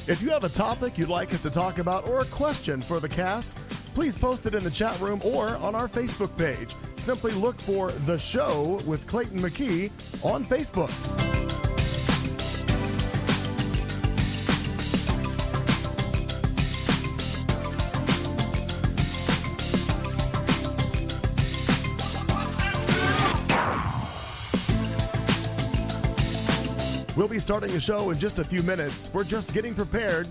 If you have a topic you'd like us to talk about or a question for the cast, please post it in the chat room or on our Facebook page. Simply look for The Show with Clayton McKee on Facebook. We'll be starting the show in just a few minutes. We're just getting prepared,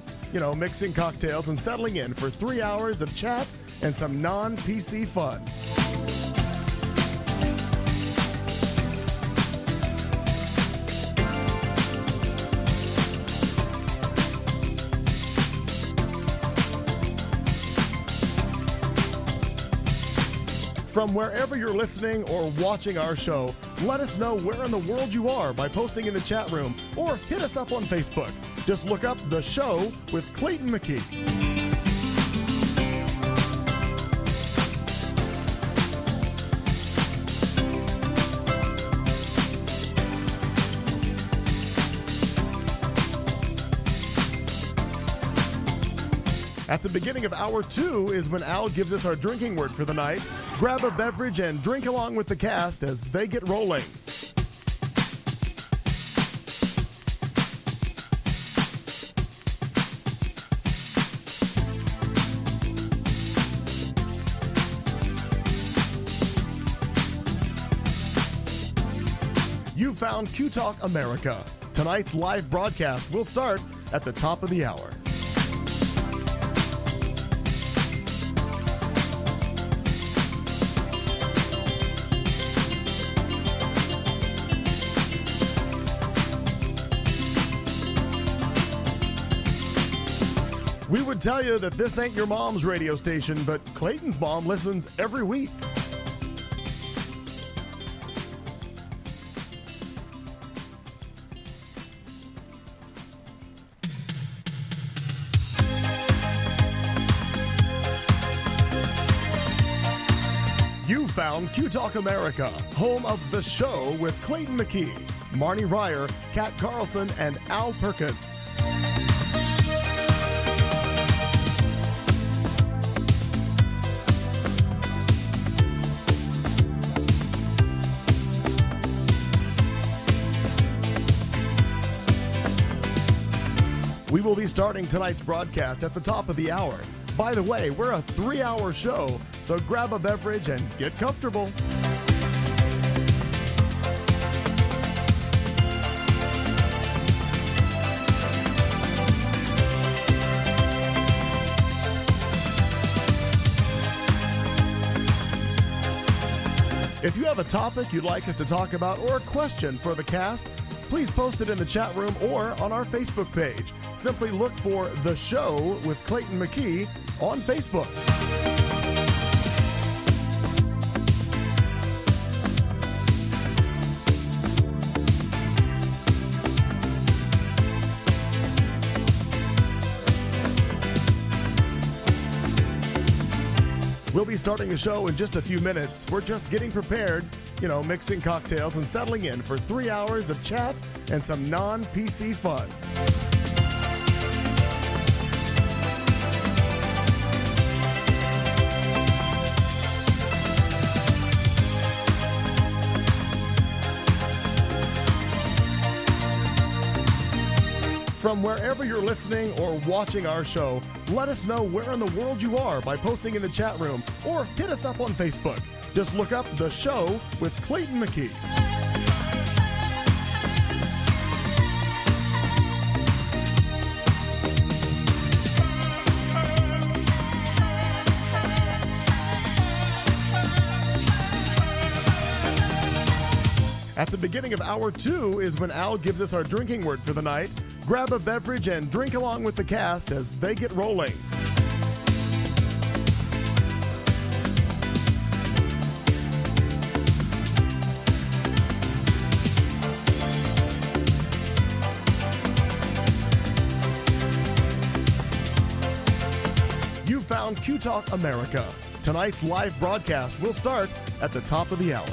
mixing cocktails and settling in for 3 hours of chat and some non-PC fun. From wherever you're listening or watching our show, let us know where in the world you are by posting in the chat room or hit us up on Facebook. Just look up The Show with Clayton McKee. At the beginning of Hour 2 is when Al gives us our drinking word for the night. Grab a beverage and drink along with the cast as they get rolling. You found Q Talk America. Tonight's live broadcast will start at the top of the hour. We would tell you that this ain't your mom's radio station, but Clayton's mom listens every week. You found Q Talk America, home of The Show with Clayton McKee, Marnie Ryer, Kat Carlson, and Al Perkins. We will be starting tonight's broadcast at the top of the hour. By the way, we're a 3-hour show, so grab a beverage and get comfortable. If you have a topic you'd like us to talk about or a question for the cast, please post it in the chat room or on our Facebook page. Simply look for The Show with Clayton McKee on Facebook. We'll be starting the show in just a few minutes. We're just getting prepared, mixing cocktails and settling in for 3 hours of chat and some non-PC fun. From wherever you're listening or watching our show, let us know where in the world you are by posting in the chat room or hit us up on Facebook. Just look up The Show with Clayton McKee. At the beginning of Hour 2 is when Al gives us our drinking word for the night. Grab a beverage and drink along with the cast as they get rolling. You found Q Talk America. Tonight's live broadcast will start at the top of the hour.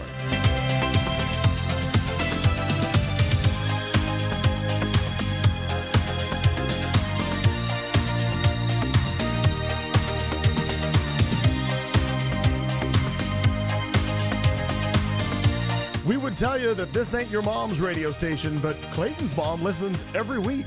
tell you that this ain't your mom's radio station, but Clayton's mom listens every week.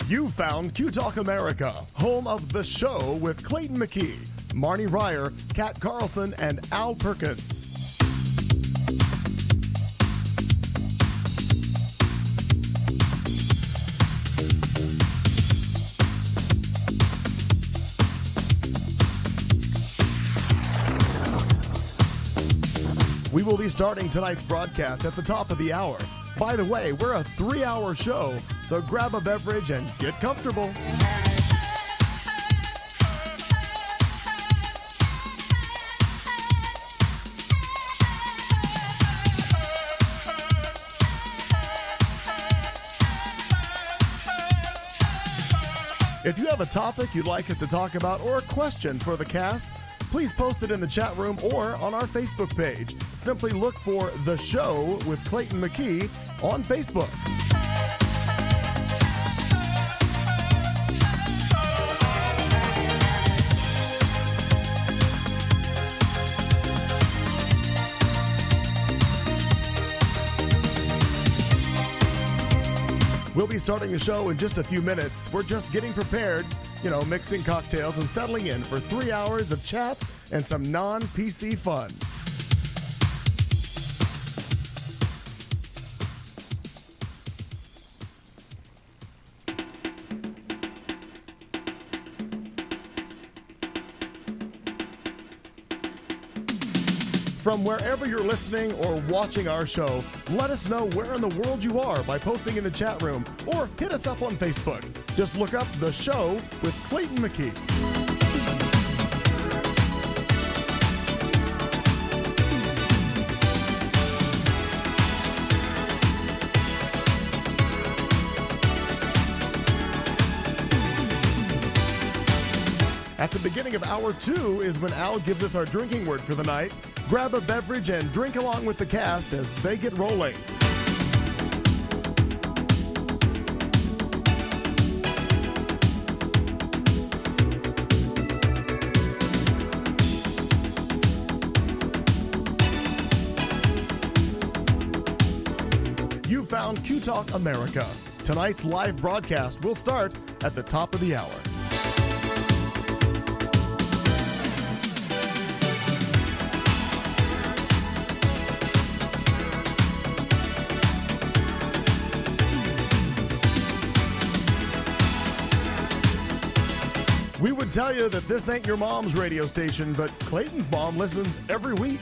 You found Q Talk America, home of The Show with Clayton McKee, Marnie Ryer, Kat Carlson, and Al Perkins. We will be starting tonight's broadcast at the top of the hour. By the way, we're a 3-hour show, so grab a beverage and get comfortable. If you have a topic you'd like us to talk about or a question for the cast, please post it in the chat room or on our Facebook page. Simply look for The Show with Clayton McKee on Facebook. We'll be starting the show in just a few minutes. We're just getting prepared, mixing cocktails and settling in for 3 hours of chat and some non-PC fun. From wherever you're listening or watching our show, let us know where in the world you are by posting in the chat room or hit us up on Facebook. Just look up The Show with Clayton McKee. At the beginning of hour 2 is when Al gives us our drinking word for the night. Grab a beverage and drink along with the cast as they get rolling. You found Q Talk America. Tonight's live broadcast will start at the top of the hour. We would tell you that this ain't your mom's radio station, but Clayton's mom listens every week.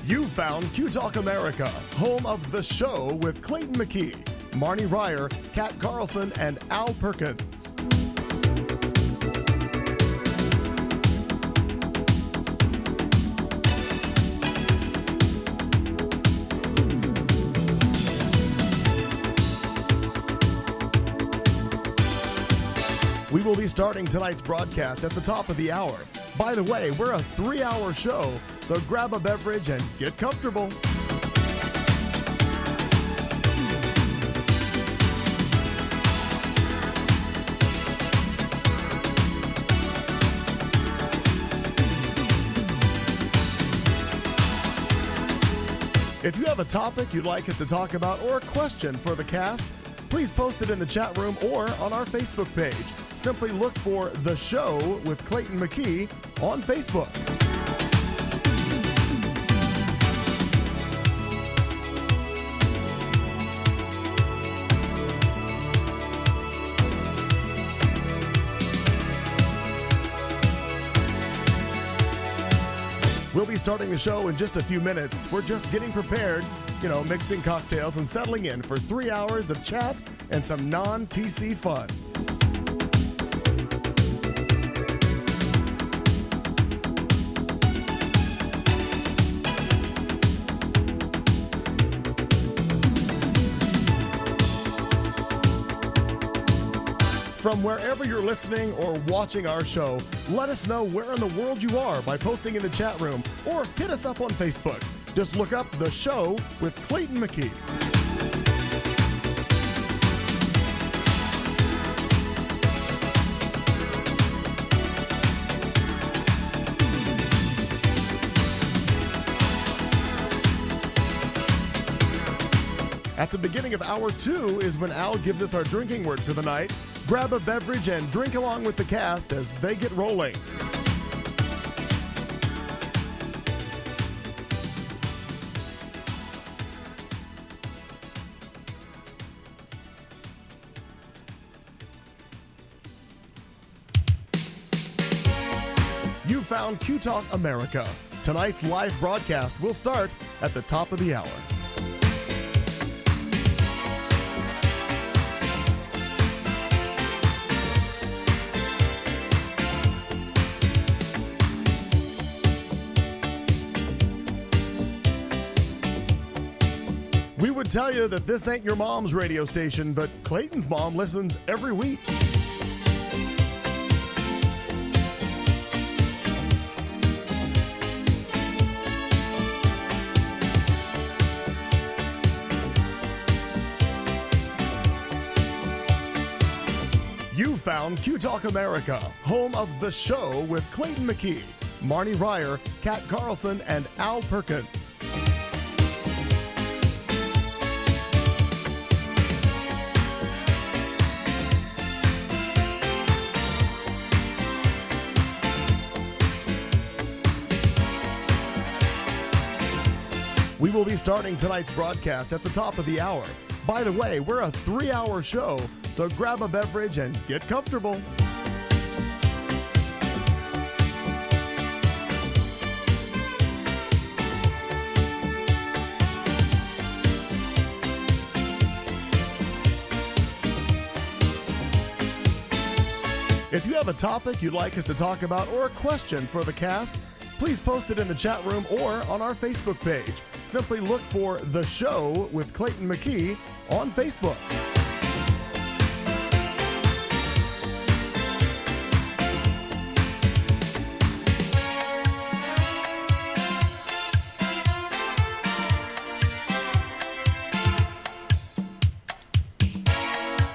You found Q Talk America, home of The Show with Clayton McKee, Marnie Ryer, Kat Carlson, and Al Perkins. We will be starting tonight's broadcast at the top of the hour. By the way, we're a 3-hour show, so grab a beverage and get comfortable. If you have a topic you'd like us to talk about or a question for the cast, please post it in the chat room or on our Facebook page. Simply look for The Show with Clayton McKee on Facebook. We'll be starting the show in just a few minutes. We're just getting prepared, mixing cocktails and settling in for 3 hours of chat and some non-PC fun. From wherever you're listening or watching our show, let us know where in the world you are by posting in the chat room or hit us up on Facebook. Just look up The Show with Clayton McKee. At the beginning of hour 2 is when Al gives us our drinking word for the night. Grab a beverage and drink along with the cast as they get rolling. You found Q Talk America. Tonight's live broadcast will start at the top of the hour. We would tell you that this ain't your mom's radio station, but Clayton's mom listens every week. You found Q Talk America, home of The Show with Clayton McKee, Marnie Ryer, Kat Carlson, and Al Perkins. We will be starting tonight's broadcast at the top of the hour. By the way, we're a 3-hour show, so grab a beverage and get comfortable. If you have a topic you'd like us to talk about or a question for the cast, please post it in the chat room or on our Facebook page. Simply look for The Show with Clayton McKee on Facebook.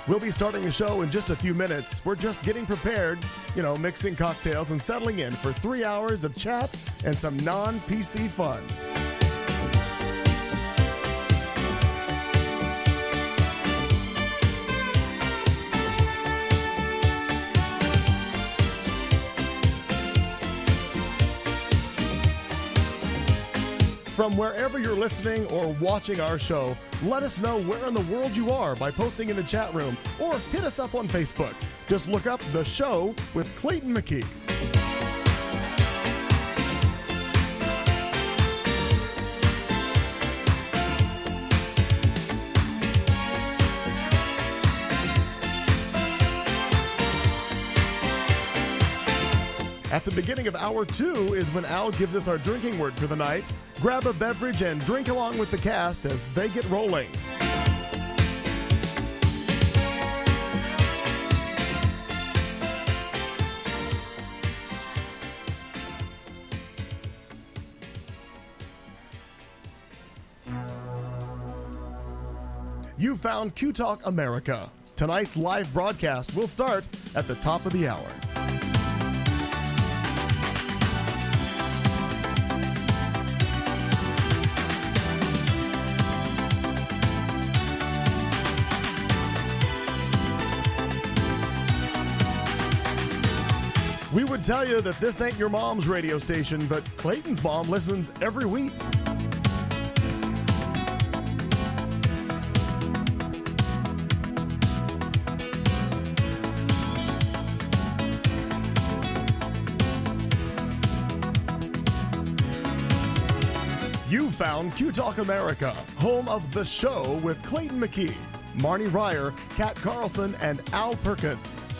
We'll be starting the show in just a few minutes. We're just getting prepared, mixing cocktails and settling in for 3 hours of chat and some non-PC fun. From wherever you're listening or watching our show, let us know where in the world you are by posting in the chat room or hit us up on Facebook. Just look up The Show with Clayton McKee. At the beginning of hour 2 is when Al gives us our drinking word for the night. Grab a beverage and drink along with the cast as they get rolling. You found Q Talk America. Tonight's live broadcast will start at the top of the hour. We would tell you that this ain't your mom's radio station, but Clayton's mom listens every week. You found Q Talk America, home of The Show with Clayton McKee, Marnie Ryer, Kat Carlson, and Al Perkins.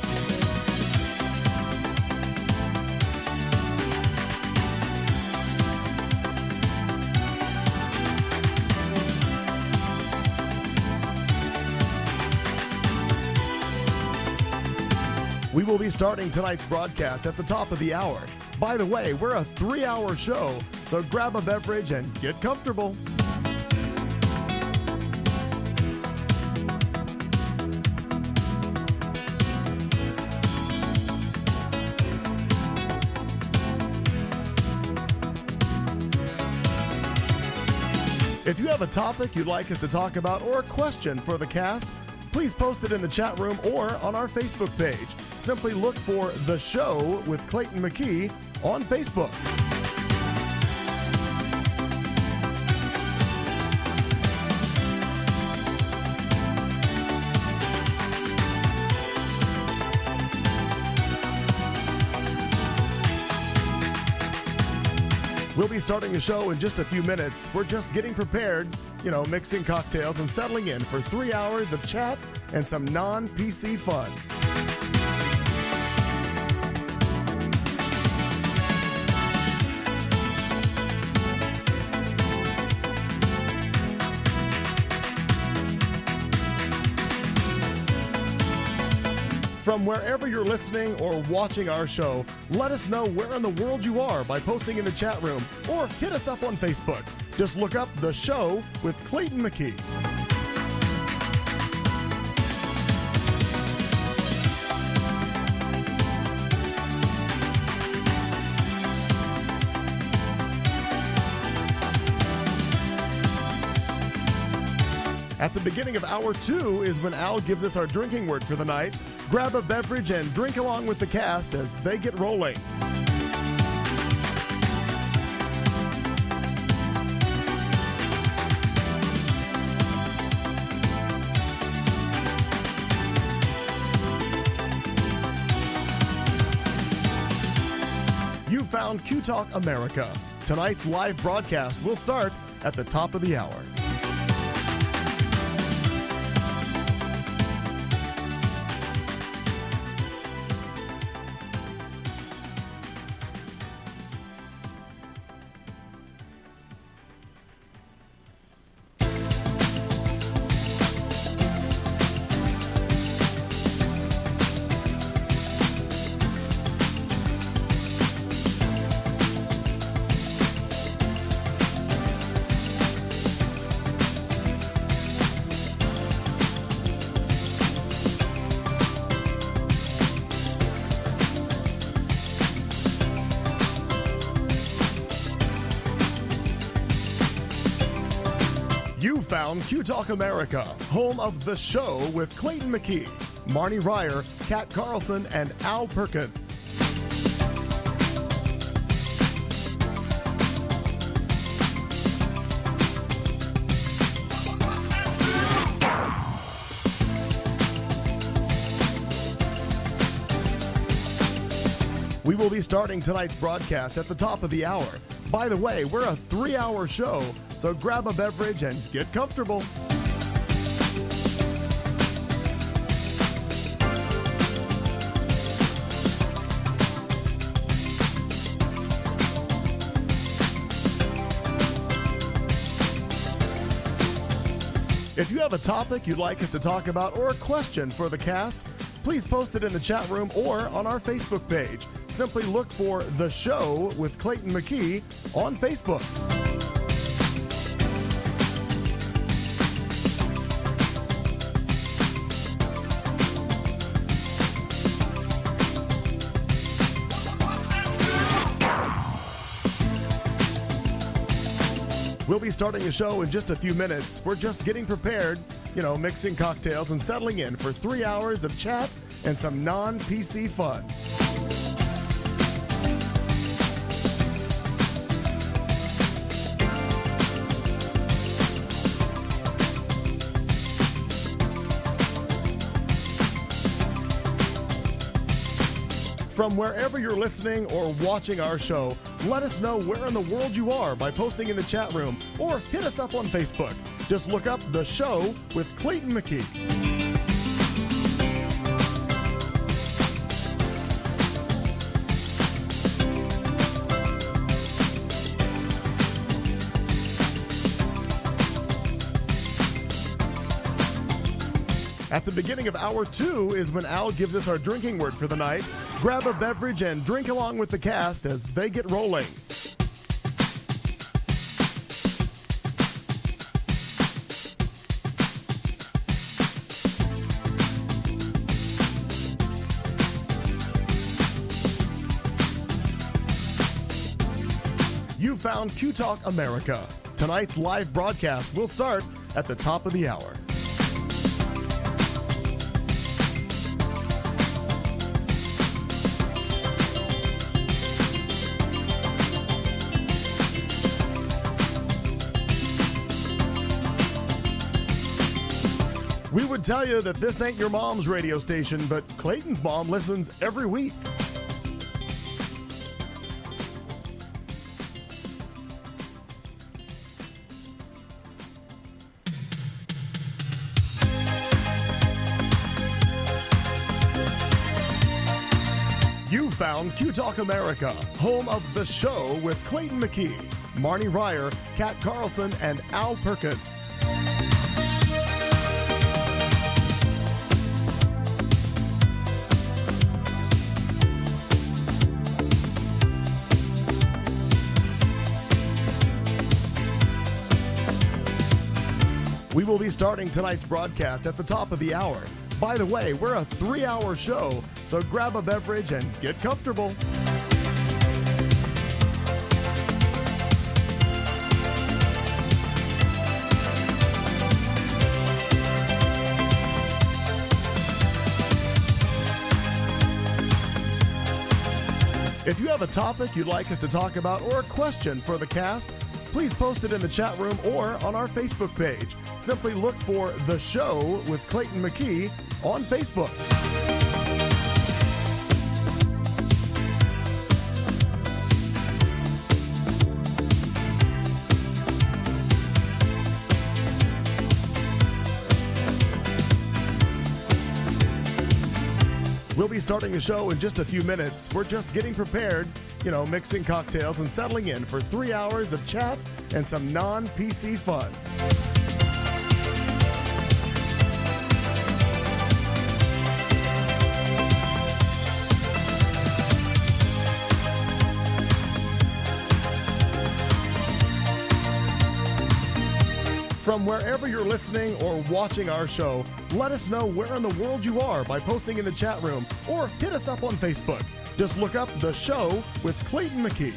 will be starting tonight's broadcast at the top of the hour. By the way, we're a 3-hour show, so grab a beverage and get comfortable. If you have a topic you'd like us to talk about or a question for the cast, please post it in the chat room or on our Facebook page. Simply look for The Show with Clayton McKee on Facebook. We'll be starting the show in just a few minutes. We're just getting prepared, mixing cocktails and settling in for 3 hours of chat and some non-PC fun. From wherever you're listening or watching our show, let us know where in the world you are by posting in the chat room or hit us up on Facebook. Just look up The Show with Clayton McKee. At the beginning of hour 2 is when Al gives us our drinking word for the night. Grab a beverage and drink along with the cast as they get rolling. You found Q Talk America. Tonight's live broadcast will start at the top of the hour. You found Q Talk America, home of The Show with Clayton McKee, Marnie Ryer, Kat Carlson, and Al Perkins. We will be starting tonight's broadcast at the top of the hour. By the way, we're a 3-hour show, so grab a beverage and get comfortable. If you have a topic you'd like us to talk about or a question for the cast, please post it in the chat room or on our Facebook page. Simply look for The Show with Clayton McKee on Facebook. We'll be starting the show in just a few minutes. We're just getting prepared, mixing cocktails and settling in for 3 hours of chat and some non-PC fun. From wherever you're listening or watching our show, let us know where in the world you are by posting in the chat room or hit us up on Facebook. Just look up The Show with Clayton McKee. At the beginning of hour 2 is when Al gives us our drinking word for the night. Grab a beverage and drink along with the cast as they get rolling. You found Q Talk America. Tonight's live broadcast will start at the top of the hour. We would tell you that this ain't your mom's radio station, but Clayton's mom listens every week. You found Q Talk America, home of The Show with Clayton McKee, Marnie Ryer, Kat Carlson, and Al Perkins. We will be starting tonight's broadcast at the top of the hour. By the way, we're a 3-hour show, so grab a beverage and get comfortable. If you have a topic you'd like us to talk about or a question for the cast, please post it in the chat room or on our Facebook page. Simply look for The Show with Clayton McKee on Facebook. We'll be starting the show in just a few minutes. We're just getting prepared, mixing cocktails and settling in for 3 hours of chat and some non-PC fun. From wherever you're listening or watching our show, let us know where in the world you are by posting in the chat room or hit us up on Facebook. Just look up The Show with Clayton McKee.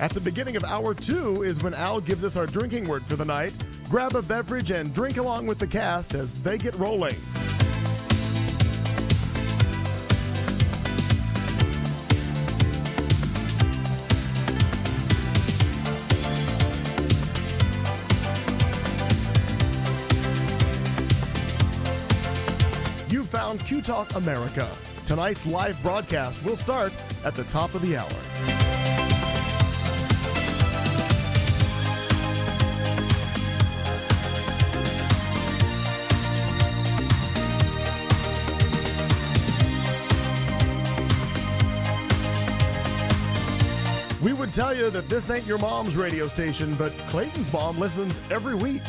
At the beginning of hour 2 is when Al gives us our drinking word for the night. Grab a beverage and drink along with the cast as they get rolling. You found Q Talk America. Tonight's live broadcast will start at the top of the hour. We would tell you that this ain't your mom's radio station, but Clayton's mom listens every week.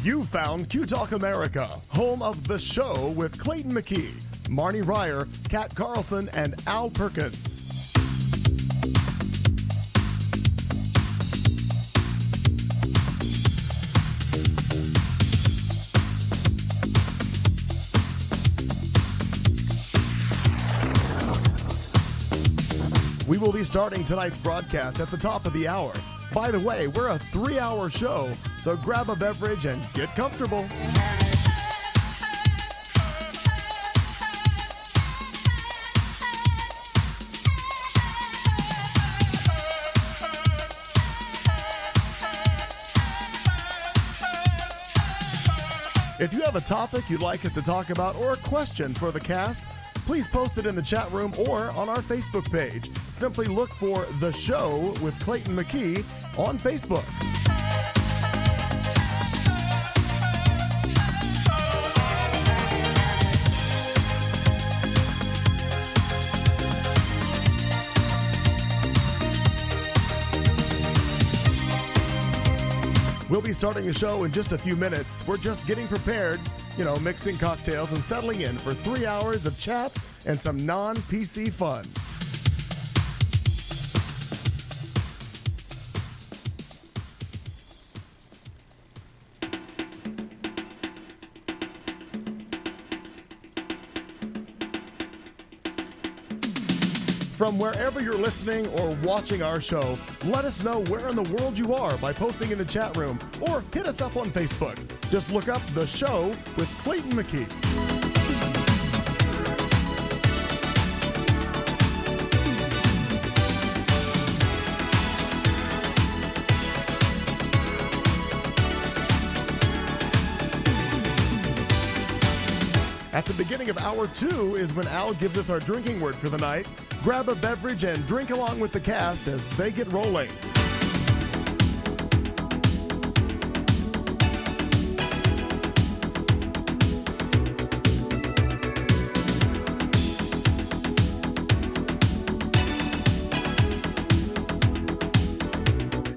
You found Q Talk America, home of The Show with Clayton McKee, Marnie Ryer, Kat Carlson, and Al Perkins. We will be starting tonight's broadcast at the top of the hour. By the way, we're a 3-hour show, so grab a beverage and get comfortable. If you have a topic you'd like us to talk about or a question for the cast, please post it in the chat room or on our Facebook page. Simply look for The Show with Clayton McKee on Facebook. We'll be starting the show in just a few minutes. We're just getting prepared, mixing cocktails and settling in for 3 hours of chat and some non-PC fun. From wherever you're listening or watching our show, let us know where in the world you are by posting in the chat room or hit us up on Facebook. Just look up The Show with Clayton McKee. At the beginning of Hour 2 is when Al gives us our drinking word for the night. Grab a beverage and drink along with the cast as they get rolling.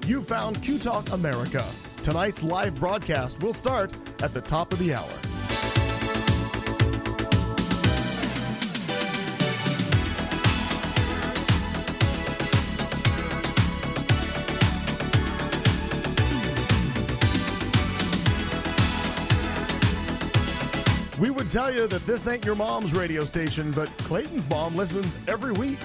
You found Q Talk America. Tonight's live broadcast will start at the top of the hour. We would tell you that this ain't your mom's radio station, but Clayton's mom listens every week.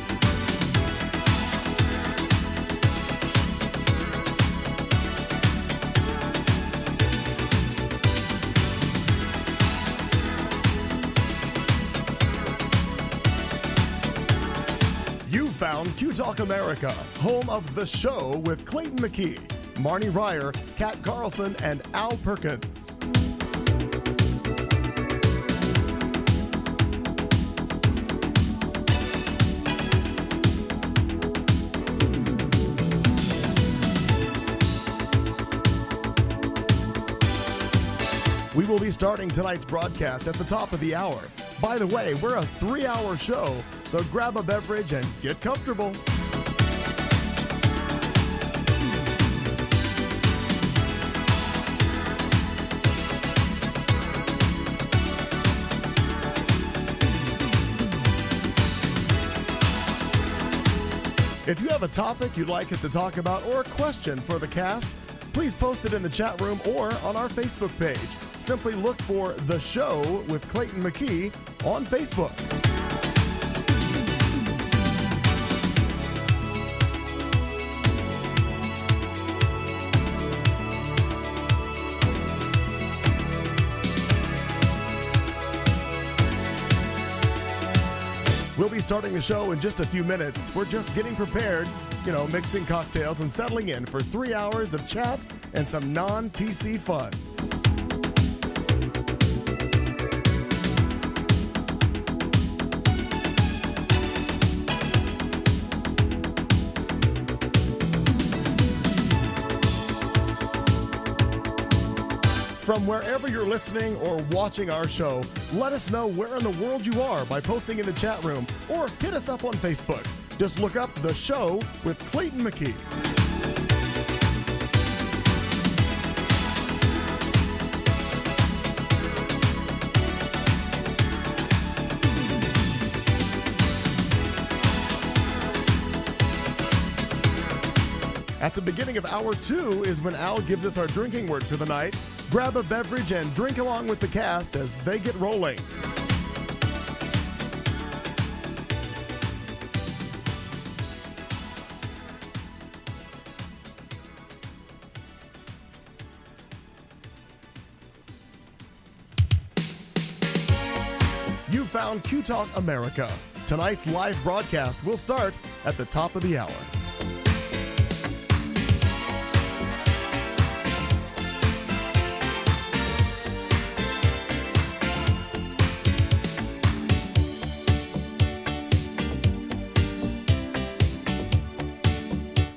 You found Q Talk America, home of The Show with Clayton McKee, Marnie Ryer, Kat Carlson, and Al Perkins. We will be starting tonight's broadcast at the top of the hour. By the way, we're a 3-hour show, so grab a beverage and get comfortable. If you have a topic you'd like us to talk about or a question for the cast, please post it in the chat room or on our Facebook page. Simply look for The Show with Clayton McKee on Facebook. We'll be starting the show in just a few minutes. We're just getting prepared, mixing cocktails and settling in for 3 hours of chat and some non-PC fun. From wherever you're listening or watching our show, let us know where in the world you are by posting in the chat room or hit us up on Facebook. Just look up The Show with Clayton McKee. At the beginning of Hour 2 is when Al gives us our drinking word for the night. Grab a beverage and drink along with the cast as they get rolling. You found Q Talk America. Tonight's live broadcast will start at the top of the hour.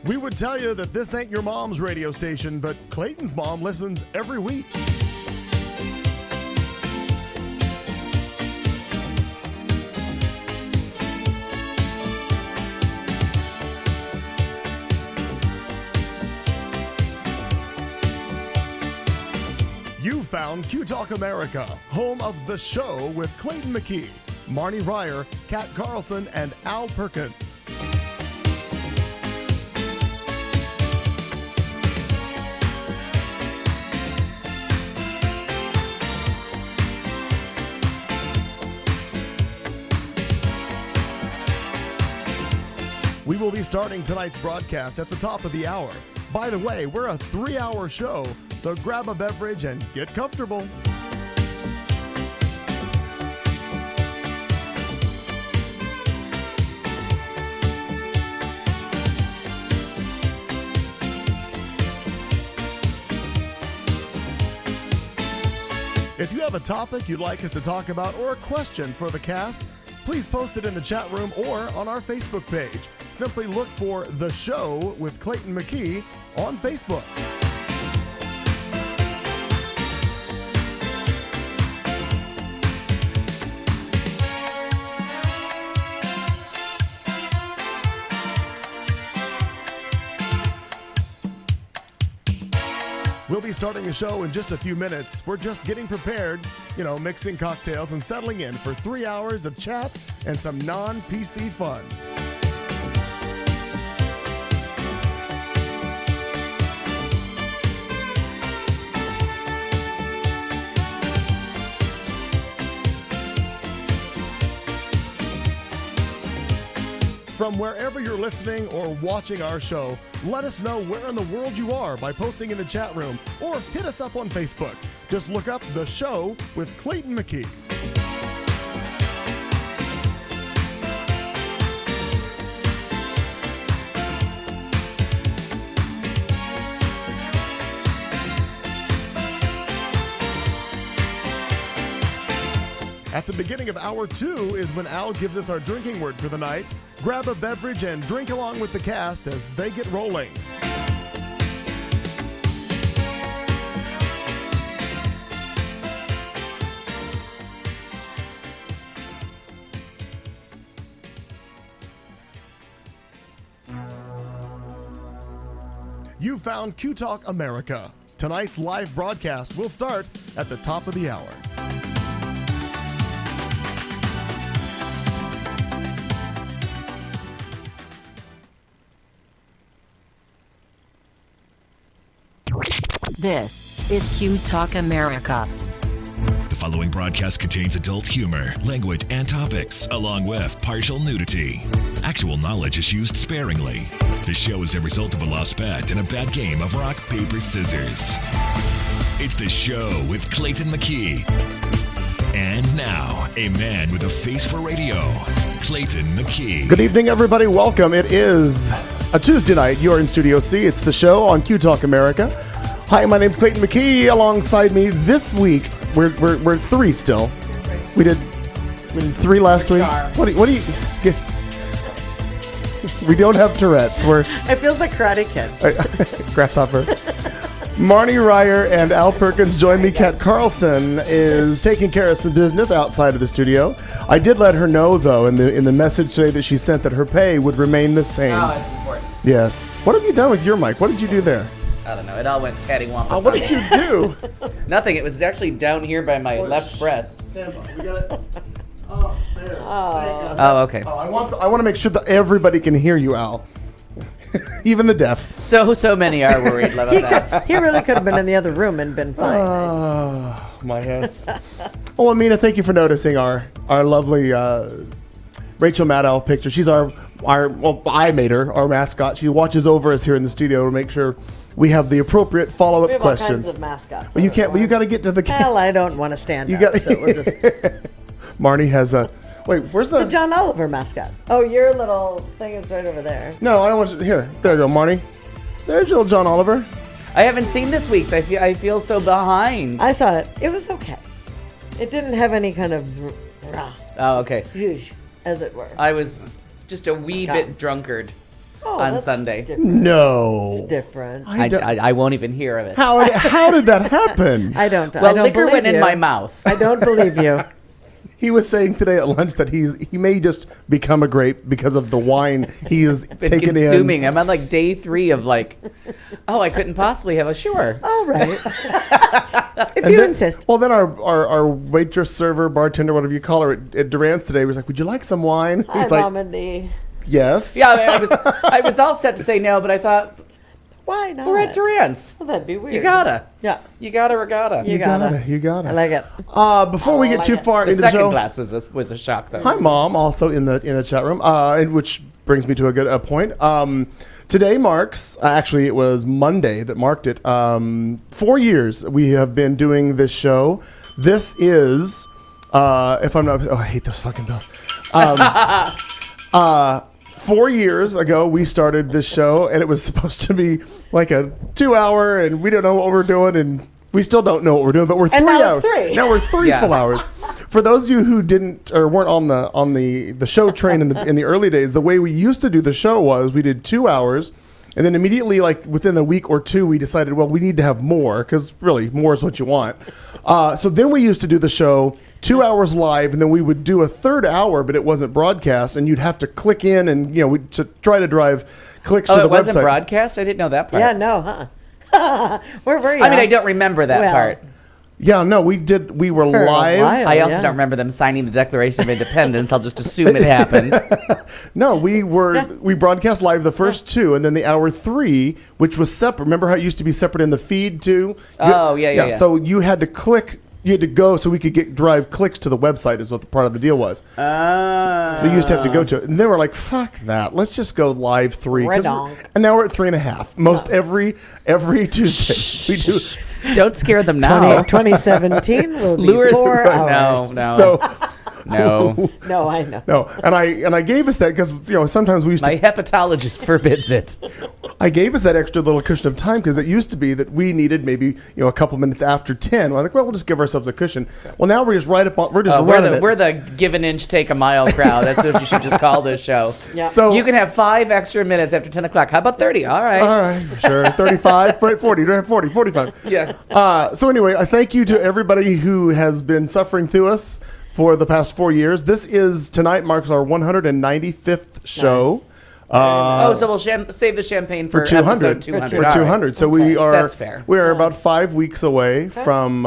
We would tell you that this ain't your mom's radio station, but Clayton's mom listens every week. You found Q Talk America, home of The Show with Clayton McKee, Marnie Ryer, Kat Carlson, and Al Perkins. We will be starting tonight's broadcast at the top of the hour. By the way, we're a 3-hour show, so grab a beverage and get comfortable. If you have a topic you'd like us to talk about or a question for the cast, please post it in the chat room or on our Facebook page. Simply look for The Show with Clayton McKee on Facebook. We'll be starting the show in just a few minutes. We're just getting prepared, mixing cocktails and settling in for 3 hours of chat and some non-PC fun. From wherever you're listening or watching our show, let us know where in the world you are by posting in the chat room or hit us up on Facebook. Just look up The Show with Clayton McKee. At the beginning of hour 2 is when Al gives us our drinking word for the night. Grab a beverage and drink along with the cast as they get rolling. You found Q Talk America. Tonight's live broadcast will start at the top of the hour. This is Q Talk America. The following broadcast contains adult humor, language, and topics, along with partial nudity. Actual knowledge is used sparingly. The show is a result of a lost bet and a bad game of rock, paper, scissors. It's The Show with Clayton McKee. And now, a man with a face for radio, Clayton McKee. Good evening, everybody. Welcome. It is a Tuesday night. You're in Studio C. It's The Show on Q Talk America. Hi, my name's Clayton McKee. Alongside me this week, we're 3 still. We did 3 last week. What do you? We don't have Tourette's. It feels like Karate Kid. Grasshopper. Marnie Ryer and Al Perkins join me. Kat Carlson is taking care of some business outside of the studio. I did let her know, though, in the message today that she sent that her pay would remain the same. Oh, it's important. Yes. What have you done with your mic? What did you do there? I don't know. It all went cattywampus. What did you do? Nothing. It was actually down here by my left breast. Stand by. We got it. Oh, there. Oh, okay. Oh, I want to make sure that everybody can hear you, Al. Even the deaf. So many are worried about that. He really could have been in the other room and been fine. My head. Oh, Amina, thank you for noticing our lovely Rachel Maddow picture. She's I made her our mascot. She watches over us here in the studio to make sure we have the appropriate follow-up questions. We have all kinds of mascots. Well, you can't. Well, you got to get to the. Well, I don't want to stand up. So we're just. Marnie has a. Wait, where's the John Oliver mascot? Oh, your little thing is right over there. No, I don't want you. Here, there you go, Marnie. There's your little John Oliver. I haven't seen this week's. I feel so behind. I saw it. It was okay. It didn't have any kind of Oh, okay. zhuzh, as it were. I was just a wee bit drunkard. on that's Sunday. No. It's different. I won't even hear of it. How did that happen? I don't. Well, I don't liquor believe went in you. my mouth. I don't believe you. He was saying today at lunch that he may just become a grape because of the wine he is Been taking consuming. in. I'm on like day 3 of like, I couldn't possibly have a sure. All right. If And you then- insist. Well, then our waitress, server, bartender, whatever you call her at Durant's today was like, "Would you like some wine?" Hi, He's like, Mom and Dee. "Yes." Yeah, I was all set to say no, but I thought Why not? we're at Durant's. Well, that'd be weird. You gotta. Yeah. You gotta or gotta. You gotta. You got I it. like it. Before we get like too it. far The into the second show, glass was a shock though. hi, Mom, also in the chat room, and which brings me to a good point. Today marks, actually, it was Monday that marked it. 4 years we have been doing this show. This is, if I'm not, I hate those fucking bells. 4 years ago, we started this show, and it was supposed to be like a 2 hour, and we don't know what we're doing, and we still don't know what we're doing, but we're 3 And now hours. it's 3. Now we're 3 Yeah. full hours. For those of you who didn't or weren't on the show train in the early days, the way we used to do the show was we did 2 hours, and then immediately, like within a week or two, we decided, well, we need to have more because really more is what you want. So then we used to do the show 2 hours live, and then we would do a third hour, but it wasn't broadcast, and you'd have to click in and to try to drive clicks to the it wasn't website. broadcast? I didn't know that part. Yeah, no, huh? We're very I mean, young. I don't remember that Well, part. Yeah, no, we did. We were For a live. while. I also yeah. don't remember them signing the Declaration of Independence. I'll just assume it happened. No, we broadcast live the first 2, and then the hour 3, which was separate. Remember how it used to be separate in the feed too? Oh, yeah. So you had to click. You had to go so we could drive clicks to the website is what the part of the deal was. So you used to have to go to it. And then we're like, fuck that. Let's just go live 3. Redonk. And now we're at 3.5. Most every Tuesday we do. Don't scare them now. 2017 will be Lured- 4 hours. No. So No. No, I know. no, and I gave us that because sometimes we used to My hepatologist forbids it. I gave us that extra little cushion of time because it used to be that we needed maybe a couple minutes after 10. We're like, well, we'll just give ourselves a cushion. Well, now we're just right up on. We're just running it. We're the give an inch, take a mile crowd. That's what you should just call this show. Yeah. So You can have 5 extra minutes after 10 o'clock. How about 30? All right. all right, sure, 35, 40, 40, 45. Yeah. So anyway, I thank you to everybody who has been suffering through us for the past 4 years. Tonight marks our 195th show. So we'll save the champagne for 200. episode 200. For All right. 200. So we are. That's fair. We are about 5 weeks away from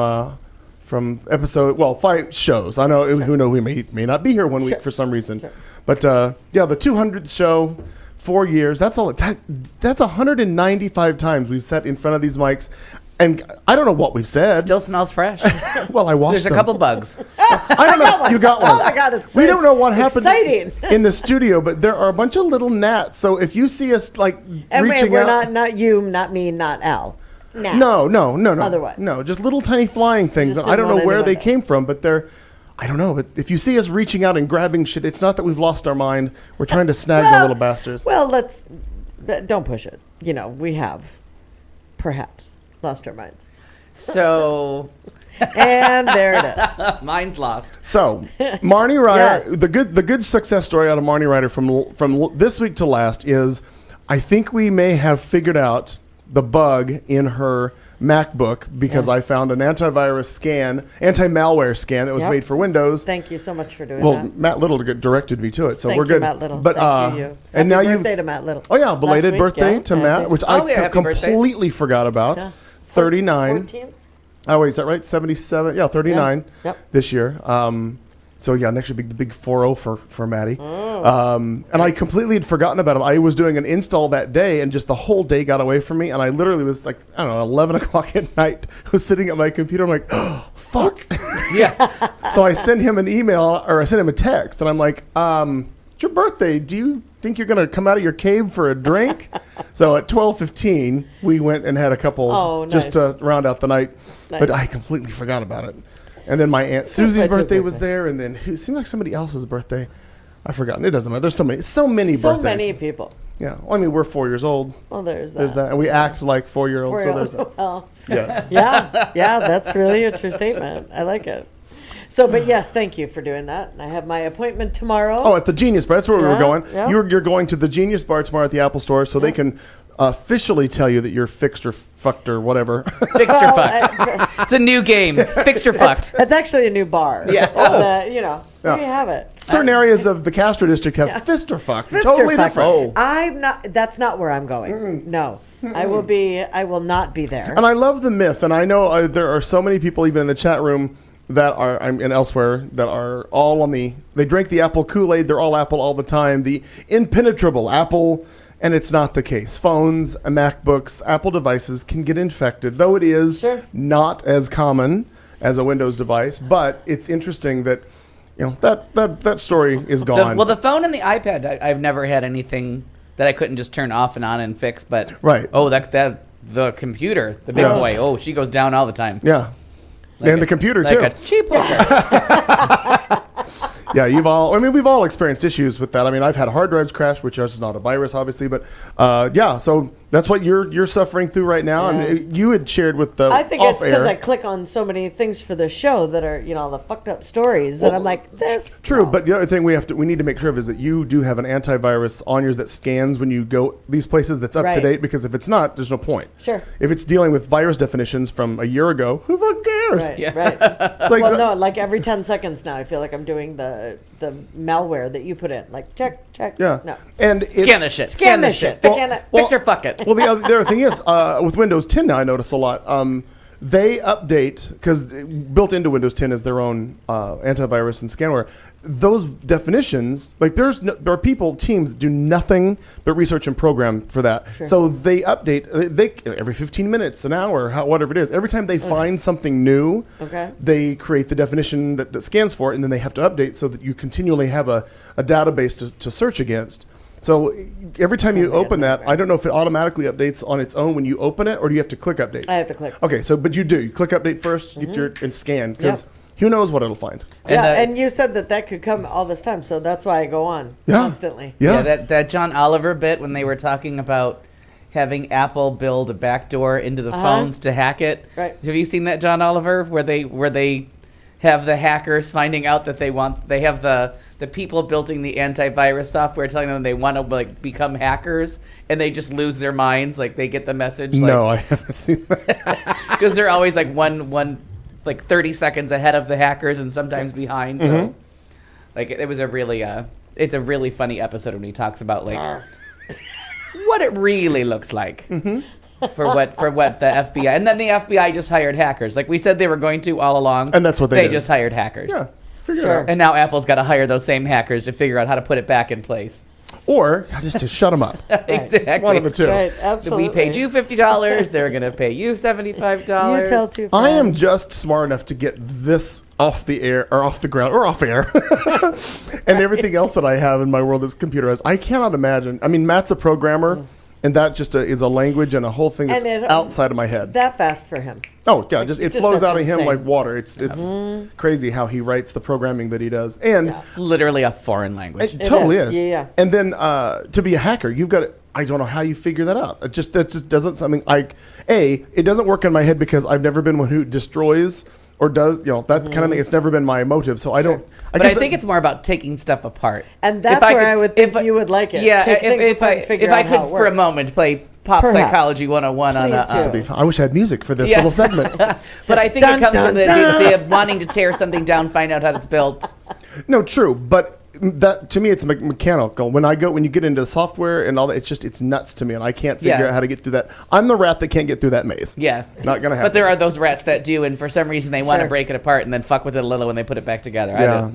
episode. Well, 5 shows. I know who know we may not be here one week for some reason, but the 200th show. 4 years. That's all. That's 195 times we've sat in front of these mics, and I don't know what we've said. Still smells fresh. Well, I washed There's a them. couple bugs. I don't know. You got one. Oh my God, it's we don't know what happened exciting. in the studio, but there are a bunch of little gnats. So if you see us And reaching we're out, not you, not me, not Al. Gnats. no. Otherwise. No, just little tiny flying things. Just And I don't didn't know want where they anyone to- came from, but they're. I don't know, but if you see us reaching out and grabbing shit, it's not that we've lost our mind. We're trying to snag the little bastards. Well, don't push it. We have perhaps lost our minds. So And there it is. mine's lost. So, Marnie Ryder, Yes. the good success story out of Marnie Ryder from this week to last is, I think we may have figured out the bug in her MacBook because I found an antimalware scan that was Yep. made for Windows. Thank you so much for doing Well, that. Matt Little directed me to it, so Thank we're you, good. Matt Little. But Thank you. and Happy now you. birthday to Matt Little. Oh yeah, Last belated week, birthday yeah. to Matt, which Oh, yeah, I happy birthday. completely forgot about. Yeah. 39. 14th? Oh wait, is that right? 77. Yeah, 39 Yep. this year. So yeah, next year be the big 4-0 for Maddie. And I completely had forgotten about it. I was doing an install that day, and just the whole day got away from me. And I literally was like, I don't know, 11 o'clock at night, was sitting at my computer. I'm like, oh, fuck. Yeah. So I sent him an email, or I sent him a text, and I'm like, it's your birthday. Do you think you're going to come out of your cave for a drink? So at 12:15, we went and had a couple just to round out the night. But I completely forgot about it. And then my Aunt Susie's birthday was there, and then it seemed like somebody else's birthday. I've forgotten. It doesn't matter. There's so many birthdays. So many people. Yeah. Well, I mean, we're 4 years old. Well, there's that. There's that. And we act like 4-year-olds. So there's that. Well, Yes. yeah, that's really a true statement. I like it. So, but yes, thank you for doing that. I have my appointment tomorrow. Oh, at the Genius Bar. That's where we were going. Yeah. You're going to the Genius Bar tomorrow at the Apple Store so they can officially tell you that you're fixed or fucked or whatever. Fixed or fucked. It's a new game. Fixed or fucked. It's actually a new bar. Yeah. There you have it. Certain areas of the Castro district have fist or fuck. Fist Totally or fuck. different. Oh. I'm not. That's not where I'm going. No, I will not be there. And I love the myth, and I know there are so many people even in the chat room that are and elsewhere that are all they drink the Apple Kool-Aid, they're all Apple all the time, the impenetrable Apple, and it's not the case. Phones, MacBooks, Apple devices can get infected, though it is not as common as a Windows device, but it's interesting that that story is gone. The phone and the iPad, I've never had anything that I couldn't just turn off and on and fix, but right. The computer, the big boy, she goes down all the time. Yeah. And the computer, too. Like a cheap hooker. Yeah, we've all experienced issues with that. I mean, I've had hard drives crash, which is not a virus, obviously, but so that's what you're suffering through right now. Yeah. And you had shared with the I think it's because off-air. I click on so many things for the show that are the fucked up stories, and I'm like, this. True, no. but the other thing we need to make sure of is that you do have an antivirus on yours that scans when you go these places that's up to Right. date, because if it's not, there's no point. Sure. If it's dealing with virus definitions from a year ago, who fucking cares? Right, right. It's like like every 10 seconds now, I feel like I'm doing the malware that you put in. Like, check. Yeah. No. And it's, Scan this shit. Scan this shit. Well, Scan it. Fix or fuck it. Well, the other thing is, with Windows 10 now, I notice a lot. They update, because built into Windows 10 is their own antivirus and scanware. Those definitions, like there are teams that do nothing but research and program for that. Sure. So they update every 15 minutes, an hour, whatever it is. Every time they find something new, they create the definition that scans for it, and then they have to update so that you continually have a database to search against. So every time you open that, I don't know if it automatically updates on its own when you open it, or do you have to click update? I have to click. Okay, but you do. You click update first, get and scan, because who knows what it'll find. And you said that could come all this time, so that's why I go on constantly. Yeah. That John Oliver bit when they were talking about having Apple build a backdoor into the phones to hack it. Right. Have you seen that, John Oliver, where they have the hackers finding out that they have the people building the antivirus software telling them they want to become hackers, and they just lose their minds, they get the message. No, I haven't seen that. Because they're always one 30 seconds ahead of the hackers and sometimes behind. So it was it's a really funny episode when he talks about what it really looks like. For what the FBI, and then the FBI just hired hackers, like we said they were going to all along, and that's what they did. just hired hackers. Yeah, figure it out. And now Apple's got to hire those same hackers to figure out how to put it back in place, or just to shut them up. Exactly. One of the two. Right, absolutely. We paid you $50. They're going to pay you $75. You tell two friends. I am just smart enough to get this off the air, or off the ground, or off air, and everything else that I have in my world is computerized. I cannot imagine. I mean, Matt's a programmer. And that just is a language and a whole thing that's outside of my head. That fast for him. Oh, yeah. It flows out of him insane. like water. It's crazy how he writes the programming that he does. And It's literally a foreign language. it totally is. Yeah. And then to be a hacker, you've got to, I don't know how you figure that out. That just doesn't something it doesn't work in my head because I've never been one who destroys or does, that kind of thing. It's never been my motive. So I don't. But I think it's more about taking stuff apart. And that's where I would think you would like it. Yeah, Take things if apart and figure I out how could it for a works. moment play Pop Perhaps. Psychology 101 on Please do. I wish I had music for this little segment. But I think Dun, it comes dun, from the dun. wanting to tear something down, find out how it's built. No, true, but that to me it's mechanical. When you get into software and all that, it's nuts to me, and I can't figure out how to get through that. I'm the rat that can't get through that maze. Yeah, not gonna happen. But there are those rats that do, and for some reason they want to Sure. break it apart and then fuck with it a little when they put it back together. Yeah.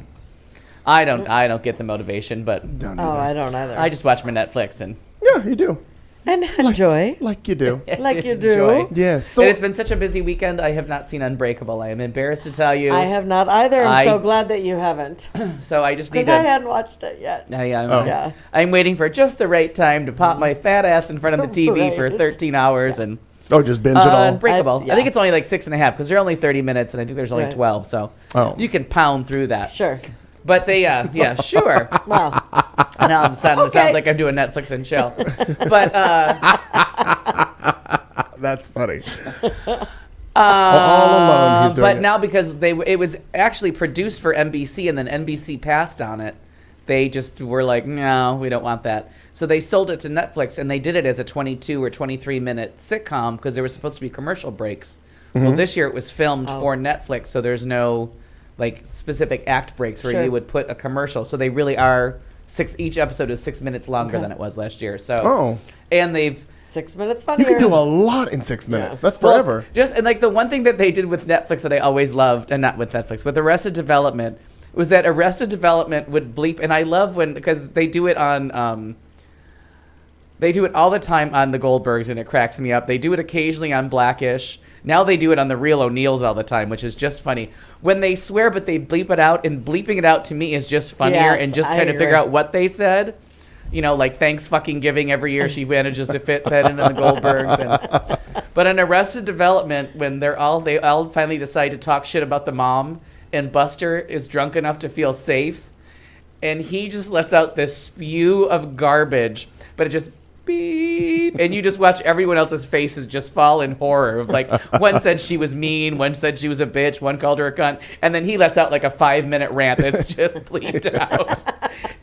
I don't get the motivation, but I don't either. I just watch my Netflix and Yeah, you do. And enjoy. Like you do. Like you do. enjoy. Yes. So And it's been such a busy weekend. I have not seen Unbreakable. I am embarrassed to tell you. I have not either. I'm so glad that you haven't. So I just need Because to. I hadn't watched it yet. Yeah. I'm waiting for just the right time to pop my fat ass in front of the TV for Right. 13 hours and. just binge it all. Unbreakable. Yeah. I think it's only like 6.5 because they're only 30 minutes and I think there's only Right. 12. So Oh. you can pound through that. Sure. But they, sure. Well, And all of a sudden it Okay. sounds like I'm doing Netflix and chill. But That's funny. All alone, he's doing But it. now because it was actually produced for NBC and then NBC passed on it, they just were like, no, we don't want that. So they sold it to Netflix and they did it as a 22 or 23 minute sitcom because there were supposed to be commercial breaks. Well, this year it was filmed for Netflix, so there's no like specific act breaks where you would put a commercial. So they really are each episode is 6 minutes longer than it was last year. So and they've 6 minutes You funnier. can do a lot in 6 minutes. That's forever. And like the one thing that they did with Netflix that I always loved, and not with Netflix, with Arrested Development, was that Arrested Development would bleep, and I love because they do it on, they do it all the time on the Goldbergs, and it cracks me up. They do it occasionally on Blackish. Now they do it on the Real O'Neills all the time, which is just funny. When they swear, but they bleep it out, and bleeping it out to me is just funnier, Yes, and just I kind of figure agree. out what they said. You know, like thanks fucking giving every year she manages to fit that into the Goldbergs. But in Arrested Development, when they all finally decide to talk shit about the mom, and Buster is drunk enough to feel safe, and he just lets out this spew of garbage, but it just beep, and you just watch everyone else's faces just fall in horror. Of like, one said she was mean, one said she was a bitch, one called her a cunt, and then he lets out like a 5-minute rant that's just bleeped out.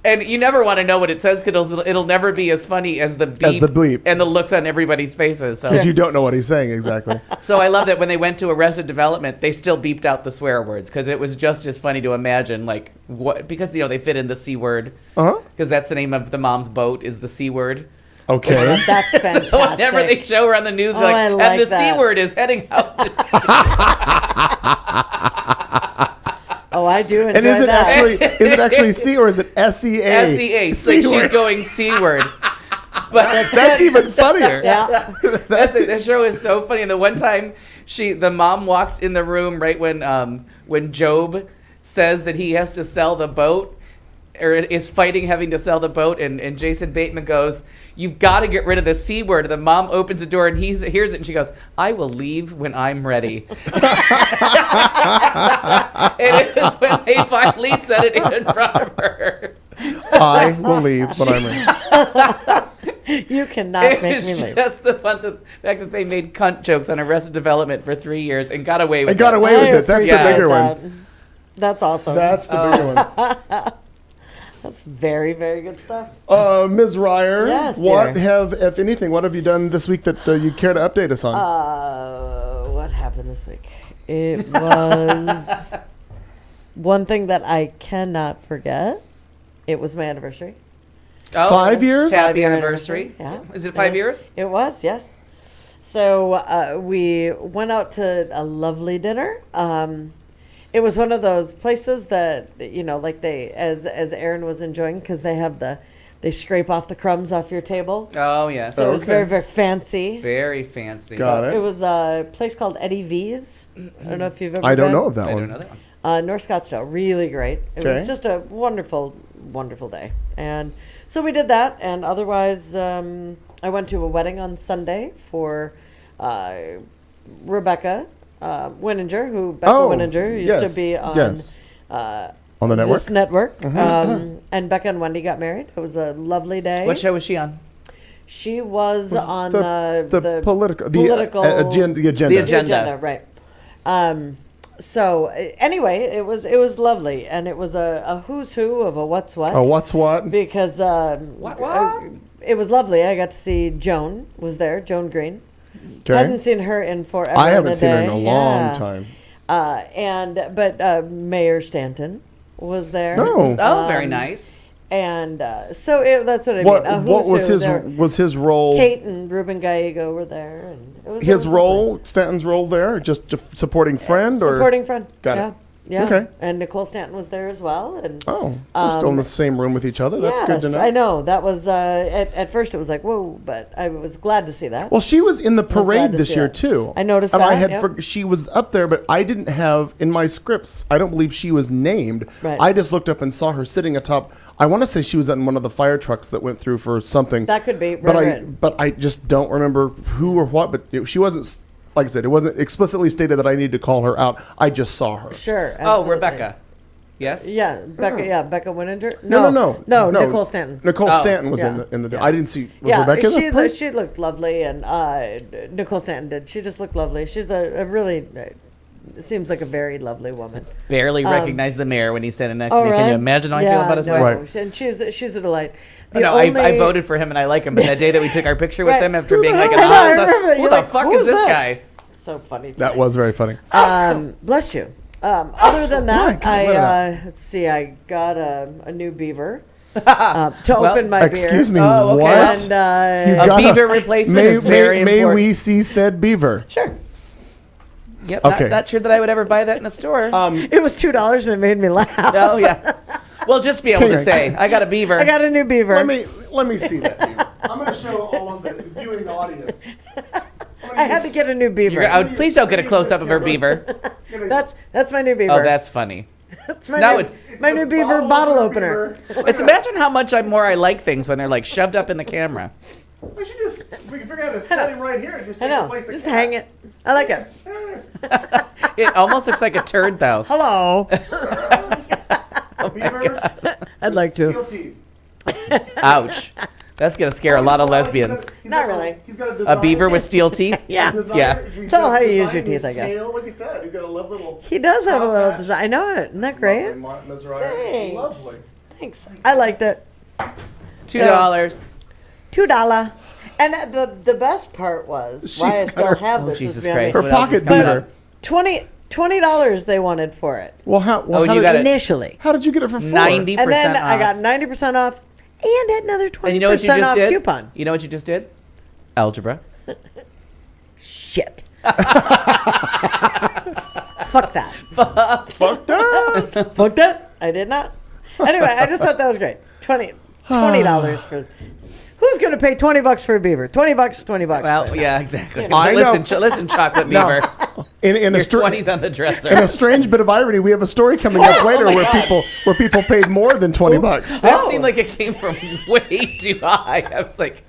And you never want to know what it says because it'll never be as funny as the bleep, and the looks on everybody's faces. So. Because you don't know what he's saying exactly. So I love that when they went to Arrested Development, they still beeped out the swear words because it was just as funny to imagine, like what because they fit in the C word because that's the name of the mom's boat is the C word. Okay. That's fantastic. So whenever they show her on the news, they're I like, like and the that. C word is heading out to sea. Oh, I do enjoy And is it that. actually C or is it SEA? SEA. So like she's going C word. But That's even funnier. Yeah. that show is so funny. And the one time the mom walks in the room right when Job says that he has to sell the boat or is fighting having to sell the boat, and Jason Bateman goes, "You've got to get rid of the C word." And the mom opens the door and he hears it and she goes, "I will leave when I'm ready." And it was when they finally said it in front of her. I will leave when I'm ready. You cannot It make was me leave. just the fact that they made cunt jokes on Arrested Development for 3 years and got away with I got it. away with it. That's the appreciate bigger that. one. That's awesome. That's the bigger one. That's very, very good stuff. Ms. Ryer, Yes, what dear. if anything, what have you done this week that you care to update us on? What happened this week? It was one thing that I cannot forget. It was my anniversary. Oh, 5 years? Happy 5-year anniversary. Yeah. Is it 5 Yes. years? It was, yes. So we went out to a lovely dinner. It was one of those places that, like as Aaron was enjoying, because they scrape off the crumbs off your table. Oh, yes. So it was Okay. very, very fancy. Very fancy. Got It it. was a place called Eddie V's. I don't know if you've ever I don't been. know of that I one. don't know that one. North Scottsdale, really great. It Okay. was just a wonderful, wonderful day. And so we did that. And otherwise, I went to a wedding on Sunday for Rebecca Winninger, Becca Winninger used to be on On the network? this network. And Becca and Wendy got married. It was a lovely day. What show was she on? She was on the political political agenda. The the agenda. agenda, right? So anyway, it was lovely, and it was a who's who of a what's what. What's what? Because What? it was lovely. I got to see Joan was there, Joan Green. Okay. Hadn't seen her in forever. I and haven't a seen her in day. a long Yeah. time. But Mayor Stanton was there. Oh. Oh, very nice. And so that's what I mean. What Who's was who. was his role? Kate and Ruben Gallego were there, and it was His lovely. role, Stanton's role there, just a supporting friend, or Supporting friend. Got it. Yeah. Yeah. Okay. And Nicole Stanton was there as well. And Oh, we're still in the same room with each other. That's good to yes, know. I know. That was at first it was like whoa, but I was glad to see that. Well, she was in the glad parade to this see year it. too. I noticed and I that, had yep. she was up there, but I didn't have in my scripts. I don't believe she was named. Right. I just looked up and saw her sitting atop. I want to say she was in one of the fire trucks that went through for something. That could be, but right. but I just don't remember who or what. But she wasn't. Like I said, it wasn't explicitly stated that I need to call her out. I just saw her. Sure. Oh, absolutely. Rebecca. Yes. Yeah, Becca. Yeah, Becca Winninger. No. Nicole Stanton. Nicole Oh, Stanton was yeah. in the. I didn't see. Was Yeah, Rebecca the part? she looked lovely, and Nicole Stanton did. She just looked lovely. She's a really seems like a very lovely woman. Barely recognized the mayor when he's standing next to me. Right? Can you imagine how I feel about his wife? Right. And she's a delight. I voted for him and I like him, but that day that we took our picture with Right. him after Who being the like an hell- I know, I odd, remember that. who You're the like, fuck who is is this this? guy? So funny. to That me. was very funny. Bless you. Other than that, God, what let's see. I got a new beaver to open my beer. Excuse me, Oh, okay. what? And You A got beaver replacement is very may important. we see said beaver? sure, Yep, Okay. not sure that I would ever buy that in a store. it was $2 and it made me laugh. Oh yeah. Well, just be able to Okay. say I got a beaver. I got a new beaver. Let me see that beaver. I'm going to show all of the viewing audience. I had to get a new beaver. Please don't get a close up of her beaver. That's my new beaver. Oh, that's funny. That's my now new, it's- my new beaver bottle opener. It's imagine how much I like things when they're like shoved up in the camera. We can figure out a setting right here and just I take the know. place of Just cat. hang it. I like it. It almost looks like a turd though. Hello. Beaver, I'd like to. steel teeth. Ouch. That's gonna scare a lot of lesbians. Not really. He's got A beaver with steel teeth. Yeah. He's Tell got how you design use your in his teeth, I guess. tail. Look at that. He's got a lovely little. He does have a little Mustache. design. I know it. Isn't that great? It's Thanks. lovely. Thanks. I liked it. $2. $2. And the best part was why I She's got still her- have Oh, this. Jesus is beyond me. Christ. Her What else is pocket coming beaver. up? $20 they wanted for it Well, how and you did, got it. initially. how did you get it for 4? 90%. And then off. I got 90% off and had another 20% And you know what you just off did? coupon. You know what you just did? Algebra. Shit. Fuck that. Fuck that. Fuck that. I did not. Anyway, I just thought that was great. $20 for. Who's going to pay $20 for a beaver? $20, $20. Well, right? yeah, exactly. I know. Listen, chocolate No. beaver. In a Your str- 20's on the dresser. in a strange bit of irony, we have a story coming up later my where God. people paid more than $20. That Oh. seemed like it came from way too high. I was like,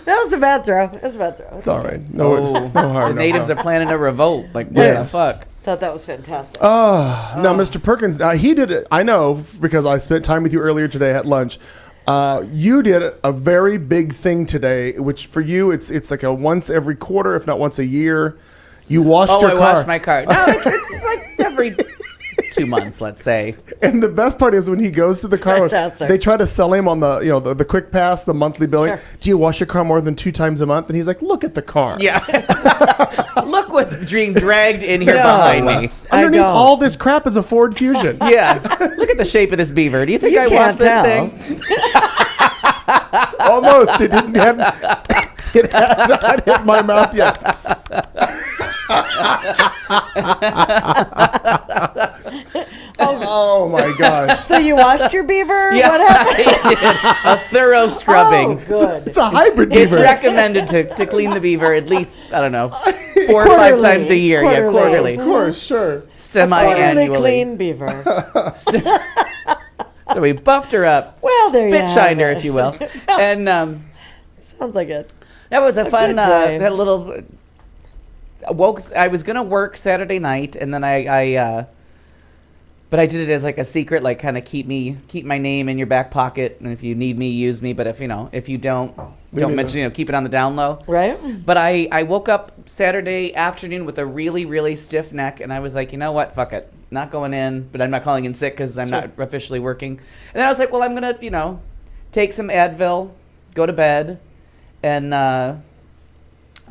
That was a bad throw. It was a bad throw. It's all right. No, oh, no harm. the no natives harm. are planning a revolt. Like, what Yes. the fuck? Thought that was fantastic. Now, Mr. Perkins, he did it. I know because I spent time with you earlier today at lunch. You did a very big thing today, which for you it's like a once every quarter, if not once a year. You washed your I car. washed my car. No, it's like every 2 months, let's say. And the best part is when he goes to the car wash, fantastic. they try to sell him on the quick pass, the monthly billing. Sure. Do you wash your car more than 2 times a month? And he's like, look at the car. Yeah. Look what's being dragged in here No. behind me. Underneath don't. all this crap is a Ford Fusion. Yeah. Look at the shape of this beaver. Do you think You I can't washed this tell. thing? Almost. It didn't have. It had not hit my mouth yet. Oh my gosh. So you washed your beaver? Yeah, What happened? I did. A thorough scrubbing. Oh, good. It's a hybrid It's beaver. recommended to clean the beaver at least, I don't know, 4 or 5 times a year. Yeah, quarterly. Of course, sure. Quarterly Semi-annually. clean beaver. So we buffed her up. Well, there you spit have shined her, it. if you will. And Sounds like it. that was a fun, good day. had a little, I was going to work Saturday night, and then but I did it as like a secret, like kind of keep my name in your back pocket, and if you need me, use me. But if you don't mention, keep it on the down low. Right? But I woke up Saturday afternoon with a really, really stiff neck, and I was like, you know what, fuck it, not going in, but I'm not calling in sick because I'm not officially working. And then I was like, well, I'm gonna, take some Advil, go to bed, and I'll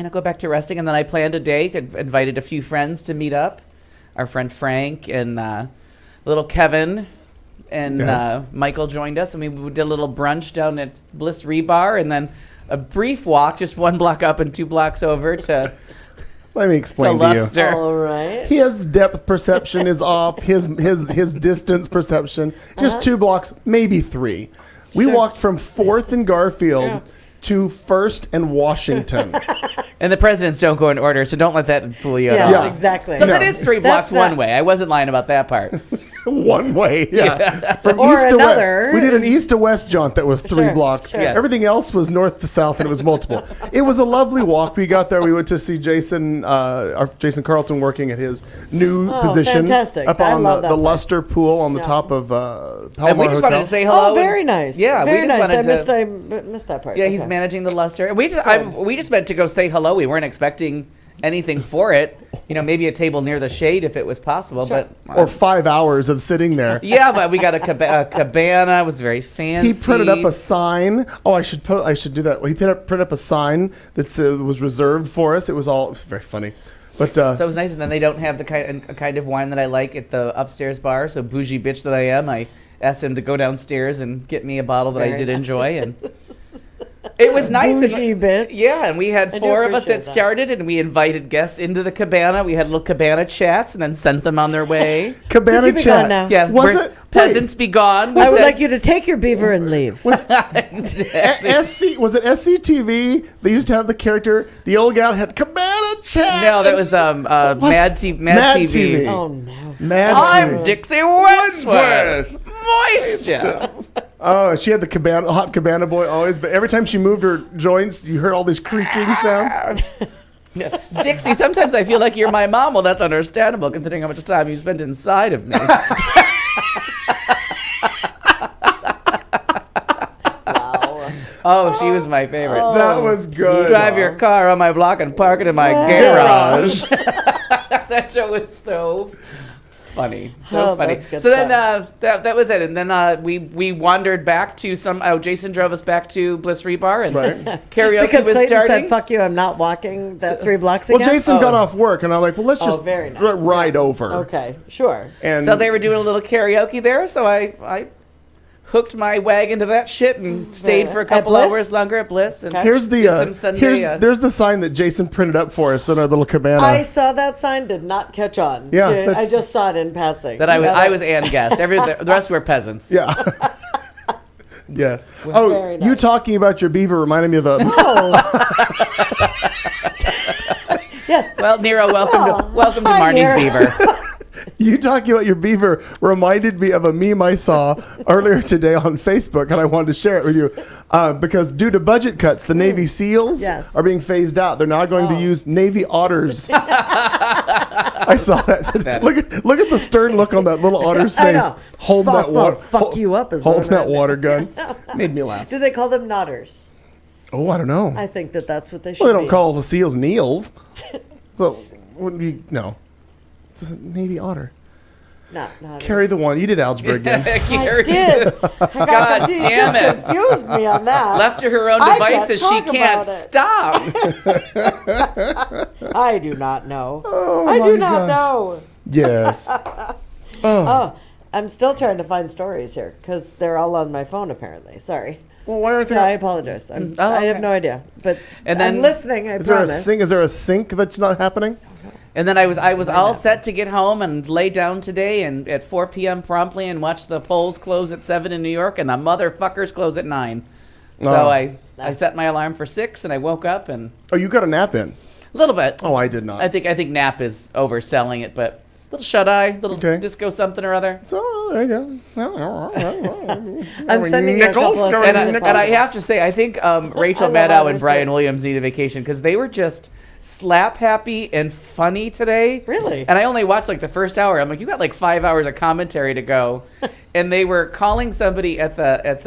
go back to resting. And then I planned a day, invited a few friends to meet up, our friend Frank and little Kevin, and Yes. Michael joined us, and we did a little brunch down at Bliss Rebar, and then a brief walk, just 1 block up and 2 blocks over to Let me explain to you. Luster. All right. His depth perception is off. His distance perception, just 2 blocks, maybe 3. We walked from 4th and Garfield to 1st and Washington. And the presidents don't go in order, so don't let that fool you at Yeah, all. Yeah. exactly. So No. that is 3 That's blocks one not- way. I wasn't lying about that part. One way, yeah. From Or east to another. west. We did an east to west jaunt that was 3 Sure, blocks. sure. Yeah. Everything else was north to south, and it was multiple. It was a lovely walk. We got there. We went to see Jason Carlton working at his new position fantastic. up I on love the that place. Luster Pool on the Yeah. top of And Palomar we just Hotel. wanted to say hello. Oh, very and- nice. Yeah, very we just nice. wanted I to. missed that part. Yeah, he's Okay. managing the Luster. And we just meant to go say hello. We weren't expecting anything for it. Maybe a table near the shade if it was possible. Sure. But or 5 hours of sitting there. yeah, but we got a cabana. It was very fancy. He printed up a sign. Oh, I should do that. Well, he printed up a sign that was reserved for us. It was very funny. But So it was nice, and then they don't have the kind of wine that I like at the upstairs bar. So bougie bitch that I am, I asked him to go downstairs and get me a bottle that I Very did nice. enjoy, and it was nice. Bougie bitch. Yeah, and we had I do 4 of us appreciate that that. started, and we invited guests into the cabana. We had little cabana chats, and then sent them on their way. Cabana Could you be chat. gone now? Yeah, Was we're- it? Peasants be gone. We I would said- like you to take your beaver and leave. SC was it SCTV? They used to have the character. The old gal had cabana chat. No, that was Mad TV. Oh no. Mad I'm TV. Dixie Wordsworth. Moisture. Oh, she had the hot cabana boy always, but every time she moved her joints, you heard all these creaking sounds. Yeah. Dixie, sometimes I feel like you're my mom. Well, that's understandable considering how much time you spent inside of me. Wow. Oh, she was my favorite. That was good. Drive your car on my block and park it in my garage. That show was so funny, Oh, funny. that's good So then stuff. that was it, and then we wandered back to Jason drove us back to Bliss Rebar, and Right. karaoke Because was Clayton starting. said, "Fuck you, I'm not walking that 3 blocks Well, again." Jason got off work, and I'm like, well, let's Oh, just very nice. ride over. Okay, sure. And So they were doing a little karaoke there, so I hooked my wagon to that shit and stayed for a At couple Bliss? hours longer at Bliss. And Okay. here's the did some Sunday, there's the sign that Jason printed up for us in our little cabana. I saw that sign, did not catch on. Yeah, I that's- just saw it in passing. that I was Yeah, I was and guest. The rest were peasants. Yeah. Yes. Very Oh, you nice. talking about your beaver reminded me of a. Yes. Well, Nero, welcome to Hi, Marnie's Nero. Beaver. You talking about your beaver reminded me of a meme I saw earlier today on Facebook, and I wanted to share it with you because due to budget cuts, the Navy SEALs Yes. are being phased out. They're now going to use Navy otters. I saw that. Look at the stern look on that little otter's I face, know. holding that water, Fuck you up is what holding I that meant. water gun. Made me laugh. Do they call them knotters? Oh, I don't know. I think that's what they should Well, they don't be. call the SEALs Neils. So wouldn't be no. It's a Navy otter. Not knotters. Carry the one. You did algebra again. I did. God You damn just it. confused me on that. Left to her own I devices, she can't talk can't about stop. I do not know. Oh, I my do not gosh. know. Yes. Oh, I'm still trying to find stories here because they're all on my phone apparently. Sorry. Well, why aren't So I there? apologize. I okay. have no idea. But And then- I'm listening, I Is there a promise. sink? Is there a sink that's not happening? And then I was all set to get home and lay down today and at 4 p.m. promptly and watch the polls close at 7 in New York and the motherfuckers close at 9. So Oh. I set my alarm for 6 and I woke up and Oh, you got a nap in. a little bit. Oh, I did not. I think nap is overselling it, but little shut eye, little Okay. disco something or other. So there you go. I'm sending you a Nichols, couple of and things And I have to say, I think Rachel love Maddow and ours, Brian too. Williams need a vacation because they were just slap happy and funny today. Really? And I only watched like the first hour. I'm like, you got like 5 hours of commentary to go. And they were calling somebody at the it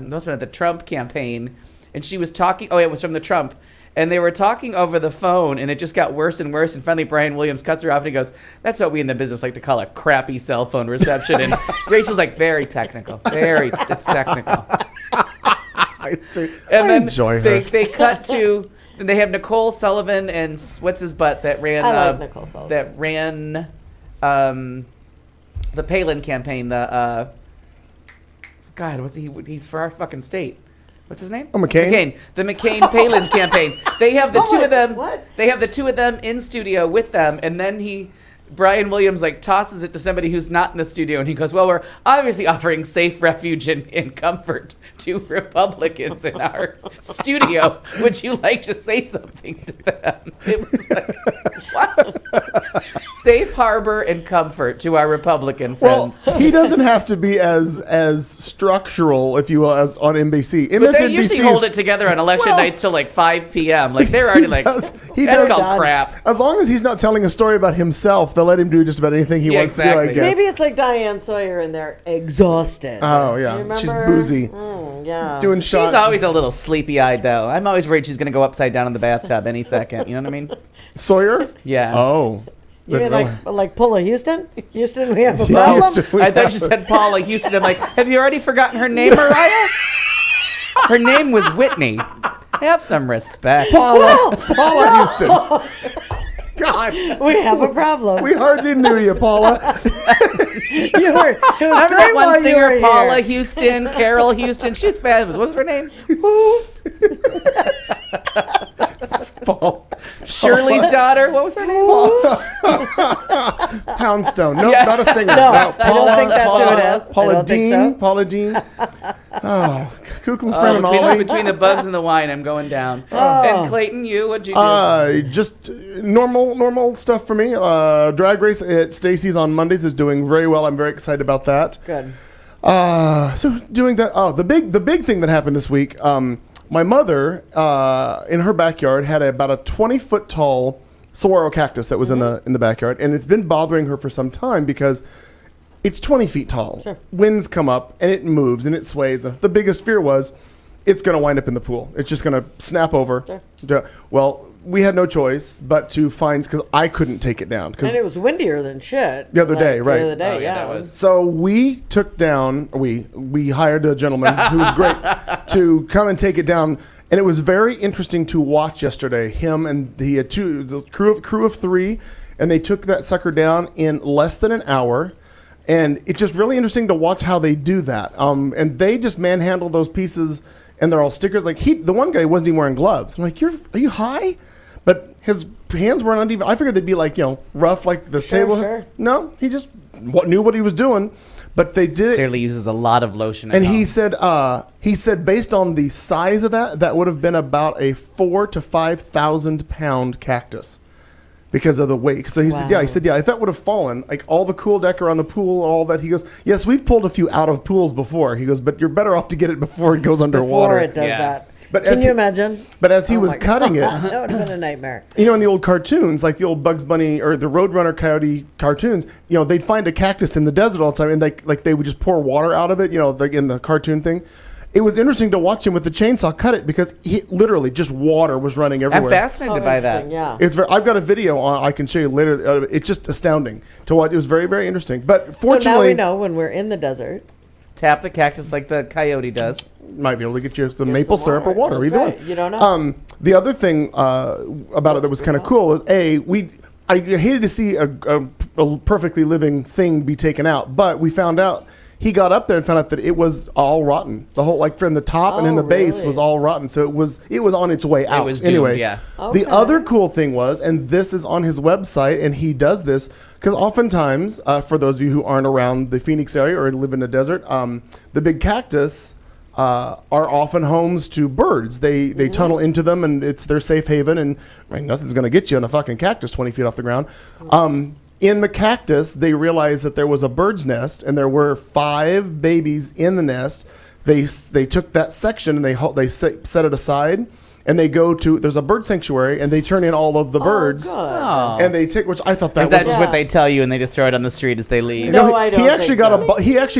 must have been at the Trump campaign, and she was talking. Oh, it was from the Trump. And they were talking over the phone, and it just got worse and worse. And finally, Brian Williams cuts her off, and he goes, "That's what we in the business like to call a crappy cell phone reception." And Rachel's like, "Very technical, it's technical." I And then enjoy her. they cut to, and they have Nicole Sullivan and what's his butt that ran I like Nicole Sullivan. that ran the Palin campaign. The God, what's he's for our fucking state. What's his name? Oh, McCain? The McCain-Palin campaign. They have the two of them. What? They have the two of them in studio with them, and then he Brian Williams like tosses it to somebody who's not in the studio, and he goes, "Well, we're obviously offering safe refuge and comfort to Republicans in our studio. Would you like to say something to them?" It was like, what? Safe harbor and comfort to our Republican friends. Well, he doesn't have to be as structural, if you will, as on NBC. But they usually hold it together on election nights till like 5 p.m. Like they're already like, does. that's called crap. As long as he's not telling a story about himself, they'll let him do just about anything he wants to do, I guess. Maybe it's like Diane Sawyer and they're exhausted. Oh, yeah. She's boozy. Yeah. Doing shots. She's always a little sleepy-eyed, though. I'm always worried she's going to go upside down in the bathtub any second. You know what I mean? Sawyer? Yeah. Oh. You mean like Paula Houston? Houston, we have a problem? I thought you said Paula Houston. I'm like, have you already forgotten her name, Mariah? Her name was Whitney. Have some respect. Paula Houston. God. We have a problem. We hardly knew you, Paula. Remember that one singer, Paula Houston, Carol Houston? She's fabulous. What was her name? Shirley's daughter. What was her name? Poundstone. Nope, not a singer. No, I don't think that's who it is. Paula Dean. Paula Dean. Oh, Kukla Friend and Ollie. Between the bugs and the wine, I'm going down. And Clayton, what'd you do? Just normal stuff for me. Drag race at Stacy's on Mondays is doing very well. I'm very excited about that. Good. So doing that. Oh, the big thing that happened this week. My mother, in her backyard, had about a 20-foot tall saguaro cactus that was in the backyard, and it's been bothering her for some time because it's 20 feet tall. Sure. Winds come up and it moves and it sways. The biggest fear was it's going to wind up in the pool. It's just going to snap over. Sure. Well, we had no choice but to find, because I couldn't take it down. And it was windier than shit. The other day, right. The other day, that was. So we took down, we hired a gentleman who was great to come and take it down. And it was very interesting to watch yesterday. Him and the crew of 3, and they took that sucker down in less than an hour. And it's just really interesting to watch how they do that. And they just manhandle those pieces, and they're all stickers. Like the one guy wasn't even wearing gloves. I'm like, are you high? But his hands weren't uneven. I figured they'd be like, rough like this table. Sure. No, he just knew what he was doing. But they did it. Clearly uses a lot of lotion. And he said based on the size of that would have been about a 4,000 to 5,000 pound cactus because of the weight. So he said, if that would have fallen, like all the cool deck around the pool, all that, he goes, yes, we've pulled a few out of pools before. He goes, but you're better off to get it before it goes underwater. Before it does that. But Can you imagine? But as he was cutting it, that would have been a nightmare. In the old cartoons, like the old Bugs Bunny or the Roadrunner Coyote cartoons, they'd find a cactus in the desert all the time, and they would just pour water out of it, like in the cartoon thing. It was interesting to watch him with the chainsaw cut it because literally just water was running everywhere. I'm fascinated by that. Yeah, I've got a video I can show you later. It's just astounding to watch. It was very, very interesting. But fortunately, so now we know when we're in the desert, tap the cactus like the coyote does. Might be able to get you some maple syrup or water. That's either right. one. You don't know. The other thing about it that was kind of cool was I hated to see a perfectly living thing be taken out, but we found out. He got up there and found out that it was all rotten. The whole, from the top and in the base was all rotten. So it was on its way out. It was doomed, anyway, yeah. The other cool thing was, and this is on his website, and he does this because oftentimes, for those of you who aren't around the Phoenix area or live in the desert, the big cactus are often homes to birds. They tunnel into them, and it's their safe haven. And nothing's going to get you in a fucking cactus 20 feet off the ground. In the cactus, they realized that there was a bird's nest, and there were 5 babies in the nest. They took that section and they set it aside, and they go to there's a bird sanctuary, and they turn in all of the birds, and they take which I thought that was just what they tell you, and they just throw it on the street as they leave. No, I don't. He actually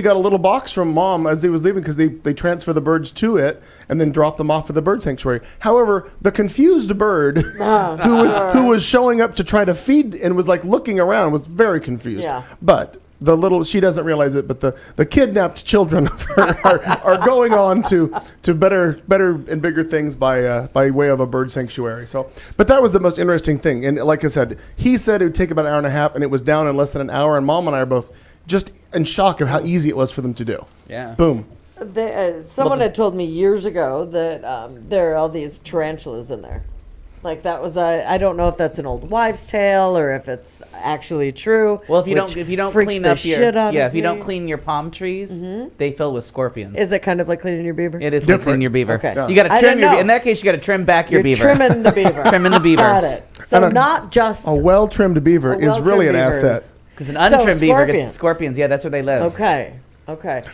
got a little box from Mom as he was leaving because they transfer the birds to it and then drop them off at the bird sanctuary. However, the confused bird who was showing up to try to feed and was looking around was very confused. Yeah. But she doesn't realize it, but the kidnapped children are going on to better and bigger things by way of a bird sanctuary. So, but that was the most interesting thing. And like I said, he said it would take about an hour and a half, and it was down in less than an hour. And Mom and I are both just in shock of how easy it was for them to do. Yeah. Boom. Someone had told me years ago that there are all these tarantulas in there. Like that was I don't know if that's an old wives' tale or if it's actually true. Well, if you which don't freaks clean the up your shit out yeah, of if you don't me. clean your palm trees, they fill with scorpions. Is it kind of like cleaning your beaver? It is like Different. cleaning your beaver. Okay. Yeah. You got to I trim didn't your. know. In that case, you got to trim back your You're beaver. trimming the beaver. Trimming the beaver. Got it. So And not just A well-trimmed beaver is well-trimmed really an beavers. asset. Because an untrimmed beaver gets scorpions. scorpions. Yeah, that's where they live. Okay.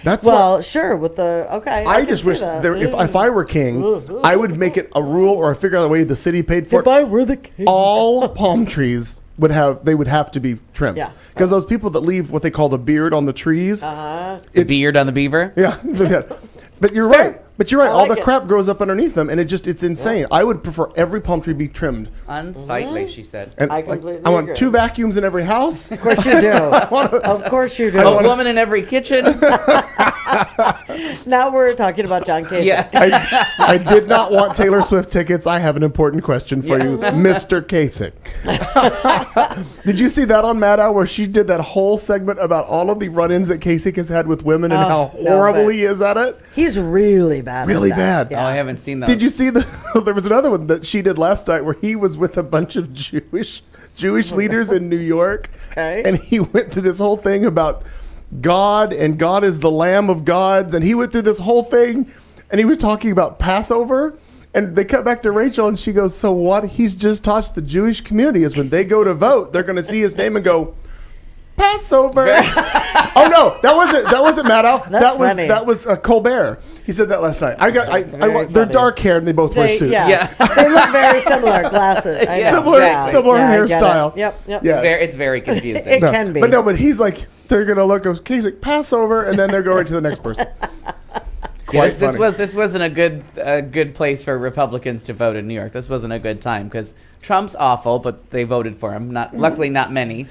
That's well, sure. With the I can just see wish that. if I were king, I would make it a rule or figure out a way the city paid for If it. I were the king. All palm trees would have to be trimmed. Yeah. Because those people that leave what they call the beard on the trees, The beard on the beaver. yeah. But you're fair. right. But you're right. I All like the it. crap grows up underneath them, and it's insane. I would prefer every palm tree be trimmed. Unsightly, she said. And I like, completely I want agree. 2 vacuums in every house. Of course you do. Of course you do. A woman in every kitchen. Now we're talking about John Kasich. Yeah. I did not want Taylor Swift tickets. I have an important question for you, Mr. Kasich. Did you see that on Mad Hour where she did that whole segment about all of the run-ins that Kasich has had with women and how horrible but he is at it? He's really bad. Really at that. Oh, I haven't seen that. Did you see there was another one that she did last night where he was with a bunch of Jewish leaders in New York. Okay. And he went through this whole thing about God and God is the Lamb of gods. And he went through this whole thing and he was talking about Passover. And they cut back to Rachel and she goes, so what he's just taught the Jewish community is when they go to vote, they're going to see his name and go, Passover. Oh no, that wasn't Matt Al. Funny. That was Colbert. He said that last night. They're funny. dark haired and they both wear suits. Yeah. they look very similar. Glasses. Similar I get it. hairstyle. Yep. Yes. It's very confusing. It can be. But he's like, they're gonna look at Kasich, Passover, and then they're going to the next person. Quite funny. This wasn't a good place for Republicans to vote in New York. This wasn't a good time because Trump's awful, but they voted for him. Luckily, not many.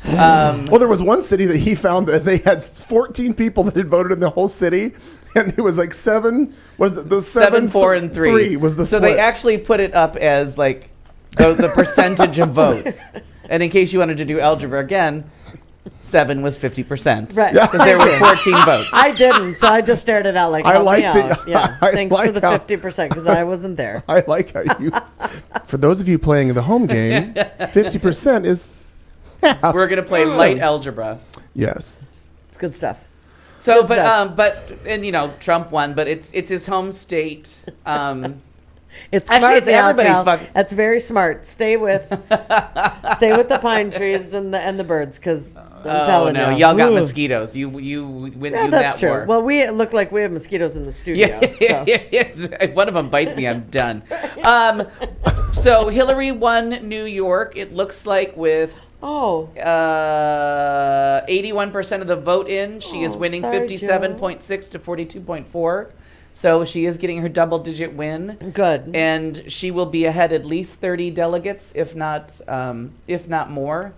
Well, there was one city that he found that they had 14 people that had voted in the whole city, and it was like 7. What is it? The 7, 4, and 3 was the so split. they actually put it up as like the percentage of votes. And in case you wanted to do algebra again, 7 was 50%. Right. Because there were 14 votes. I didn't, so I just stared it out like, I help like me the- out. Yeah. I Thanks like for the how- 50% because I wasn't there. I like how you. For those of you playing the home game, 50% is. We're gonna play light algebra. Yes. It's good stuff. So, Good stuff. but Trump won, but it's his home state. It's Actually, smart, it's everybody's fuck- That's very smart. Stay with the pine trees and the birds because I'm telling you, y'all got Ooh. mosquitoes. You win Yeah, you that's that true. war. Well, we look like we have mosquitoes in the studio. Yeah, so. if one of them bites me, I'm done. So Hillary won New York. It looks like with Oh, 81% of the vote in. She is winning sorry, 57.6 to 42.4. So she is getting her double-digit win. good. And she will be ahead at least 30 delegates, if not more.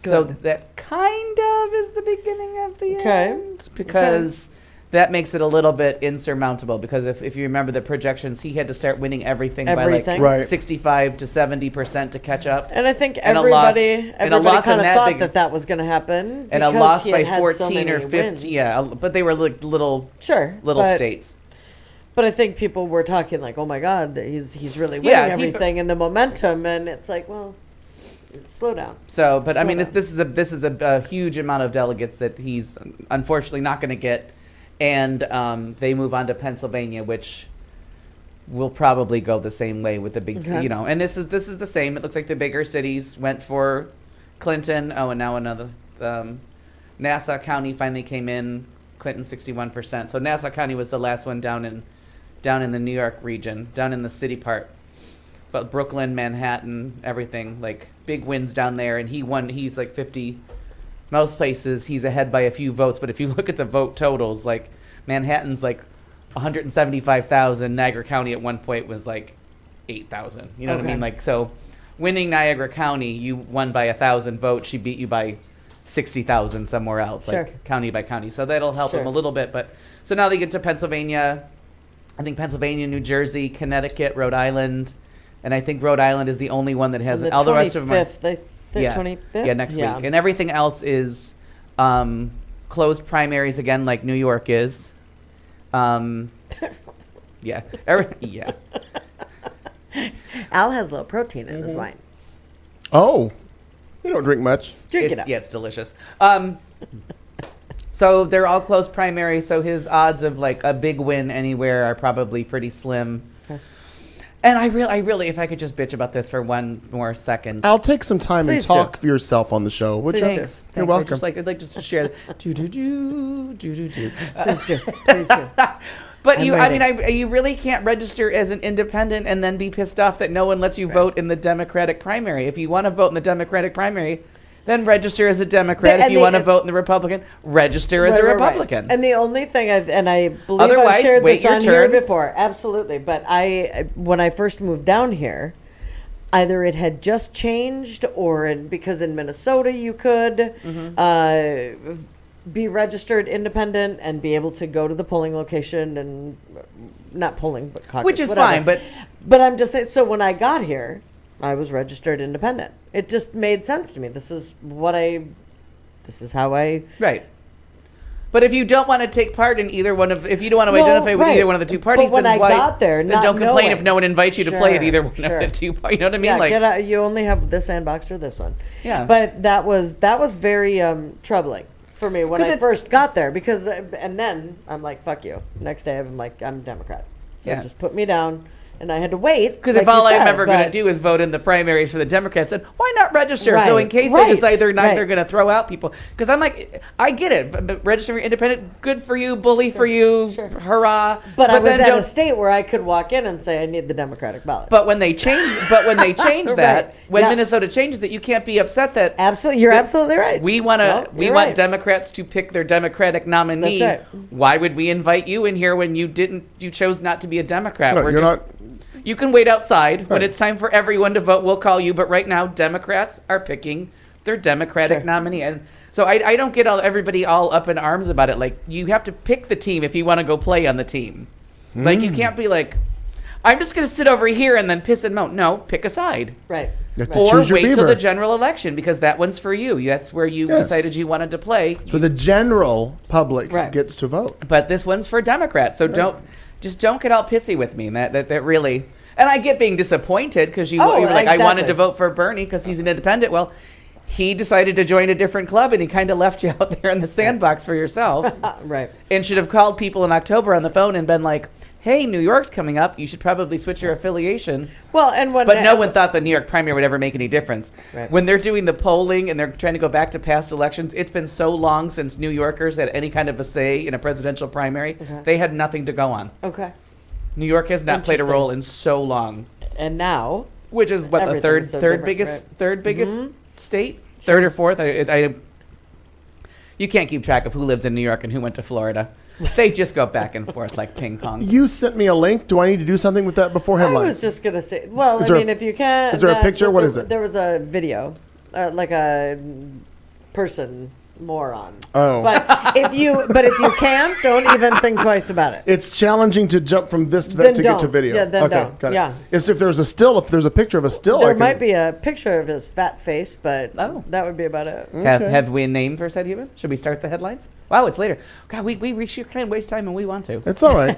So Good. that kind of is the beginning of the Okay. end, because that makes it a little bit insurmountable. Because if you remember the projections, he had to start winning everything. by Everything. Right. 65 to 70% to catch up. And I think And a loss- everybody and a loss kind in of that thought big- that was going to happen. And a because loss he by had so 14 many or 15. wins. Yeah, but they were like little Sure. little but, states. But I think people were talking like, oh my God, that he's really winning Yeah, everything and the momentum. And it's like, well, slow down. So, but I Slow mean, down. this is a huge amount of delegates that he's unfortunately not going to get, and they move on to Pennsylvania, which will probably go the same way with the big, Okay. And this is the same. It looks like the bigger cities went for Clinton. Oh, and now another Nassau County finally came in. Clinton 61%. So Nassau County was the last one down in the New York region, down in the city part. But Brooklyn, Manhattan, everything, like big wins down there, and he won. He's like 50. Most places he's ahead by a few votes, but if you look at the vote totals, like Manhattan's like 175,000. Niagara County at one point was like 8,000. You know what I Okay. mean? Like, so winning Niagara County, you won by 1,000 votes. She beat you by 60,000 somewhere else, Sure. like county by county. So that'll help Sure. him a little bit. But so now they get to Pennsylvania. I think Pennsylvania, New Jersey, Connecticut, Rhode Island, and I think Rhode Island is the only one that has And all the rest of them. Are, 25th, the 25th? yeah, next week, and everything else is closed primaries again, like New York is. Yeah, yeah. Al has low protein in his wine. Oh, you don't drink much. Drink it up. Yeah, it's delicious. So they're all close primary, so his odds of like a big win anywhere are probably pretty slim. Okay. And I really, if I could just bitch about this for one more second. I'll take some time Please and talk for yourself on the show. Would you? Thanks. You're Thanks. welcome. I'd like just to share. Do. Please do. Please do. But I'm you, ready. I mean, you really can't register as an independent and then be pissed off that no one lets you vote in the Democratic primary. If you want to vote in the Democratic primary, then register as a Democrat. If you want to vote in the Republican, register as a Republican. And the only thing, I believe Otherwise, I've shared wait this your on here turn. before, absolutely. But when I first moved down here, either it had just changed, or because in Minnesota you could be registered independent and be able to go to the polling location and not polling, but caucus, Which is whatever. fine, but I'm just saying. So when I got here, I was registered independent. It just made sense to me. This is how I. Right. But if you don't want to take part in either one of, if you don't want to identify with either one of the two parties, But when then I got there, then not don't complain knowing. if no one invites you to play at Sure, either one sure. of the two. You know what I mean? Yeah, Like, you only have this sandbox or this one. Yeah. But that was very troubling for me when 'Cause I it's- first got there, because and then I'm like, fuck you. Next day I'm like, I'm Democrat. So Yeah. just put me down, and I had to wait. because like if all you I'm said, ever going to but- do is vote in the primaries for the Democrats, then why not register? So in Right, case they right, decide they're not, right. they're going to throw out people. Because I'm like, I get it, but register for independent, good for you, bully for you, sure. hurrah. But I was then at don't- a state where I could walk in and say I need the Democratic ballot. But when they change, that, Right, when yes. Minnesota changes it, you can't be upset that Absolutely, you're absolutely right. we want to. Well, we you're want right. Democrats to pick their Democratic nominee. That's Why would we invite you in here when you didn't? You chose not to be a Democrat. No, We're you're just- not. You can wait outside. When Right. it's time for everyone to vote, we'll call you. But right now, Democrats are picking their Democratic Sure. nominee. And so I don't get everybody all up in arms about it. Like, you have to pick the team if you want to go play on the team. Like, you can't be like, I'm just going to sit over here and then piss and moan. No, pick a side. Right. You have to Or choose your wait till beaver. the general election, because that one's for you. That's where you Yes. decided you wanted to play. So the general public Right. gets to vote. But this one's for Democrats. So don't get all pissy with me. That really. And I get being disappointed because you were like, I wanted exactly. to vote for Bernie because he's an independent. Well, he decided to join a different club, and he kind of left you out there in the sandbox for yourself. Right. And should have called people in October on the phone and been like, hey, New York's coming up. You should probably switch your affiliation. Well, and when But no one thought the New York primary would ever make any difference. Right. When they're doing the polling and they're trying to go back to past elections, it's been so long since New Yorkers had any kind of a say in a presidential primary. They had nothing to go on. Okay. New York has not played a Interesting. role in so long, And now, which is what the Everything's so third different, biggest right. third biggest state, third or fourth. You can't keep track of who lives in New York and who went to Florida. They just go back and forth like ping pong. You sent me a link. Do I need to do something with that before I headlines? was just gonna say. Well, Is I there mean, if you can. is there a picture? What is it? There was a video, like a person moron. Oh. But if you can't, don't even think twice about it. It's challenging to jump from this Then to get to don't. video. Yeah, then okay, don't. got it. Yeah. If there's a picture of a still, I There can, might be a picture of his fat face, but Oh. that would be about it. Have we a name for said human? Should we start the headlines? Wow, it's later. God, we kind of waste time and we want to. It's all right.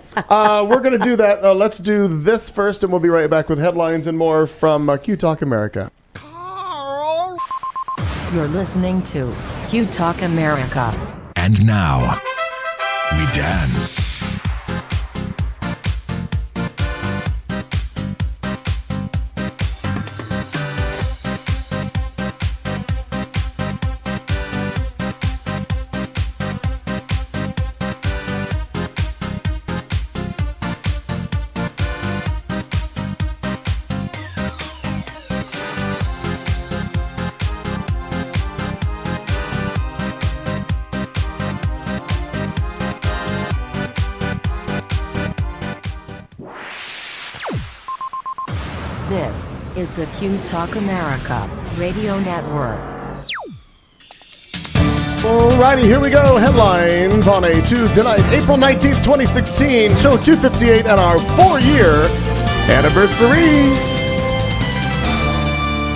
We're going to do that. Let's do this first, and we'll be right back with headlines and more from Q Talk America. You're listening to Q Talk America. And now, we dance. This is the Q Talk America Radio Network. Alrighty, here we go. Headlines on a Tuesday night, April 19th, 2016. Show 258 at our 4-year anniversary.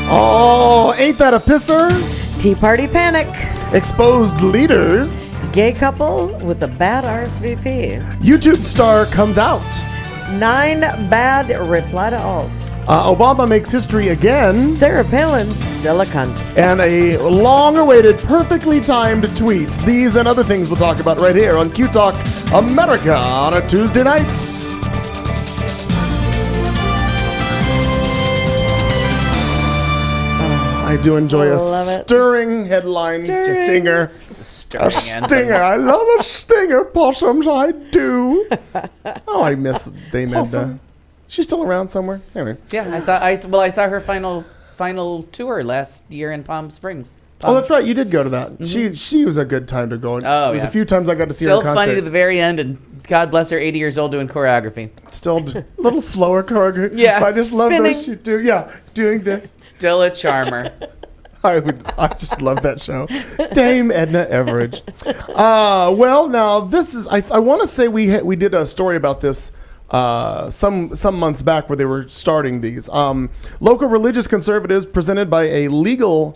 Oh, ain't that a pisser? Tea party panic. Exposed leaders. Gay couple with a bad RSVP. YouTube star comes out. 9 bad reply to alls. Obama makes history again. Sarah Palin's still a cunt. And a long-awaited, perfectly timed tweet. These and other things we'll talk about right here on Q Talk America on a Tuesday night. I do enjoy a stirring headline stinger. A stinger. I love a stinger, possums. I do. Oh, I miss Dame Edna. She's still around somewhere. Anyway. Yeah, I saw her final tour last year in Palm Springs. That's right. You did go to that. Mm-hmm. She was a good time to go. Oh, yeah. The few times I got to see still her concert. Funny to the very end, and God bless her, 80 years old doing choreography. Still a little slower choreography. Yeah. I just love those she do. Yeah, doing this. Still a charmer. I just love that show. Dame Edna Everage. Well, now this is. I want to say we did a story about this. Some months back where they were starting these. Local religious conservatives represented by a legal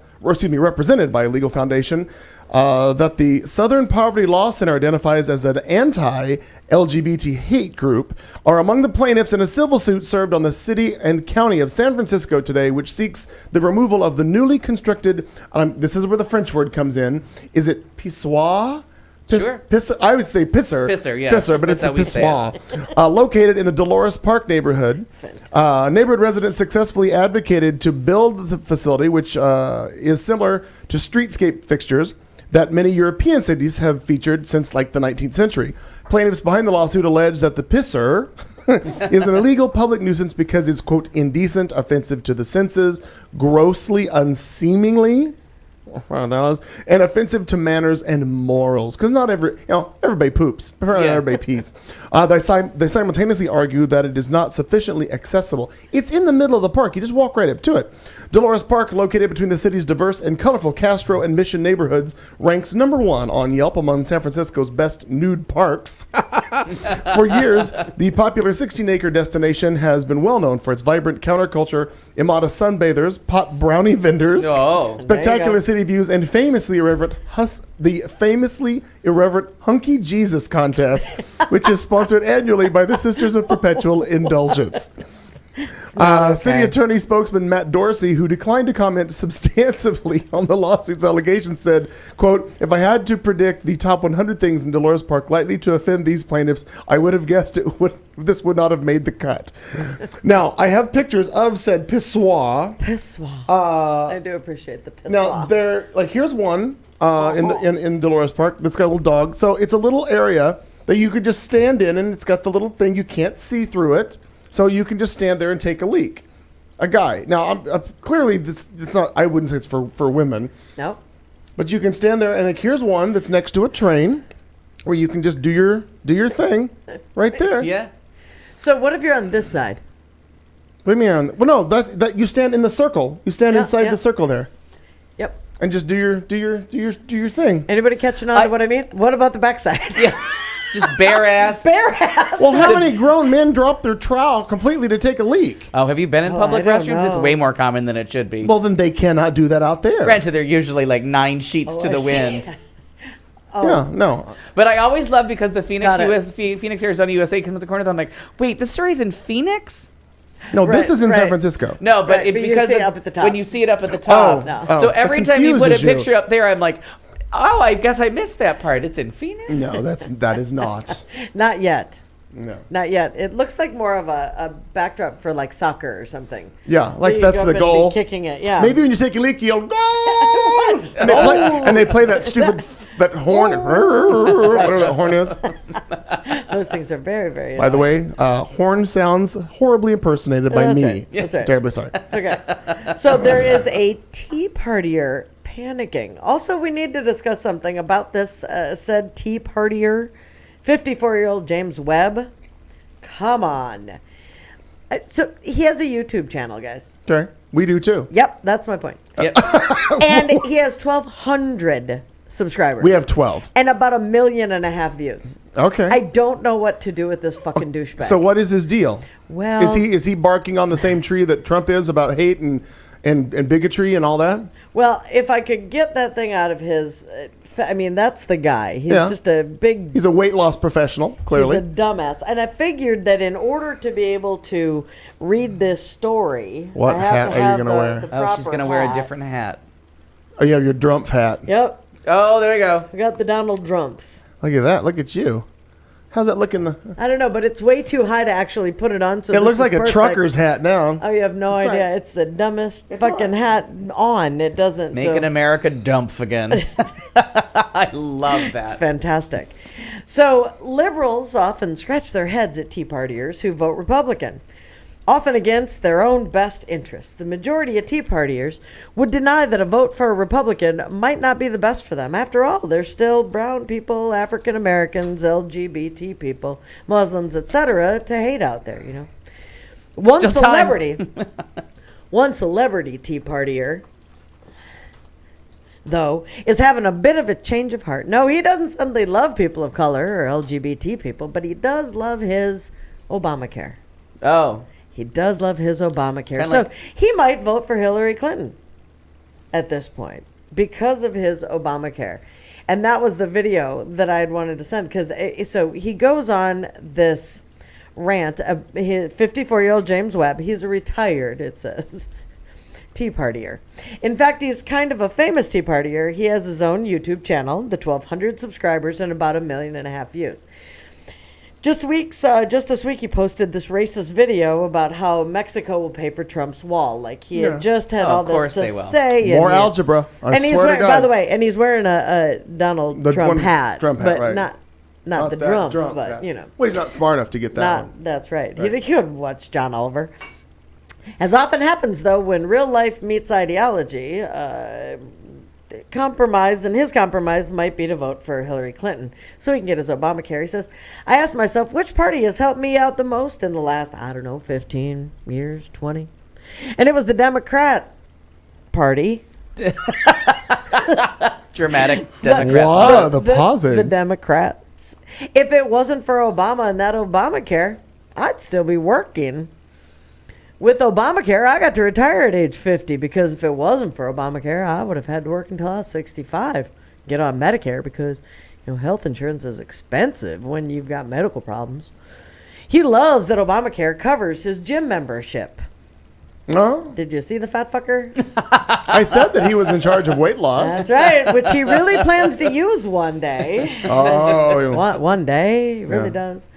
foundation that the Southern Poverty Law Center identifies as an anti-LGBT hate group are among the plaintiffs in a civil suit served on the city and county of San Francisco today, which seeks the removal of the newly constructed, this is where the French word comes in, is it pissoir? Sure. I would say pisser. Pisser, yeah. Pisser, but it's a pissoir. Located in the Dolores Park neighborhood. Neighborhood residents successfully advocated to build the facility, which is similar to streetscape fixtures that many European cities have featured since like the 19th century. Plaintiffs behind the lawsuit allege that the pisser is an illegal public nuisance because it's, quote, indecent, offensive to the senses, grossly unseemly, and offensive to manners and morals, because not everybody poops, everybody pees. They simultaneously argue that it is not sufficiently accessible. It's in the middle of the park. You just walk right up to it. Dolores Park, located between the city's diverse and colorful Castro and Mission neighborhoods, ranks number 1 on Yelp among San Francisco's best nude parks. For years, the popular 16-acre destination has been well known for its vibrant counterculture, immodest sunbathers, pot brownie vendors, spectacular city views, and famously irreverent Hunky Jesus contest, which is sponsored annually by the Sisters of Perpetual Indulgence. City attorney spokesman Matt Dorsey, who declined to comment substantively on the lawsuit's allegations, said, quote, "If I had to predict the top 100 things in Dolores Park likely to offend these plaintiffs, I would have guessed this would not have made the cut." Now, I have pictures of said pissoir. I do appreciate the pissoir. Now, here's one in Dolores Park that's got a little dog. So it's a little area that you could just stand in, and it's got the little thing. You can't see through it. So you can just stand there and take a leak. A guy. Now, clearly, it's not. I wouldn't say it's for women. No. But you can stand there, and here's one that's next to a train, where you can just do your thing, right there. Yeah. So what if you're on this side? What do you mean? Well, no, that you stand in the circle. You stand inside the circle there. Yep. And just do your thing. Anybody catching on to what I mean? What about the backside? Yeah. Just bare ass. Well, how many grown men drop their trowel completely to take a leak? Oh, have you been in public restrooms? It's way more common than it should be. Well, then they cannot do that out there. Granted, they're usually like 9 sheets to the wind. Yeah, no. But I always love because the Phoenix, Arizona, USA comes to the corner. I'm like, wait, this story's in Phoenix? No, this is in San Francisco. No, but because up at the top. When you see it up at the top. So every time you put a picture up there, I'm like, oh, I guess I missed that part. It's in Phoenix? No, that is not. Not yet. No. Not yet. It looks like more of a backdrop for like soccer or something. Yeah, like that's the goal. Kicking it, yeah. Maybe when you take a leak, you'll goal! And they play that stupid that horn. Whatever that horn is. Those things are very, very By the way, horn sounds horribly impersonated by me. Right. That's right. Terribly sorry. It's okay. So there is a Tea Partier panicking. Also, we need to discuss something about this said Tea Partier, 54-year-old James Webb. Come on. So he has a YouTube channel, guys. Okay. We do too. Yep, that's my point. Yep. And he has 1,200 subscribers. We have 12. And about 1.5 million views. Okay. I don't know what to do with this fucking douchebag. So what is his deal? Well, is he barking on the same tree that Trump is about hate and and bigotry and all that. Well, if I could get that thing out of his, I mean, that's the guy. He's just a big. He's a weight loss professional, clearly. He's a dumbass. And I figured that in order to be able to read this story, What I have hat to are you have gonna wear? Oh, she's going to wear a hat. different hat. Oh, you have your Drumpf hat. Yep. Oh, there you go. I got the Donald Trump. Look at that. Look at you. How's that looking? I don't know, but it's way too high to actually put it on. So It this looks is like a perfect. trucker's hat now. Oh, you have no It's idea. all right. It's the dumbest It's all fucking right. hat on. It doesn't. Making so. America dump again. I love It's that. fantastic. So liberals often scratch their heads at Tea Partiers who vote Republican, often against their own best interests. The majority of Tea Partiers would deny that a vote for a Republican might not be the best for them. After all, they're still brown people, African Americans, LGBT people, Muslims, etc. to hate out there, you know. One Still time. celebrity Tea Partier, though, is having a bit of a change of heart. No, he doesn't suddenly love people of color or LGBT people, but he does love his Obamacare. Oh. He does love his Obamacare. Kinda So like- he might vote for Hillary Clinton at this point because of his Obamacare. And that was the video that I had wanted to send. Because so he goes on this rant. 54-year-old James Webb, he's a retired, it says, Tea Partier. In fact, he's kind of a famous Tea Partier. He has his own YouTube channel, the 1,200 subscribers and about 1.5 million views. Just this week, he posted this racist video about how Mexico will pay for Trump's wall. Like he had just had Oh, all of course this they to will. say. More and he- algebra. I and he's swear wearing, to God. by the way, and he's wearing a Donald The Trump one hat, Trump hat, but right. not the that Trump, Drumpf but hat. you know. Well, he's not smart enough to get that one. That's right. He could watch John Oliver. As often happens, though, when real life meets ideology, compromise, and his compromise might be to vote for Hillary Clinton so he can get his Obamacare. He says, I asked myself, which party has helped me out the most in the last, 15 years, 20? And it was the Democrat Party. Dramatic Democrat. Wow, the pausing. The Democrats. If it wasn't for Obama and that Obamacare, I'd still be working. With Obamacare, I got to retire at age 50 because if it wasn't for Obamacare, I would have had to work until I was 65. Get on Medicare because, health insurance is expensive when you've got medical problems. He loves that Obamacare covers his gym membership. No, Did you see the fat fucker? I said that he was in charge of weight loss. That's right, which he really plans to use one day. Oh, One day, he really Yeah. does.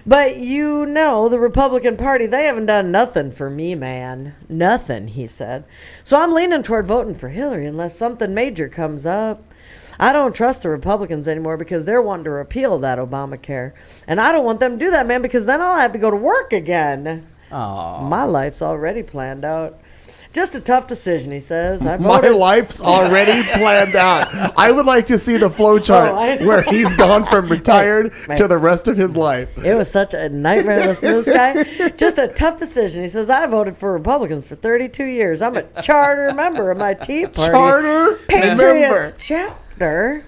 But the Republican Party, they haven't done nothing for me, man. Nothing, he said. So I'm leaning toward voting for Hillary unless something major comes up. I don't trust the Republicans anymore because they're wanting to repeal that Obamacare. And I don't want them to do that, man, because then I'll have to go to work again. Aw. My life's already planned out. Just a tough decision, he says. I my voted. life's already planned out. I would like to see the flow chart I know. where he's gone from retired Right. to the rest of his life. It was such a nightmare listening to this guy. Just a tough decision. He says, I voted for Republicans for 32 years. I'm a charter member of my Tea Party. Charter Patriots chapter.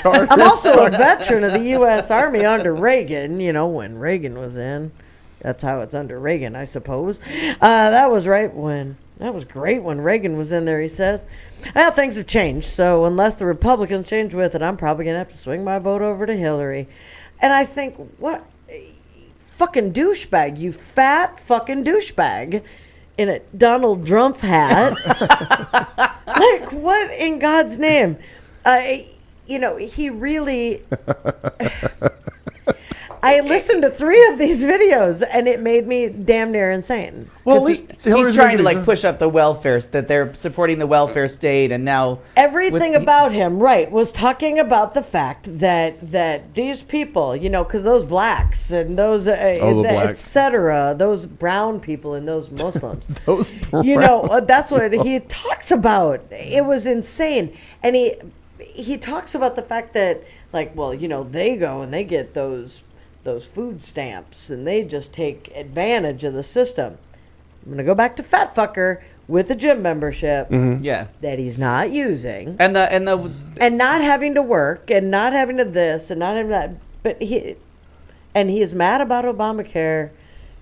Charter. I'm also a veteran of the U.S. Army under Reagan, when Reagan was in. That's how it's under Reagan, I suppose. That was great when Reagan was in there, he says. Well, things have changed, so unless the Republicans change with it, I'm probably going to have to swing my vote over to Hillary. And I think, what? Fucking douchebag, you fat fucking douchebag in a Donald Trump hat. Like, what in God's name? He really... I listened to 3 of these videos, and it made me damn near insane. Well, at 'Cause least he's Hillary's trying to making his- push up the welfare, that they're supporting the welfare state, and now Everything about him, right, was talking about the fact that these people, because those blacks and those, the blacks. etc., those brown people and those Muslims, Those that's what he talks about. It was insane, and he talks about the fact that, they go and they get those food stamps and they just take advantage of the system. I'm going to go back to fat fucker with a gym membership yeah, that he's not using and the and not having to work and not having to this and not having that. But he is mad about Obamacare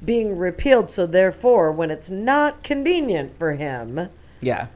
being repealed. So therefore, when it's not convenient for him, Yeah.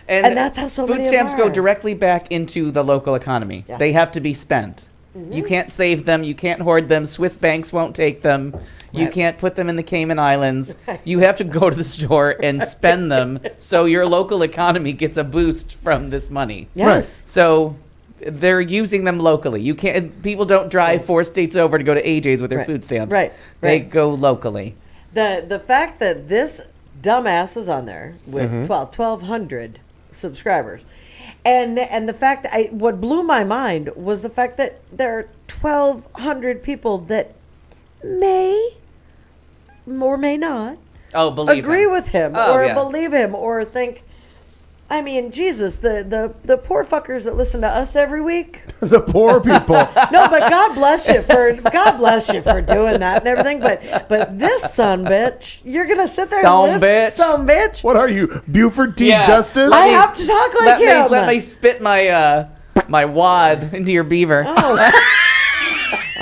And that's how so food many of stamps them go are. directly back into the local economy. Yeah. They have to be spent. You can't save them. You can't hoard them. Swiss banks won't take them. You Right. can't put them in the Cayman Islands. You have to go to the store and spend them so your local economy gets a boost from this money. yes, So they're using them locally. You can't. People don't drive 4 states over to go to AJ's with their Right. food stamps. Right. They Right. go locally. the fact that this dumbass is on there with 1,200 subscribers, and the fact what blew my mind was the fact that there are 1,200 people that may or may not Oh, believe agree him. with him Oh, or yeah. believe him or think. I mean, Jesus, the poor fuckers that listen to us every week. The poor people. No, but God bless you for doing that and everything. But this son bitch, you're gonna sit there Son and bitch. listen. Son bitch. What are you, Buford T. Yeah. Justice? I have to talk like him. Let me spit my my wad into your beaver.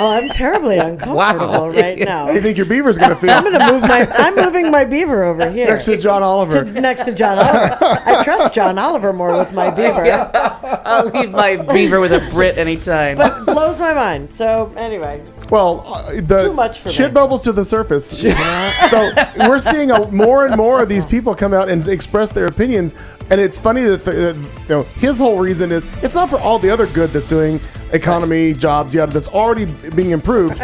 Oh, I'm terribly uncomfortable right now. How do you think your beaver's going to feel? I'm moving my beaver over here. Next to John Oliver. Next to John Oliver. I trust John Oliver more with my beaver. I'll leave my beaver with a Brit anytime. But it blows my mind. So anyway, Well, the Too much for shit me. bubbles to the surface. So we're seeing more and more of these people come out and express their opinions, and it's funny that his whole reason is it's not for all the other good that's doing economy, jobs, that's already being improved.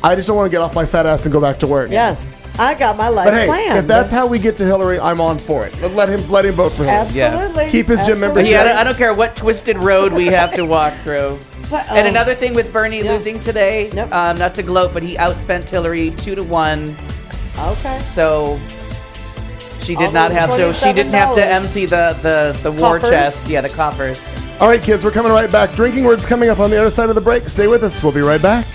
I just don't want to get off my fat ass and go back to work. yes, I got my life But hey, planned. if that's how we get to Hillary, I'm on for it. Let him vote for Hillary. Absolutely. Keep his gym Absolutely. membership. Yeah, I don't care what twisted road we have to walk through. But, And another thing with Bernie Yeah. losing today, Yep. not to gloat, but he outspent Hillary 2-1. Okay. So she did All not those have to. She didn't have to $27. empty the war Coffers? chest. Yeah, the coffers. All right, kids, we're coming right back. Drinking Words coming up on the other side of the break. Stay with us. We'll be right back.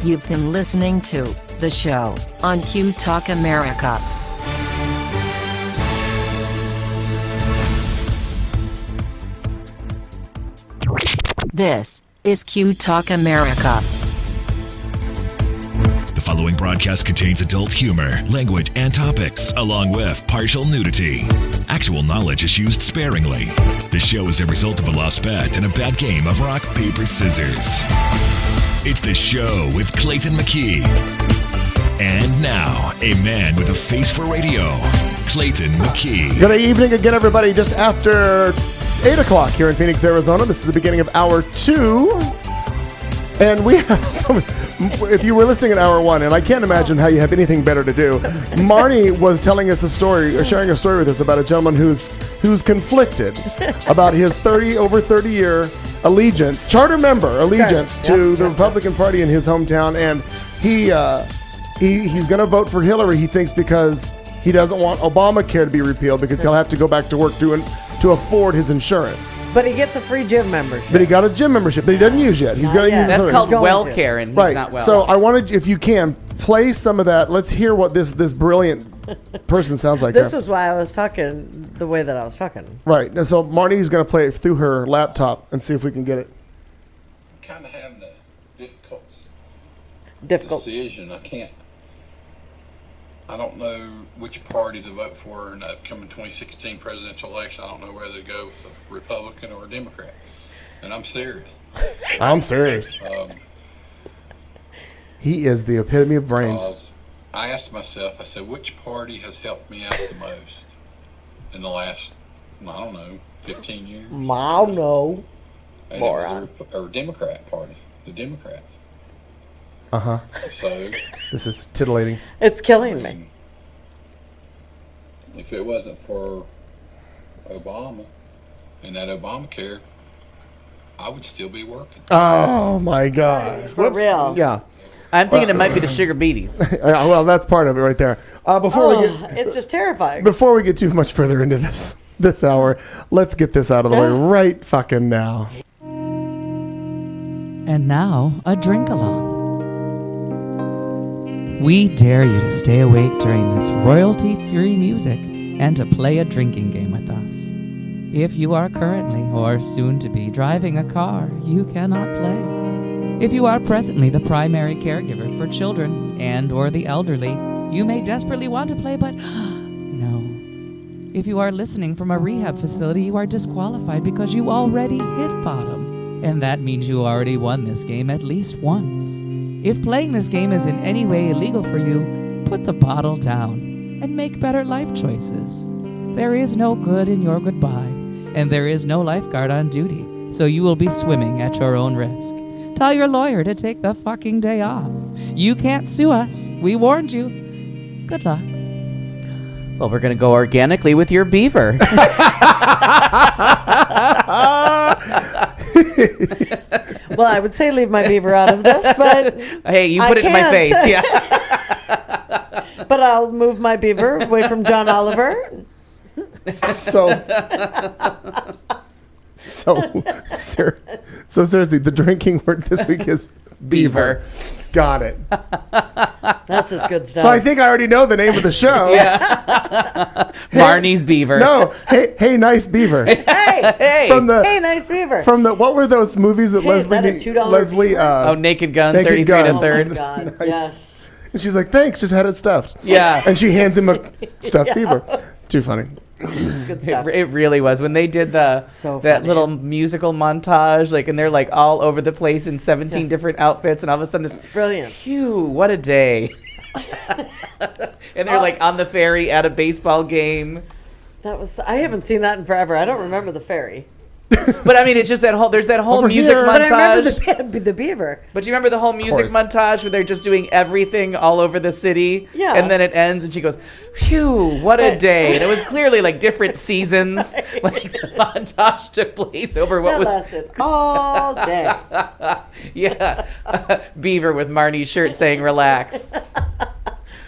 You've been listening to The Show on Q Talk America. This is Q Talk America. The following broadcast contains adult humor, language, and topics, along with partial nudity. Actual knowledge is used sparingly. The show is a result of a lost bet and a bad game of rock, paper, scissors. It's The Show with Clayton McKee. And now, a man with a face for radio, Clayton McKee. Good evening again, everybody. Just after 8 o'clock here in Phoenix, Arizona. This is the beginning of hour 2. And we have some, if you were listening in hour 1, and I can't imagine how you have anything better to do, Marnie was telling us a story, or sharing a story with us about a gentleman who's conflicted about his over 30-year allegiance, charter member allegiance to the Republican Party in his hometown, and he's going to vote for Hillary, he thinks, because he doesn't want Obamacare to be repealed because he'll have to go back to work to afford his insurance. But he gets a free gym membership. But he got a gym membership that he doesn't use yet. He's going to yet. use That's it. called going well to. care, and he's Right. not well. So I wanted, if you can, play some of that. Let's hear what this brilliant person sounds like. This here. is why I was talking the way that I was talking. Right. And so Marnie's going to play it through her laptop and see if we can get it. Kind of having a difficult Difficult. decision. I don't know which party to vote for in the upcoming 2016 presidential election. I don't know whether to go with a Republican or a Democrat. And I'm serious. I'm serious. He is the epitome of brains. Because I asked myself, I said, which party has helped me out the most in the last, I don't know, 15 years? I don't know. And it was the Democrat Party, the Democrats. Uh-huh. So, This is titillating. It's killing me. if it wasn't for Obama and that Obamacare, I would still be working. Oh, my God. For real. Yeah. I'm thinking it might be the sugar beaties. Well, that's part of it right there. Before It's just terrifying. we get too much further into this hour, let's get this out of the way right fucking now. And now, a drink along. We dare you to stay awake during this royalty-free music and to play a drinking game with us. If you are currently or soon to be driving a car you cannot play, If you are presently the primary caregiver for children and or the elderly, you may desperately want to play, but no. If you are listening from a rehab facility, you are disqualified because you already hit bottom. And that means you already won this game at least once. If playing this game is in any way illegal for you, put the bottle down and make better life choices. There is no good in your goodbye, and there is no lifeguard on duty, so you will be swimming at your own risk. Tell your lawyer to take the fucking day off. You can't sue us. We warned you. Good luck. Well, we're going to go organically with your beaver. Well, I would say leave my beaver out of this, but Hey, you put it in my face. Yeah. but I'll move my beaver away from John Oliver. So seriously, the drinking word this week is beaver. Got it. That's just good stuff. So I think I already know the name of the show. Yeah. Marnie's beaver. No, hey, nice beaver. Hey, From the hey, nice beaver. from the what were those movies that Hey, is that a $2 Leslie Oh, Naked Gun, Naked 33 Gun. and Oh a my third. God. Nice. Yes. and she's like, thanks, just had it stuffed. Yeah. And she hands him a stuffed beaver. Too funny. It's good stuff. It really was when they did So that funny. little musical montage, like, and they're like all over the place in 17 different outfits, and all of a sudden it's Brilliant. phew, what a day. And they're like on the ferry at a baseball game. I haven't seen that in forever. I don't remember the ferry. But I mean, it's just there's that whole Over music here. But I montage. remember the beaver. But you remember the whole music course. montage where they're just doing everything all over the city? Yeah. And then it ends and she goes, phew, what a day. And it was clearly like different seasons. Like the montage took place over what That was. lasted all day. Yeah. Beaver with Marnie's shirt saying relax.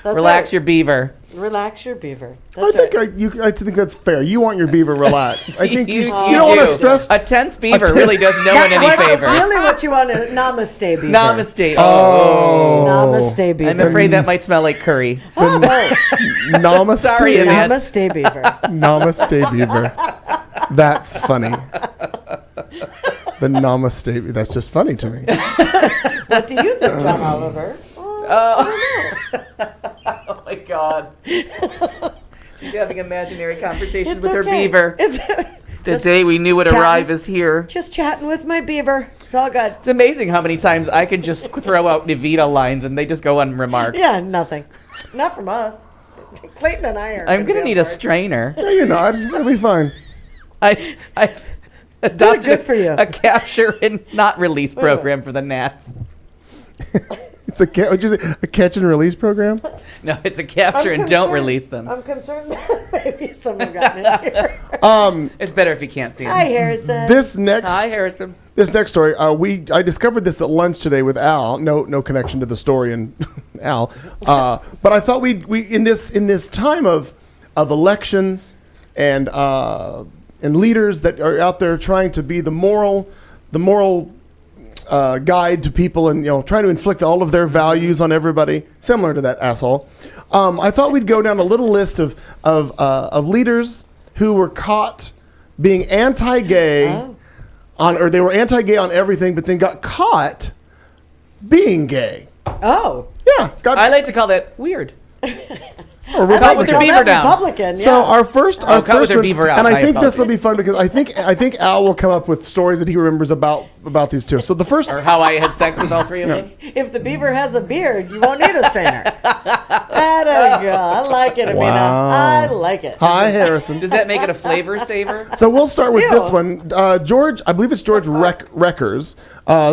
That's Relax right. your beaver. Relax your beaver. I That's think I think that's fair. You want your beaver relaxed. I think you You don't want to do. stress. A tense beaver really does no one any favors. Really what you want is namaste beaver. Namaste. Oh. Namaste beaver. I'm afraid that might smell like curry. Namaste. Sorry, Annette. Namaste beaver. Namaste beaver. That's funny. The namaste. That's just funny to me. What do you think, John Oliver? Oh my God. She's having imaginary conversations It's with her okay. beaver. The day we knew would chatting. arrive is here. Just chatting with my beaver. It's all good. It's amazing how many times I can just throw out Nivita lines and they just go unremarked. Yeah, nothing. Not from us. Clayton and I are. I'm gonna be need on a board. strainer. No, you're not. It'll be fine. I've adopted good for you. a capture and not release program for the gnats. It's a catch and release program. No, it's a capture and don't release them. I'm concerned that maybe someone got in here. It's better if you can't see them. Hi, Harrison. This next Hi, Harrison. This next story, I discovered this at lunch today with Al. No connection to the story and Al, but I thought we in this time of elections and leaders that are out there trying to be the moral guide to people and trying to inflict all of their values on everybody, similar to that asshole. I thought we'd go down a little list of leaders who were caught being anti-gay. Or they were anti-gay on everything, but then got caught being gay. Oh. Yeah, I like to call that weird. or Caught with their Republican. beaver down. Republican, yeah. So our first caught with their one- beaver out. and I I think this will be apologize. fun because I think Al will come up with stories that he remembers about these two. So the first, Or how I had sex with all three of them. If the beaver has a beard, you won't need a strainer. There you go. I like it, Amina. Wow. I like it. hi Harrison. Does that make it a flavor saver? So we'll start with Ew. this one. George, I believe it's George Reckers.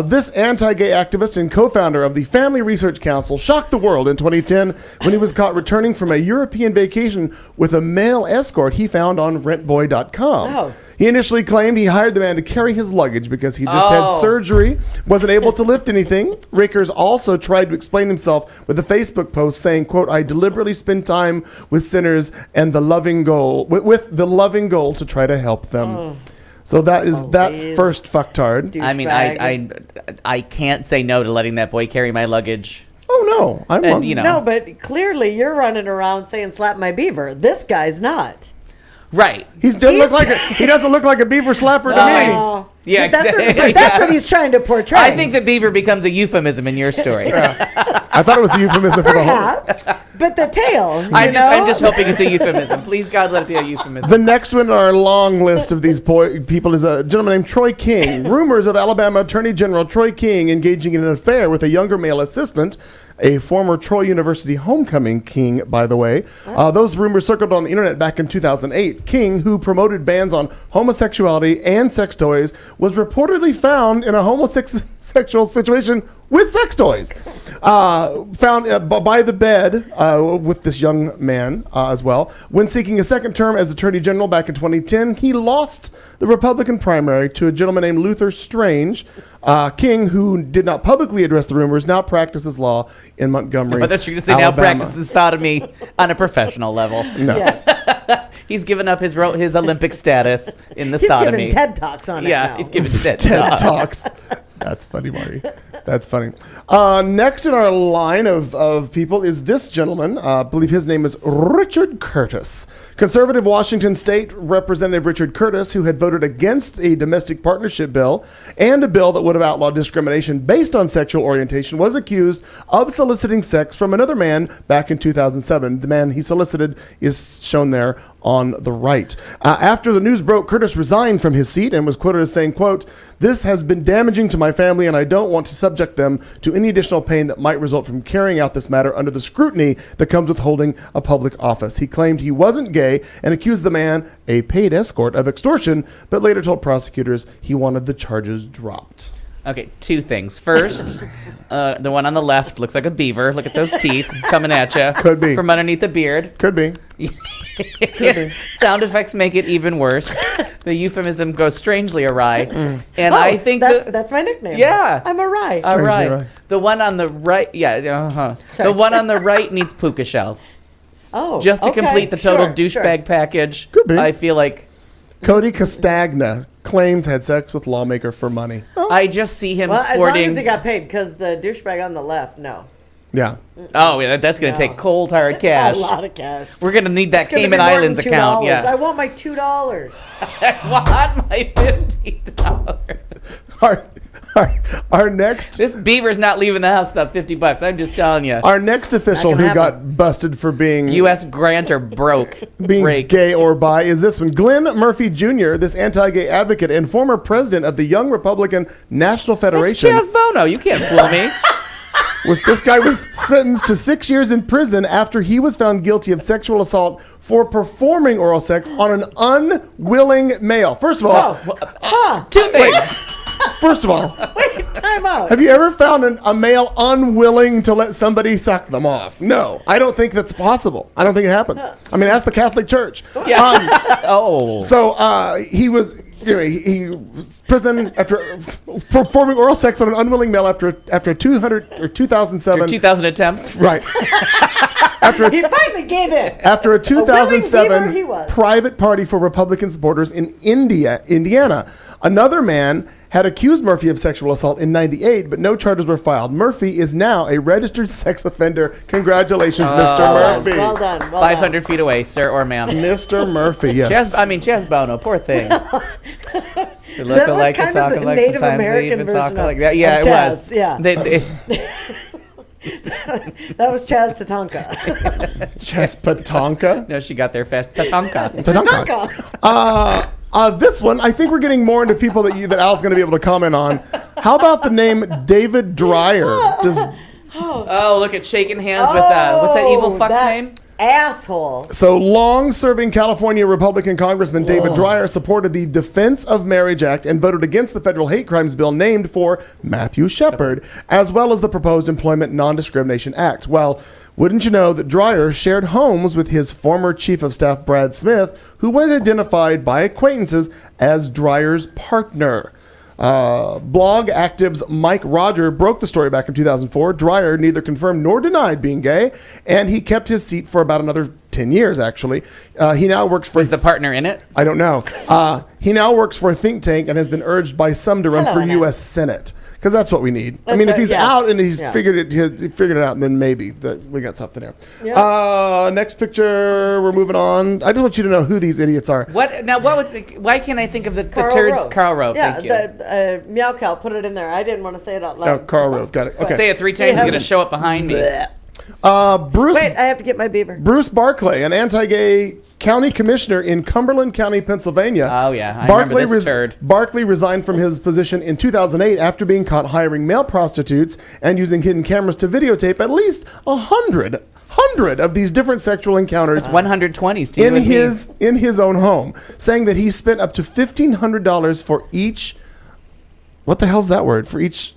This anti-gay activist and co-founder of the Family Research Council shocked the world in 2010 when he was caught returning from a European vacation with a male escort he found on rentboy.com. Oh. He initially claimed he hired the man to carry his luggage because he just had Oh. surgery, wasn't able to lift anything. Rickers also tried to explain himself with a Facebook post saying, quote, I deliberately spend time with sinners and the loving goal, with the loving goal to try to help them. So that is that geez. first fucktard. I mean, Douchebag. I can't say no to letting that boy carry my luggage. Oh, no. I'm And, you know. No, but clearly you're running around saying slap my beaver. This guy's not. Right. He doesn't look like a beaver slapper to me. Oh. Yeah, That's what he's trying to portray. I think that beaver becomes a euphemism in your story. I thought it was a euphemism for the whole. perhaps, but the tail. I'm just hoping it's a euphemism. Please, God, let it be a euphemism. The next one on our long list of these people is a gentleman named Troy King. Rumors of Alabama Attorney General Troy King engaging in an affair with a younger male assistant, a former Troy University homecoming king, by the way. Those rumors circled on the internet back in 2008. King, who promoted bans on homosexuality and sex toys, was reportedly found in a homosexual situation with sex toys. Found by the bed with this young man as well. When seeking a second term as Attorney General back in 2010, he lost the Republican primary to a gentleman named Luther Strange. King, who did not publicly address the rumors, now practices law in Montgomery, But that's you're going to say Alabama. now practices sodomy on a professional level. No. Yes. He's given up his Olympic status in the He's sodomy. giving TED Talks on it Yeah, now. he's giving TED TED Talks. Talks. That's funny, Marty. That's funny. Next in our line of people is this gentleman. I believe his name is Richard Curtis. Conservative Washington State Representative Richard Curtis, who had voted against a domestic partnership bill and a bill that would have outlawed discrimination based on sexual orientation, was accused of soliciting sex from another man back in 2007. The man he solicited is shown there on the right. After the news broke, Curtis resigned from his seat and was quoted as saying, quote, "This has been damaging to my family and I don't want to subject them to any additional pain that might result from carrying out this matter under the scrutiny that comes with holding a public office." He claimed he wasn't gay and accused the man, a paid escort, of extortion, but later told prosecutors he wanted the charges dropped. Okay, two things. First, the one on the left looks like a beaver. Look at those teeth coming at you. Could be. From underneath the beard. Could be. Sound effects make it even worse. The euphemism goes strangely awry. And Oh, I think that's my nickname. Yeah. I'm a rye. All right. Strangely awry. The one on the right, The one on the right needs puka shells. Oh, Just to okay, complete the total sure, douchebag package. Could be. I feel like Cody Castagna claims had sex with lawmaker for money. Oh, I just see him well, as long sporting. as he got paid, because the douchebag on the left, no. yeah. Oh, yeah, that's going to take cold hard cash. A lot of cash. We're going to need that It's gonna Cayman be more than Islands account. $2. Yeah. I want my $2. I want my $50. Our next This beaver's not leaving the house without $50. I'm just telling you. our next official gonna who got happen. busted for being U.S. grant or broke. being break. gay or bi is this one. Glenn Murphy Jr., this anti-gay advocate and former president of the Young Republican National It's Federation. Chaz Bono. You can't fool me. With this guy was sentenced to 6 years in prison after he was found guilty of sexual assault for performing oral sex on an unwilling male. First of all, Two things. first of all, Time out. have you ever found a male unwilling to let somebody suck them off? No, I don't think that's possible. I don't think it happens. I mean, ask the Catholic Church. Oh. So he was, he was prison after performing oral sex on an unwilling male after 2007. 2,000 attempts. Right. He finally gave in. After a 2007 he was. private party for Republican supporters in Indiana. Another man had accused Murphy of sexual assault in '98, but no charges were filed. Murphy is now a registered sex offender. Congratulations, Mr. Murphy. Well done. Well 500 feet away, sir or ma'am. Mr. Murphy, yes. Chaz Bono, poor thing. They look That was alike and kind of talk the alike. Native Sometimes they American even talk version of- like that. Yeah, of it Chaz, was. yeah. That was Chaz Tatanka. Chess Patonka. No, she got there fast. Tatanka. Tatanka. This one, I think we're getting more into people that Al's going to be able to comment on. How about the name David Dreyer? Oh, look at shaking hands with what's that evil fuck's name? Asshole. So long-serving California Republican Congressman David Dreyer supported the Defense of Marriage Act and voted against the federal hate crimes bill named for Matthew Shepard, as well as the proposed Employment Non-Discrimination Act. Well, wouldn't you know that Dreyer shared homes with his former chief of staff Brad Smith, who was identified by acquaintances as Dreyer's partner. Blog Active's Mike Roger broke the story back in 2004. Dreyer neither confirmed nor denied being gay, and he kept his seat for about another 10 years, actually. He now works for... Was the partner in it? I don't know. He now works for a think tank and has been urged by some to run for U.S. Senate. Because that's what we need. I mean, if he's out and he's figured it out, then maybe we got something there. Yeah. Next picture. We're moving on. I just want you to know who these idiots are. Why can't I think of the turds? Rove. Carl Rove. Yeah, thank you. Meow Cow put it in there. I didn't want to say it out loud. Oh, Carl Rove. Got it. Okay. Say it 3 times. He's gonna show up behind me. Bruce. Wait, I have to get my beaver. Bruce Barclay, an anti-gay county commissioner in Cumberland County, Pennsylvania. Oh yeah, I remember this turd. Barclay resigned from his position in 2008 after being caught hiring male prostitutes and using hidden cameras to videotape at least 100 of these different sexual encounters. 120s in his own home, saying that he spent up to $1,500 for each. What the hell's that word? For each.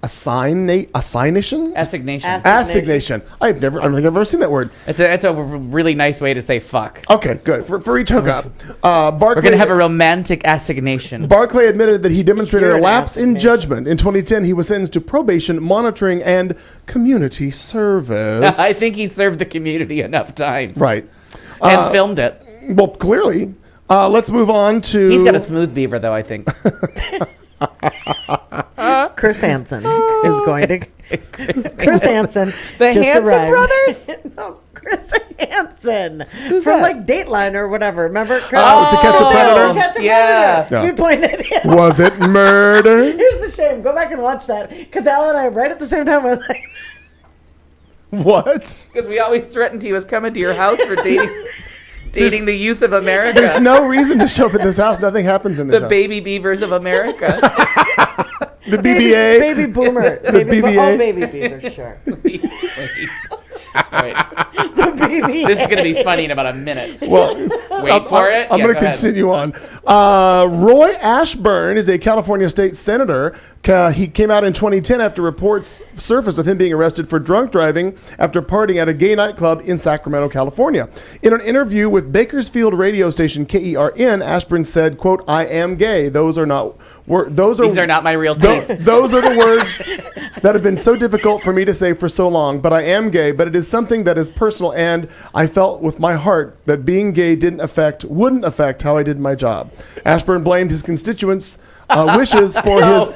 Assignation. I don't think I've ever seen that word. It's a really nice way to say fuck. Okay, good. For each hookup. Barclay, we're going to have a romantic assignation. Barclay admitted that he demonstrated a lapse in judgment. In 2010, he was sentenced to probation, monitoring, and community service. I think he served the community enough times. Right. And filmed it. Well, clearly. Let's move on to... He's got a smooth beaver, though, I think. Chris Hansen is going to. Chris Hansen. The Hansen brothers? No, Chris Hansen. From like Dateline or whatever. Remember? Chris? To Catch a Predator? Catch a Yeah. Predator. You pointed it. Was it murder? Here's the shame. Go back and watch that. Because Al and I, right at the same time, were like, What? Because we always threatened he was coming to your house for dating the youth of America. There's no reason to show up at this house. Nothing happens in this house. The baby beavers of America. The BBA. Baby boomer. The BBA. Baby beaver, sure. Wait. The BBA. This is going to be funny in about a minute. Well, Wait for it. I'm Yeah, going to go ahead. continue on. Roy Ashburn is a California state senator. He came out in 2010 after reports surfaced of him being arrested for drunk driving after partying at a gay nightclub in Sacramento, California. In an interview with Bakersfield radio station KERN, Ashburn said, quote, "I am gay. These are not my real teeth. Those are the words that have been so difficult for me to say for so long, but I am gay, but it is something that is personal, and I felt with my heart that being gay wouldn't affect how I did my job." Ashburn blamed his constituents' wishes for his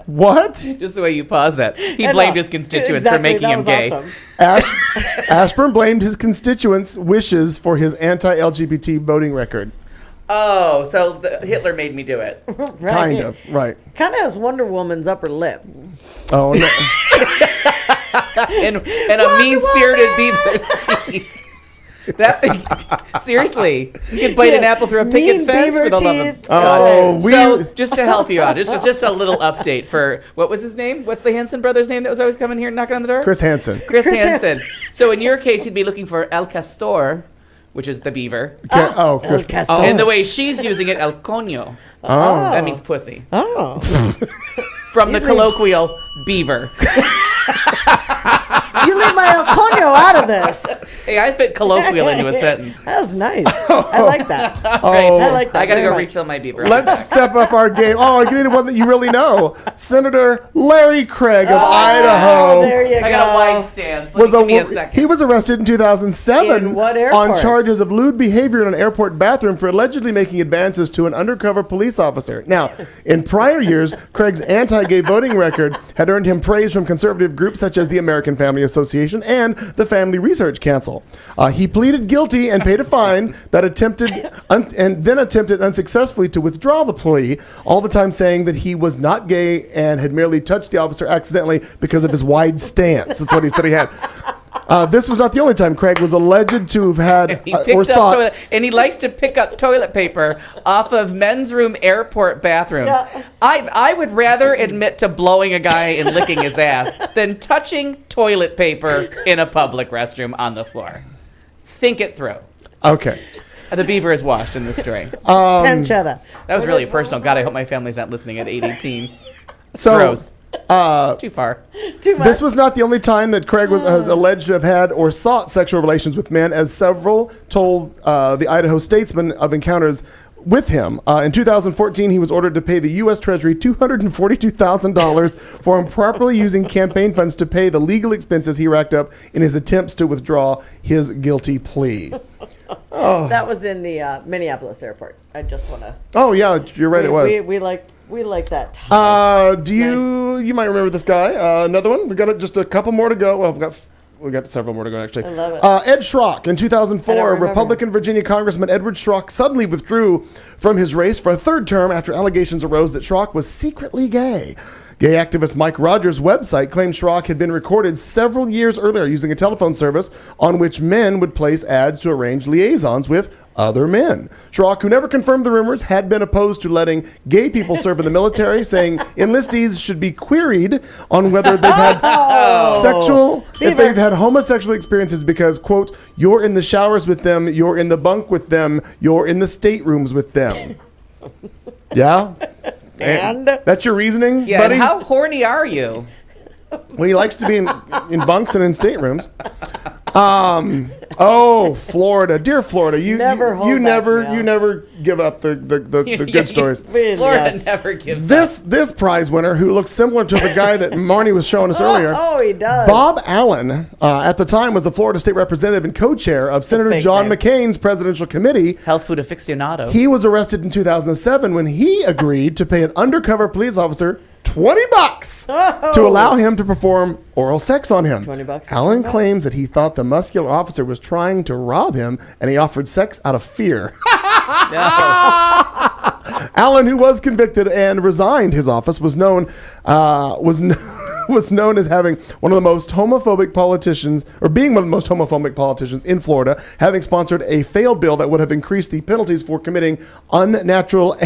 What? Just the way you pause that. He blamed his constituents for making him gay. Awesome. Ashburn blamed his constituents' wishes for his anti-LGBT voting record. Oh, so Hitler made me do it. Right. Kind of, right. Kind of has Wonder Woman's upper lip. Oh, no. and a mean-spirited beaver's teeth. That thing, seriously, you could bite an apple through a picket fence for the love of God. So, just to help you out, just a little update for, what was his name? What's the Hansen brothers' name that was always coming here knocking on the door? Chris Hansen. Chris Hansen. So in your case, you'd be looking for El Castor, which is the beaver. El Castor. And the way she's using it, El Coño. Oh. That means pussy. Oh. From the colloquial beaver. You leave my El Coño out of this. Hey, I fit colloquial into a sentence. That was nice. I like that. Right. Oh. I like that. I got to very go much. refill my beaver. Let's step up our game. Oh, get into one that you really know. Senator Larry Craig of Idaho. There you go. I got a wide stance. Give me a second. He was arrested in 2007 In what airport? on charges of lewd behavior in an airport bathroom for allegedly making advances to an undercover police officer. Now, in prior years, Craig's anti-gay voting record had earned him praise from conservative groups such as the American Family Association and the Family Research Council. He pleaded guilty and paid a fine that attempted unsuccessfully to withdraw the plea, all the time saying that he was not gay and had merely touched the officer accidentally because of his wide stance. That's what he said he had. This was not the only time Craig was alleged to have had and he likes to pick up toilet paper off of men's room airport bathrooms. Yeah. I would rather admit to blowing a guy and licking his ass than touching toilet paper in a public restroom on the floor. Think it through. Okay. The beaver is washed in this story. Pancetta. That was really personal. God, I hope my family's not listening at 8:18. So, Gross. It's too far. Too much. this was not the only time that Craig was alleged to have had or sought sexual relations with men, as several told the Idaho Statesman of encounters with him. In 2014, he was ordered to pay the U.S. Treasury $242,000 for improperly using campaign funds to pay the legal expenses he racked up in his attempts to withdraw his guilty plea. That was in the Minneapolis airport. I just want to. Oh yeah, you're right. It was. We like that. You might remember this guy? Another one. We got just a couple more to go. Well, we got several more to go, actually. I love it. Ed Schrock. In 2004, Republican Virginia Congressman Edward Schrock suddenly withdrew from his race for a third term after allegations arose that Schrock was secretly gay. Gay activist Mike Rogers' website claimed Schrock had been recorded several years earlier using a telephone service on which men would place ads to arrange liaisons with other men. Schrock, who never confirmed the rumors, had been opposed to letting gay people serve in the military, saying enlistees should be queried on whether they've had if they've had homosexual experiences because, quote, you're in the showers with them, you're in the bunk with them, you're in the staterooms with them. Yeah? And that's your reasoning, Yeah, buddy? and how horny are you? Well, he likes to be in bunks and in staterooms. Florida, dear Florida, you never give up the good stories. Florida never gives up. This prize winner, who looks similar to the guy that Marnie was showing us earlier. Oh, he does. Bob Allen, at the time, was the Florida State Representative and co-chair of Senator John McCain's presidential committee. Health food aficionado. He was arrested in 2007 when he agreed to pay an undercover police officer $20 to allow him to perform oral sex on him. $20. Allen claims that he thought the muscular officer was trying to rob him, and he offered sex out of fear. Allen, who was convicted and resigned his office, was known as having one of the most homophobic politicians, or being one of the most homophobic politicians in Florida, having sponsored a failed bill that would have increased the penalties for committing unnatural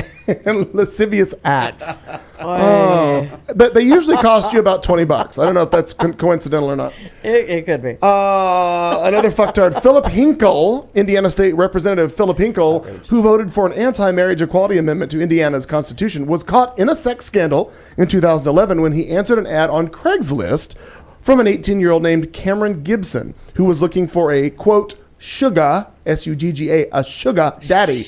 and lascivious acts. But they usually cost you about $20. I don't know if that's coincidental or not. It could be. Another fucktard, Philip Hinkle, Indiana State Representative Philip Hinkle, who voted for an anti-marriage equality amendment to Indiana's constitution, was caught in a sex scandal in 2011 when he answered an ad on Craigslist from an 18-year-old named Cameron Gibson, who was looking for a, quote, sugar, S-U-G-G-A, a sugar daddy.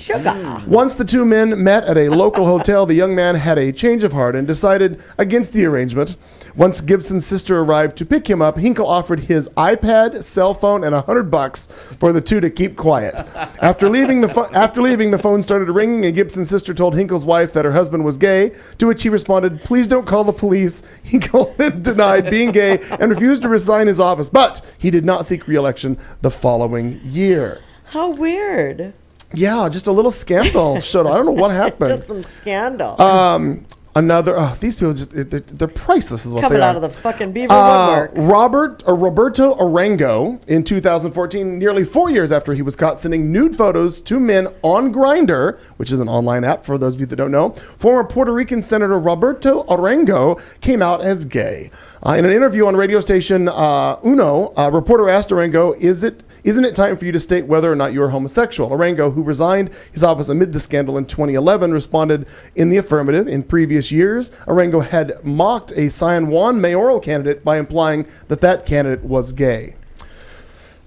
Once the two men met at a local hotel, the young man had a change of heart and decided against the arrangement. Once Gibson's sister arrived to pick him up, Hinkle offered his iPad, cell phone, and $100 for the two to keep quiet. After leaving, the phone started ringing, and Gibson's sister told Hinkle's wife that her husband was gay, to which he responded, "Please don't call the police." Hinkle denied being gay and refused to resign his office, but he did not seek re-election the following year. How weird. Yeah, just a little scandal. I don't know what happened. Just some scandal. These people they're priceless is what Coming they are. out of the fucking beaver woodwork. Roberto Arango in 2014, nearly 4 years after he was caught sending nude photos to men on Grindr, which is an online app for those of you that don't know, former Puerto Rican Senator Roberto Arango came out as gay. In an interview on radio station Uno, a reporter asked Arango, Isn't it time for you to state whether or not you are homosexual? Arango, who resigned his office amid the scandal in 2011, responded in the affirmative. In previous years, Arango had mocked a San Juan mayoral candidate by implying that candidate was gay.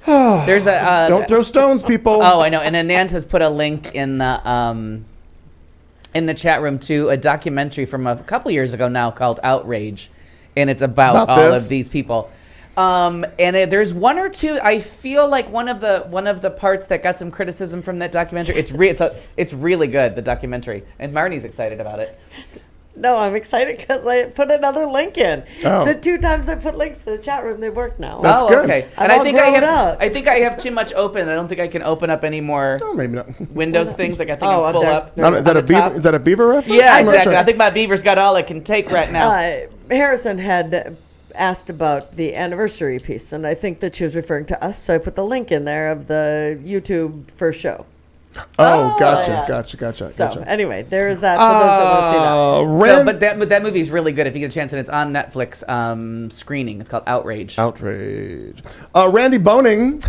There's a don't throw stones, people. Oh, I know. And Anand has put a link in the chat room to a documentary from a couple years ago now called Outrage, and it's about all of these people. There's one or two. I feel like one of the parts that got some criticism from that documentary. It's really good, the documentary, and Marnie's excited about it. No, I'm excited because I put another link in. Oh. The 2 times I put links to the chat room, they work now. That's good. Okay. And I think I have too much open. I don't think I can open up any more. No, maybe not. Windows things. Like I think I'm full up. Is that a beaver reference? Yeah, exactly. I think my beaver's got all it can take right now. Harrison had asked about the anniversary piece, and I think that she was referring to us, so I put the link in there of the YouTube first show. Gotcha. So anyway, there is that for those that want to see that. But that movie is really good if you get a chance, and it's on Netflix screening. It's called Outrage. Randy Boning,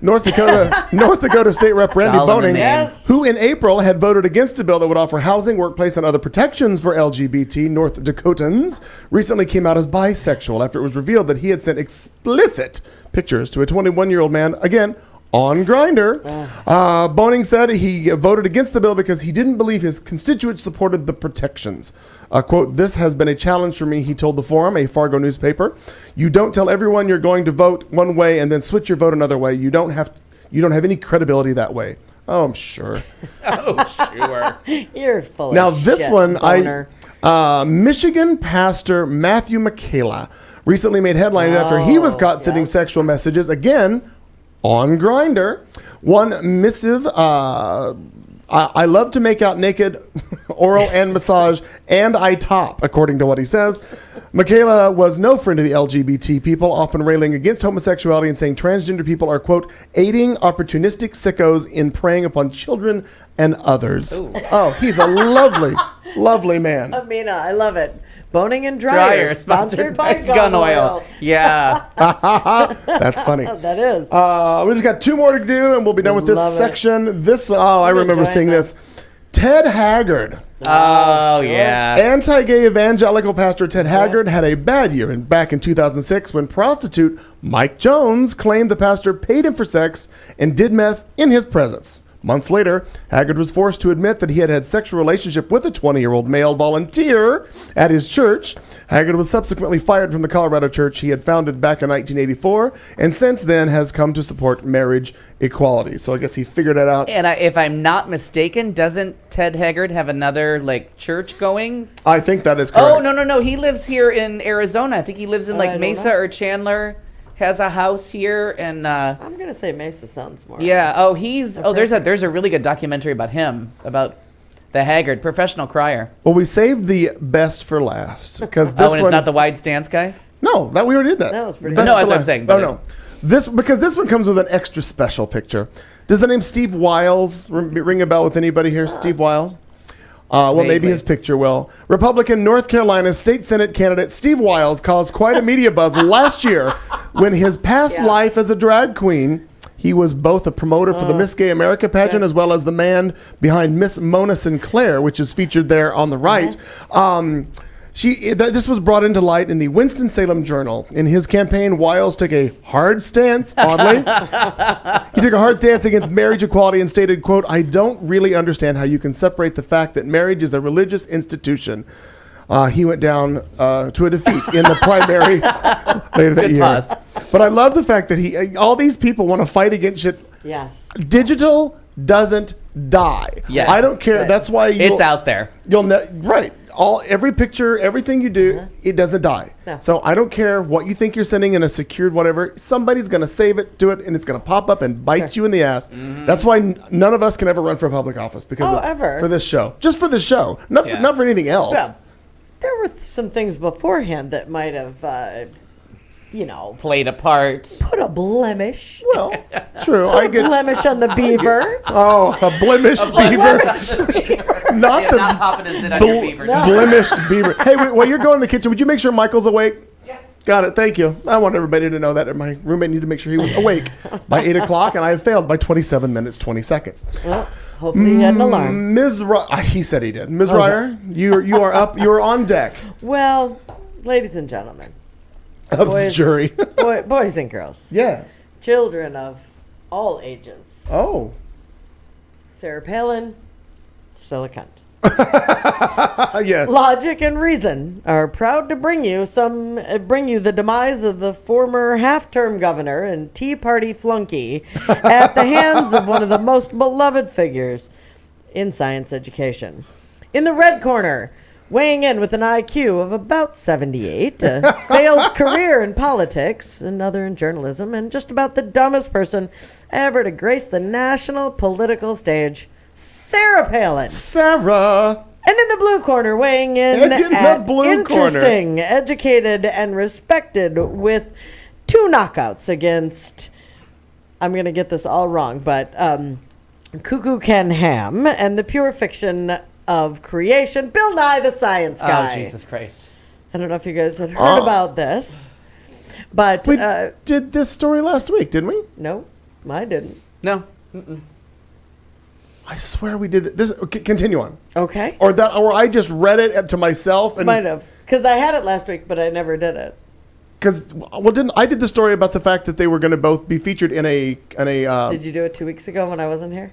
North Dakota State Rep Randy Boning, who in April had voted against a bill that would offer housing, workplace, and other protections for LGBT North Dakotans, recently came out as bisexual after it was revealed that he had sent explicit pictures to a 21-year-old man, again, on Grindr. Boning said he voted against the bill because he didn't believe his constituents supported the protections. Quote, "This has been a challenge for me," he told the Forum, a Fargo newspaper. "You don't tell everyone you're going to vote one way and then switch your vote another way. You don't have any credibility that way." Oh, I'm sure. Oh, sure. You're full Now of this shit, one, boner. Michigan pastor Matthew McKayla recently made headlines after he was caught sending sexual messages again on Grindr. One missive, I love to make out naked, oral and massage, and I top, according to what he says. Michaela was no friend of the LGBT people, often railing against homosexuality and saying transgender people are, quote, aiding opportunistic sickos in preying upon children and others. Ooh. Oh, he's a lovely, lovely man. Amina, I love it. Boning and Dryer, sponsored by Gun Oil. Yeah. That's funny. That is. We just got 2 more to do, and we'll be done with this section. This, I remember seeing this. Ted Haggard. Oh, yeah. Anti-gay evangelical pastor Ted Haggard had a bad year back in 2006 when prostitute Mike Jones claimed the pastor paid him for sex and did meth in his presence. Months later, Haggard was forced to admit that he had had sexual relationship with a 20-year-old male volunteer at his church. Haggard was subsequently fired from the Colorado church he had founded back in 1984, and since then has come to support marriage equality. So I guess he figured it out. And if I'm not mistaken, doesn't Ted Haggard have another church going? I think that is correct. Oh, no. He lives here in Arizona. I think he lives in Mesa or Chandler. Has a house here, and I'm gonna say Mesa sounds more. Yeah. Oh, there's a really good documentary about him, about the Haggard professional crier. Well, we saved the best for last because this and it's not the wide stance guy. No, we already did that. That was pretty. No, that's what I'm saying. No. This one comes with an extra special picture. Does the name Steve Wiles ring a bell with anybody here? Steve Wiles. Well, maybe his picture will. Republican North Carolina State Senate candidate Steve Wiles caused quite a media buzz last year when his past life as a drag queen, he was both a promoter for the Miss Gay America pageant as well as the man behind Miss Mona Sinclair, which is featured there on the right. This was brought into light in the Winston-Salem Journal. In his campaign, Wiles took a hard stance, oddly. He took a hard stance against marriage equality and stated, quote, "I don't really understand how you can separate the fact that marriage is a religious institution." He went down to a defeat in the primary later that year. Pause. But I love the fact that all these people want to fight against shit. Yes. Digital doesn't die. Yeah. I don't care. Right. That's why it's out there. Right. Every picture, everything you do, it doesn't die. No. So I don't care what you think you're sending in a secured whatever. Somebody's going to save it, do it, and it's going to pop up and bite you in the ass. Mm-hmm. That's why none of us can ever run for public office because for this show. Just for this show. Not for anything else. Yeah. There were some things beforehand that might have, played a part. Put a blemish. Well, true. Put a blemish on the beaver. Oh, a blemished beaver. Not popping his head on your beaver. No. Blemished beaver. Hey, while you're going in the kitchen, would you make sure Michael's awake? Yeah. Got it. Thank you. I want everybody to know that my roommate needed to make sure he was awake by 8 o'clock, and I have failed by 27 minutes, 20 seconds. Well, hopefully he had an alarm. He said he did. Ms. Ryer, you are up. You are on deck. Well, ladies and gentlemen. Of the jury. Boys and girls. Yes. Children of all ages. Oh. Sarah Palin, still a cunt. Yes. Logic and reason are proud to bring you the demise of the former half-term governor and Tea Party flunky at the hands of one of the most beloved figures in science education. In the red corner, weighing in with an IQ of about 78, a failed career in politics, another in journalism, and just about the dumbest person ever to grace the national political stage, Sarah Palin. And in the blue corner, weighing in interesting, educated, and respected with 2 knockouts against, I'm going to get this all wrong, but Cuckoo Ken Ham and the pure fiction of creation, Bill Nye the Science Guy. Oh, Jesus Christ. I don't know if you guys had heard about this, but... We did this story last week, didn't we? No, I didn't. No. I swear we did this. Continue on. Okay. Or I just read it to myself. And might have. Because I had it last week, but I never did it. because didn't I did the story about the fact that they were going to both be featured in a Did you do it 2 weeks ago when I wasn't here?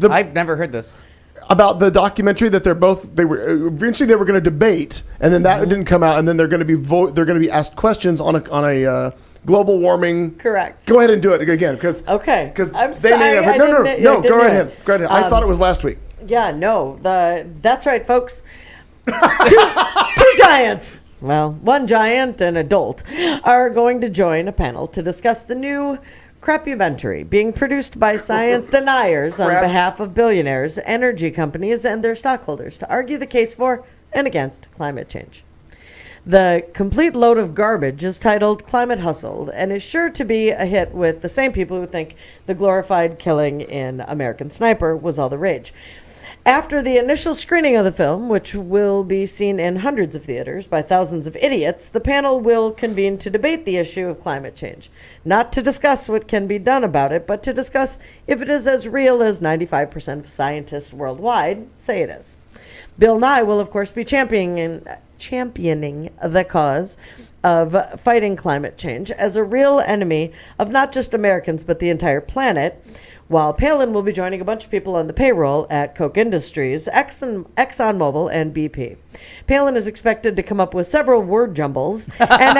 I've never heard this. About the documentary that they were eventually they were going to debate, and then that didn't come out, and then they're going to be they're going to be asked questions on a global warming. Correct. Go ahead and do it again, because because they may have. No. Go right ahead. Go right ahead. I thought it was last week. Yeah, no. That's right, folks. two giants. Well, one giant and adult are going to join a panel to discuss the new crapumentary being produced by science deniers on behalf of billionaires, energy companies, and their stockholders to argue the case for and against climate change. The complete load of garbage is titled Climate Hustle and is sure to be a hit with the same people who think the glorified killing in American Sniper was all the rage. After the initial screening of the film, which will be seen in hundreds of theaters by thousands of idiots, the panel will convene to debate the issue of climate change. Not to discuss what can be done about it, but to discuss if it is as real as 95% of scientists worldwide say it is. Bill Nye will, of course, be championing the cause of fighting climate change as a real enemy of not just Americans, but the entire planet, while Palin will be joining a bunch of people on the payroll at Koch Industries, ExxonMobil, and BP. Palin is expected to come up with several word jumbles and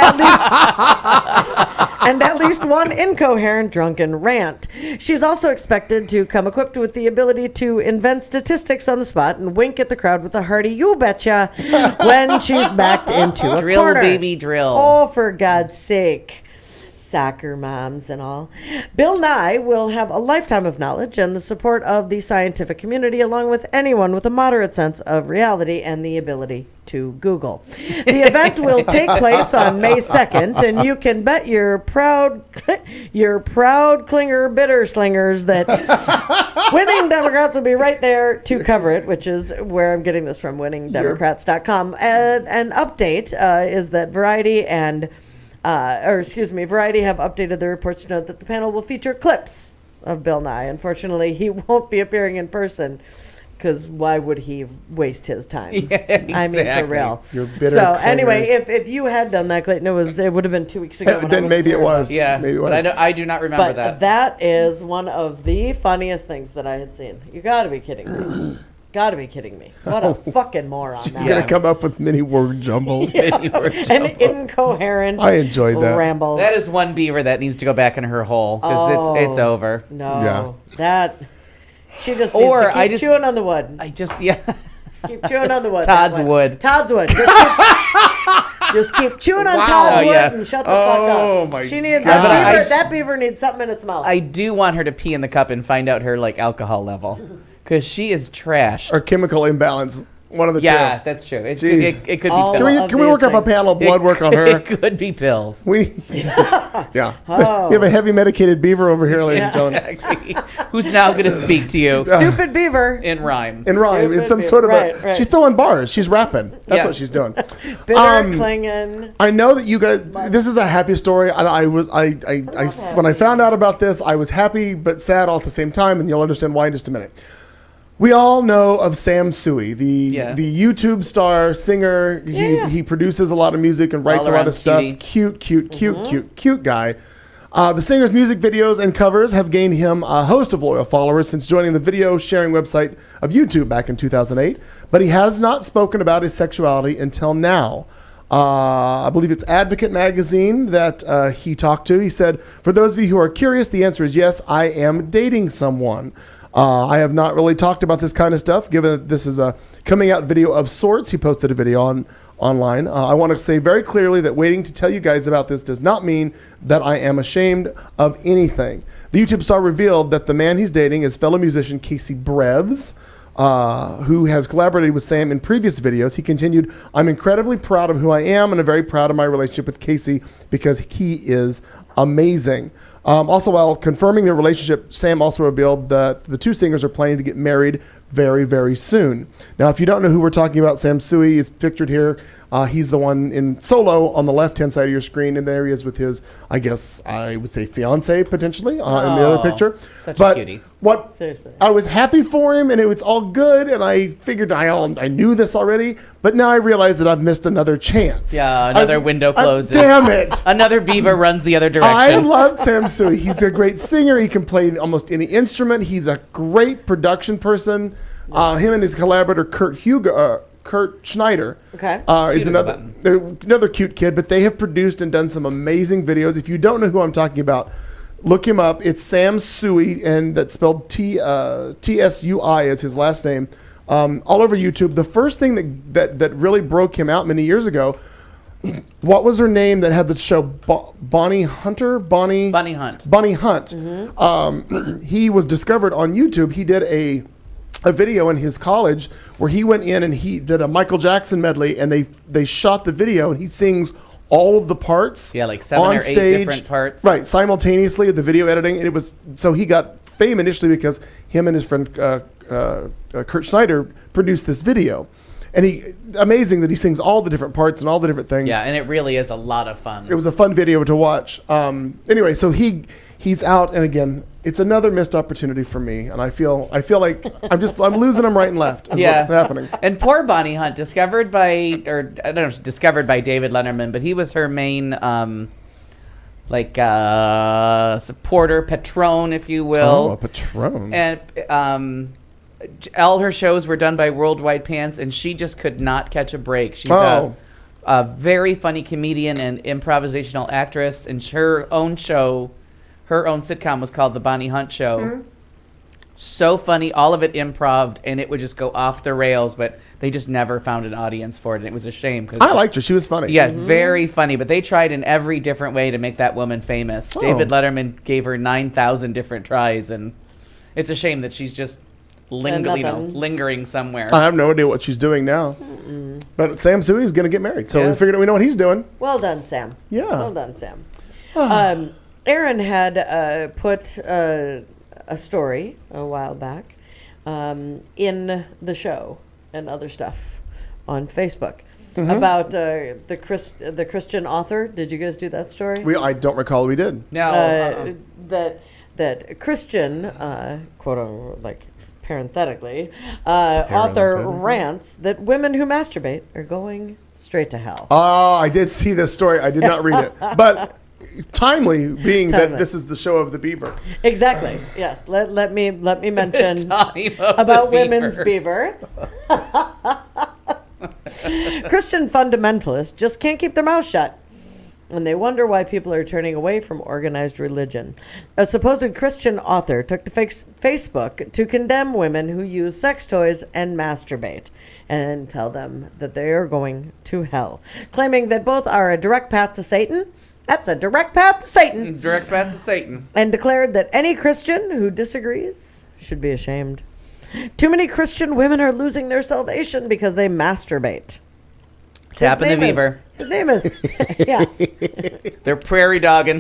at least one incoherent drunken rant. She's also expected to come equipped with the ability to invent statistics on the spot and wink at the crowd with a hearty "you betcha" when she's backed into a Drill, corner. baby, drill. Oh, for God's sake. Soccer moms and all. Bill Nye will have a lifetime of knowledge and the support of the scientific community, along with anyone with a moderate sense of reality and the ability to Google. The event will take place on May 2nd, and you can bet your proud clinger bitter slingers that winning Democrats will be right there to cover it, which is where I'm getting this from, winningdemocrats.com. An update is that Variety have updated their reports to note that the panel will feature clips of Bill Nye. Unfortunately, he won't be appearing in person because why would he waste his time? Yeah, exactly. I mean, for real. You're bitter So clingers. anyway, if you had done that, Clayton, it would have been 2 weeks ago. When Then maybe it was. Yeah, Maybe it was. but I do not remember But that. that is one of the funniest things that I had seen. You got to be kidding me. Got to be kidding me. What a fucking moron. She's that going to come up with many word jumbles. An incoherent I enjoyed that. ramble. That is one beaver that needs to go back in her hole because it's over. No. Yeah. She just Or needs to keep chewing on the wood. Keep chewing on the wood. Todd's wood. Todd's wood. Just keep chewing on Todd's wood and shut the fuck up. Oh, my She needs God. that beaver needs something in its mouth. I do want her to pee in the cup and find out her alcohol level because she is trashed. Or chemical imbalance. One of the two. Yeah, that's true. It could be All pills. Can we work up a panel of blood work on her? It could be pills. Yeah. We have a heavy medicated beaver over here, ladies and gentlemen. Who's now going to speak to you Stupid beaver. in rhyme? In rhyme. Stupid It's some beaver. sort of Right. She's throwing bars. She's rapping. That's Yeah. what she's doing. Bitter clinging. I know that you guys. This is a happy story. When I found out about this, I was happy but sad all at the same time, and you'll understand why in just a minute. We all know of Sam Sui, the YouTube star, singer. He produces a lot of music and writes a lot of stuff. cutie. Cute guy. The singer's music videos and covers have gained him a host of loyal followers since joining the video sharing website of YouTube back in 2008. But he has not spoken about his sexuality until now. I believe it's Advocate Magazine that he talked to. He said, "For those of you who are curious, the answer is yes, I am dating someone. I have not really talked about this kind of stuff, given that this is a coming out video of sorts." He posted a video online. I want to say very clearly that waiting to tell you guys about this does not mean that I am ashamed of anything. The YouTube star revealed that the man he's dating is fellow musician Casey Breves, who has collaborated with Sam in previous videos. He continued, "I'm incredibly proud of who I am and I'm very proud of my relationship with Casey because he is amazing. Also, while confirming their relationship, Sam also revealed that the two singers are planning to get married very, very soon. Now, if you don't know who we're talking about, Sam Sui is pictured here. He's the one in solo on the left-hand side of your screen, and there he is with his, I guess I would say, fiance potentially in the other picture. Such a cutie. What? Seriously. I was happy for him, and it was all good, and I figured I knew this already, but now I realize that I've missed another chance. Yeah, another window closes. Damn it. Another beaver runs the other I direction. love Sam Sui. He's a great singer. He can play almost any instrument. He's a great production person. Him and his collaborator Kurt Schneider Okay. is another cute kid, but they have produced and done some amazing videos. If you don't know who I'm talking about, look him up. It's Sam Sui, and that's spelled Tsui as his last name. All over YouTube. The first thing that really broke him out many years ago, what was her name that had the show Bonnie Hunt. Bunny Hunt. Mm-hmm. He was discovered on YouTube. He did a video in his college where he went in and he did a Michael Jackson medley, and they shot the video, and he sings all of the parts. Yeah, like 7 on or 8 stage, different parts. right, simultaneously at the video editing. And it was so he got fame initially because him and his friend Kurt Schneider produced this video. And amazing that he sings all the different parts and all the different things. Yeah, and it really is a lot of fun. It was a fun video to watch. Anyway, so he's out, and again, it's another missed opportunity for me, and I feel like I'm losing them right and left. Is what's happening. And poor Bonnie Hunt, discovered by David Letterman, but he was her main supporter, patron, if you will. Oh, a patron. And all her shows were done by Worldwide Pants, and she just could not catch a break. She's a very funny comedian and improvisational actress, and her own sitcom was called The Bonnie Hunt Show. Mm-hmm. So funny, all of it improv, and it would just go off the rails, but they just never found an audience for it, and it was a shame. I liked her. She was funny. Yeah, very funny, but they tried in every different way to make that woman famous. David Letterman gave her 9,000 different tries, and it's a shame that she's just lingering somewhere. I have no idea what she's doing now. Mm-mm. But Sam Sui is going to get married, so we figured we know what he's doing. Well done, Sam. Yeah. Well done, Sam. Aaron had put a story a while back in the show and other stuff on Facebook about the Christian author. Did you guys do that story? I don't recall we did. No. That Christian, quote unquote, like parenthetically, author rants that women who masturbate are going straight to hell. Oh, I did see this story. I did not read it. But timely, that this is the show of the beaver. Exactly. Yes. Let me mention about the women's beaver. Christian fundamentalists just can't keep their mouths shut, and they wonder why people are turning away from organized religion. A supposed Christian author took to Facebook to condemn women who use sex toys and masturbate, and tell them that they are going to hell, claiming that both are a direct path to Satan. That's a direct path to Satan. Direct path to Satan. And declared that any Christian who disagrees should be ashamed. Too many Christian women are losing their salvation because they masturbate. Tapping the beaver. His name is, yeah. They're prairie dogging.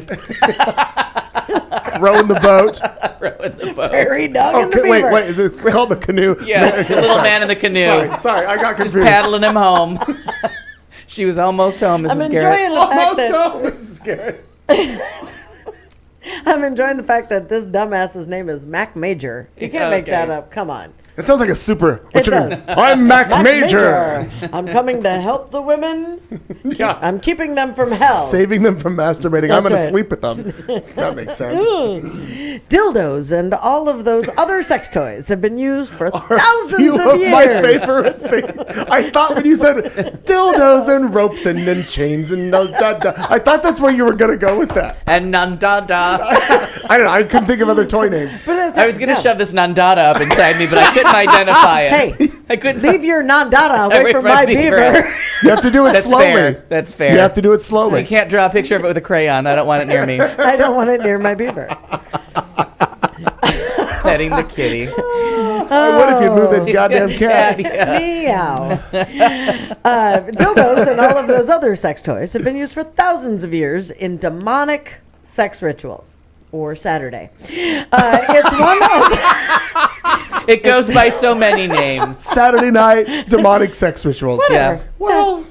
Rowing the boat. Prairie dogging the beaver. Wait, is it called the canoe? Yeah, the little man in the canoe. Sorry, I got confused. Just paddling him home. She was almost home, Mrs. Garrett. Almost home, Mrs. Garrett. I'm enjoying the fact that this dumbass's name is Mac Major. You can't make that up. Come on. It sounds like a super. I'm Mac Major. I'm coming to help the women. Yeah. I'm keeping them from hell. Saving them from masturbating. That's I'm going to right. sleep with them. That makes sense. Dildos and all of those other sex toys have been used for thousands of years. My favorite thing. I thought when you said dildos and ropes and chains and I thought that's where you were going to go with that. And Nandada. I don't know. I couldn't think of other toy names. I was going to shove this Nandada up inside me, but I couldn't identify it. Hey, I couldn't leave your Nandada away from my beaver. You have to do it slowly. Fair. That's fair. You have to do it slowly. I can't draw a picture of it with a crayon. I don't want it near me. I don't want it near my beaver. Petting the kitty. What if you move that goddamn cat? Meow. Dildos and all of those other sex toys have been used for thousands of years in demonic sex rituals or Saturday. It's one of It goes by so many names. Saturday night demonic sex rituals. Yeah. Well,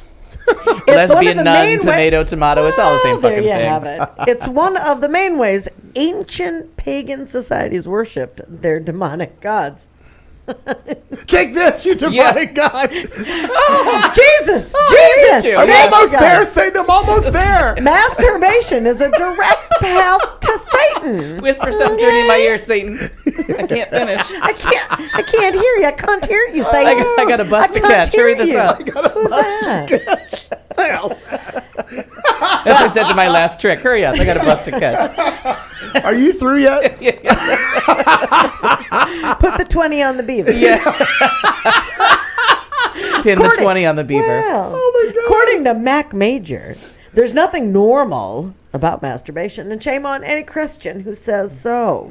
Lesbian, nun, tomato, tomato. It's all the same there fucking you thing. have it. It's one of the main ways ancient pagan societies worshipped their demonic gods. take this, you demonic god. Oh, Jesus! me too. I'm Thank you, almost God. there, Satan. I'm almost there. Masturbation is a direct path to Satan. Whisper something dirty in my ear, Satan. I can't finish. I can't hear you. I can't hear you, Satan. I got to bust a can't catch. hear Hurry this you. up. Who's that? That's what I said to my last trick. Hurry up. I got to bust a catch. Are you through yet? Put the 20 on the beaver. Yeah. Pin the 20 on the beaver. Well, Oh my God. according to Mac Major, there's nothing normal about masturbation, and shame on any Christian who says so.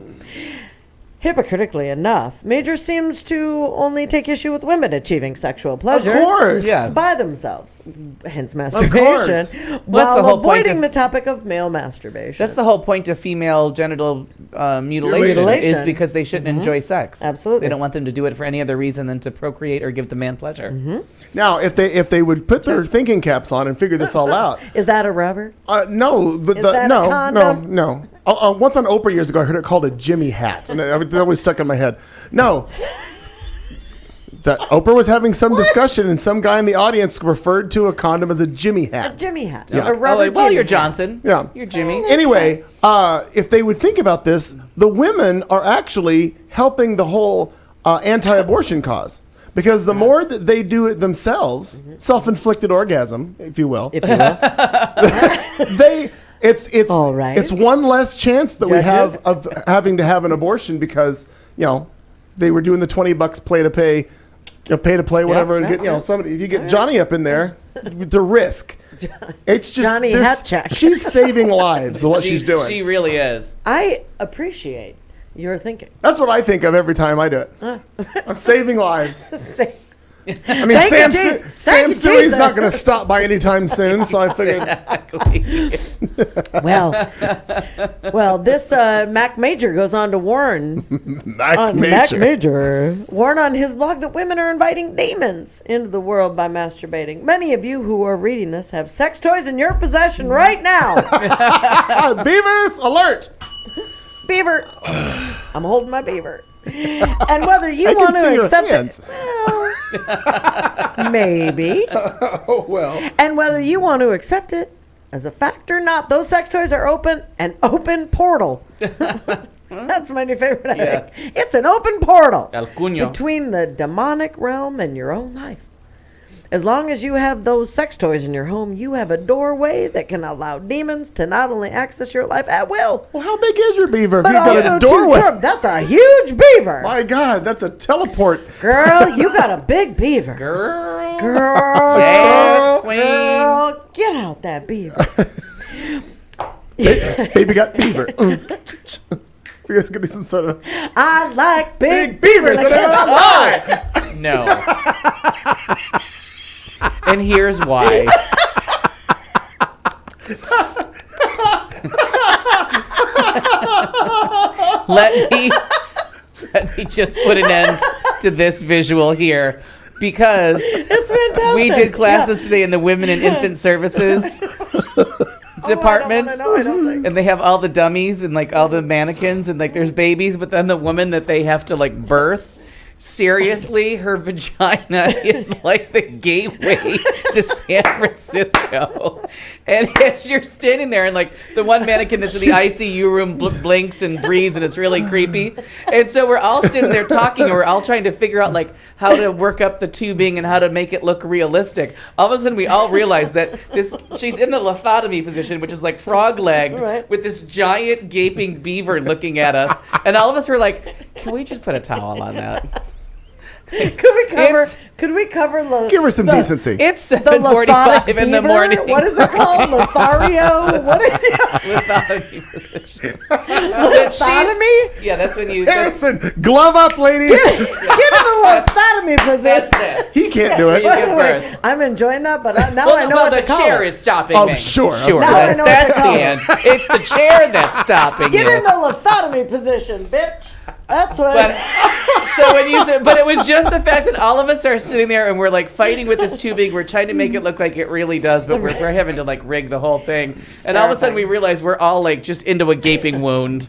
Hypocritically enough, Major seems to only take issue with women achieving sexual pleasure Of course. Yeah. by themselves, hence course. masturbation, while the whole point avoiding of- the topic of male masturbation. That's the whole point of female genital mutilation, Mutilation. is because they shouldn't enjoy sex. Absolutely. They don't want them to do it for any other reason than to procreate or give the man pleasure. Now, if they would put their thinking caps on and figure this all out, Is that a rubber? no, that a no, condom? no. Once on Oprah years ago, I heard it called a Jimmy hat, and it always stuck in my head. No, that Oprah was having some discussion, and some guy in the audience referred to a condom as a Jimmy A hat. Jimmy hat. Yeah. A rubber well, Jimmy you're hat. Johnson. Yeah. You're Jimmy. Anyway, if they would think about this, the women are actually helping the whole anti-abortion cause. Because the more that they do it themselves, self-inflicted orgasm, if you will, If you will. it's All right. it's one less chance that we have Judges. of having to have an abortion because they were doing the $20 pay to pay, pay to play whatever, and yeah, get somebody. If you get Johnny up in there, the risk. It's just Johnny there's- hat check. She's saving lives. Is what she's doing. She really is. I appreciate your thinking. That's what I think of every time I do it. I'm saving lives. Say- I mean, Thank you, Sam Jesus. Thank you, Suey's Jesus. not going to stop by anytime soon, so I figured. Well, this Mac Major goes on to warn Mac Mac Major warn on his blog that women are inviting demons into the world by masturbating. Many of you who are reading this have sex toys in your possession right now. Beavers, alert! Beaver, I'm holding my beaver. And whether you I want can see to your accept hands. it, well, maybe. Oh, well. And whether you want to accept it as a fact or not, those sex toys are an open portal. That's my new favorite. I Yeah. think. It's an open portal El Cuño. between the demonic realm and your own life. As long as you have those sex toys in your home, you have a doorway that can allow demons to not only access your life at will, Well, how big is your beaver if but you've got also a doorway? that's a huge beaver. My God, that's a teleport. Girl, you got a big beaver. Girl. Girl, Yes, queen. girl, get out that beaver. Baby got beaver. You guys gonna do some sort of I like big beavers. beavers. I can't- No. And here's why. Let me just put an end to this visual here, because It's fantastic. we did classes today in the Women and Infant Services department, I don't think. and they have all the dummies and like all the mannequins, and like there's babies, but then the woman that they have to like birth, seriously, her vagina is like the gateway to San Francisco. And as you're standing there, and like the one mannequin that's in the ICU room blinks and breathes, and it's really creepy. And so we're all sitting there talking, and we're all trying to figure out like how to work up the tubing and how to make it look realistic. All of a sudden, we all realize that she's in the lithotomy position, which is like frog-legged, Right. with this giant gaping beaver looking at us. And all of us were like, can we just put a towel on that? Could we cover Give her some decency. It's the 7:45 lithotic in the beaver? morning. What is it called? Lothario? What is it? Lithotomy position. That she's- Lithotomy? Yeah, that's when you. Harrison, glove up, ladies. Get in a lithotomy position. That's this. He can't do it. You give birth. I'm enjoying that, but now Well, I know well, what the to call chair it. is stopping Oh, me. sure. Sure. Okay. Now I That's, know what to that's the call it. answer. It's the chair that's stopping Get you. in the lithotomy position, bitch. That's what. But so when you said, but it was just the fact that all of us are sitting there and we're like fighting with this tubing. We're trying to make it look like it really does, but we're having to like rig the whole thing. And all of a sudden we realize we're all like just into a gaping wound.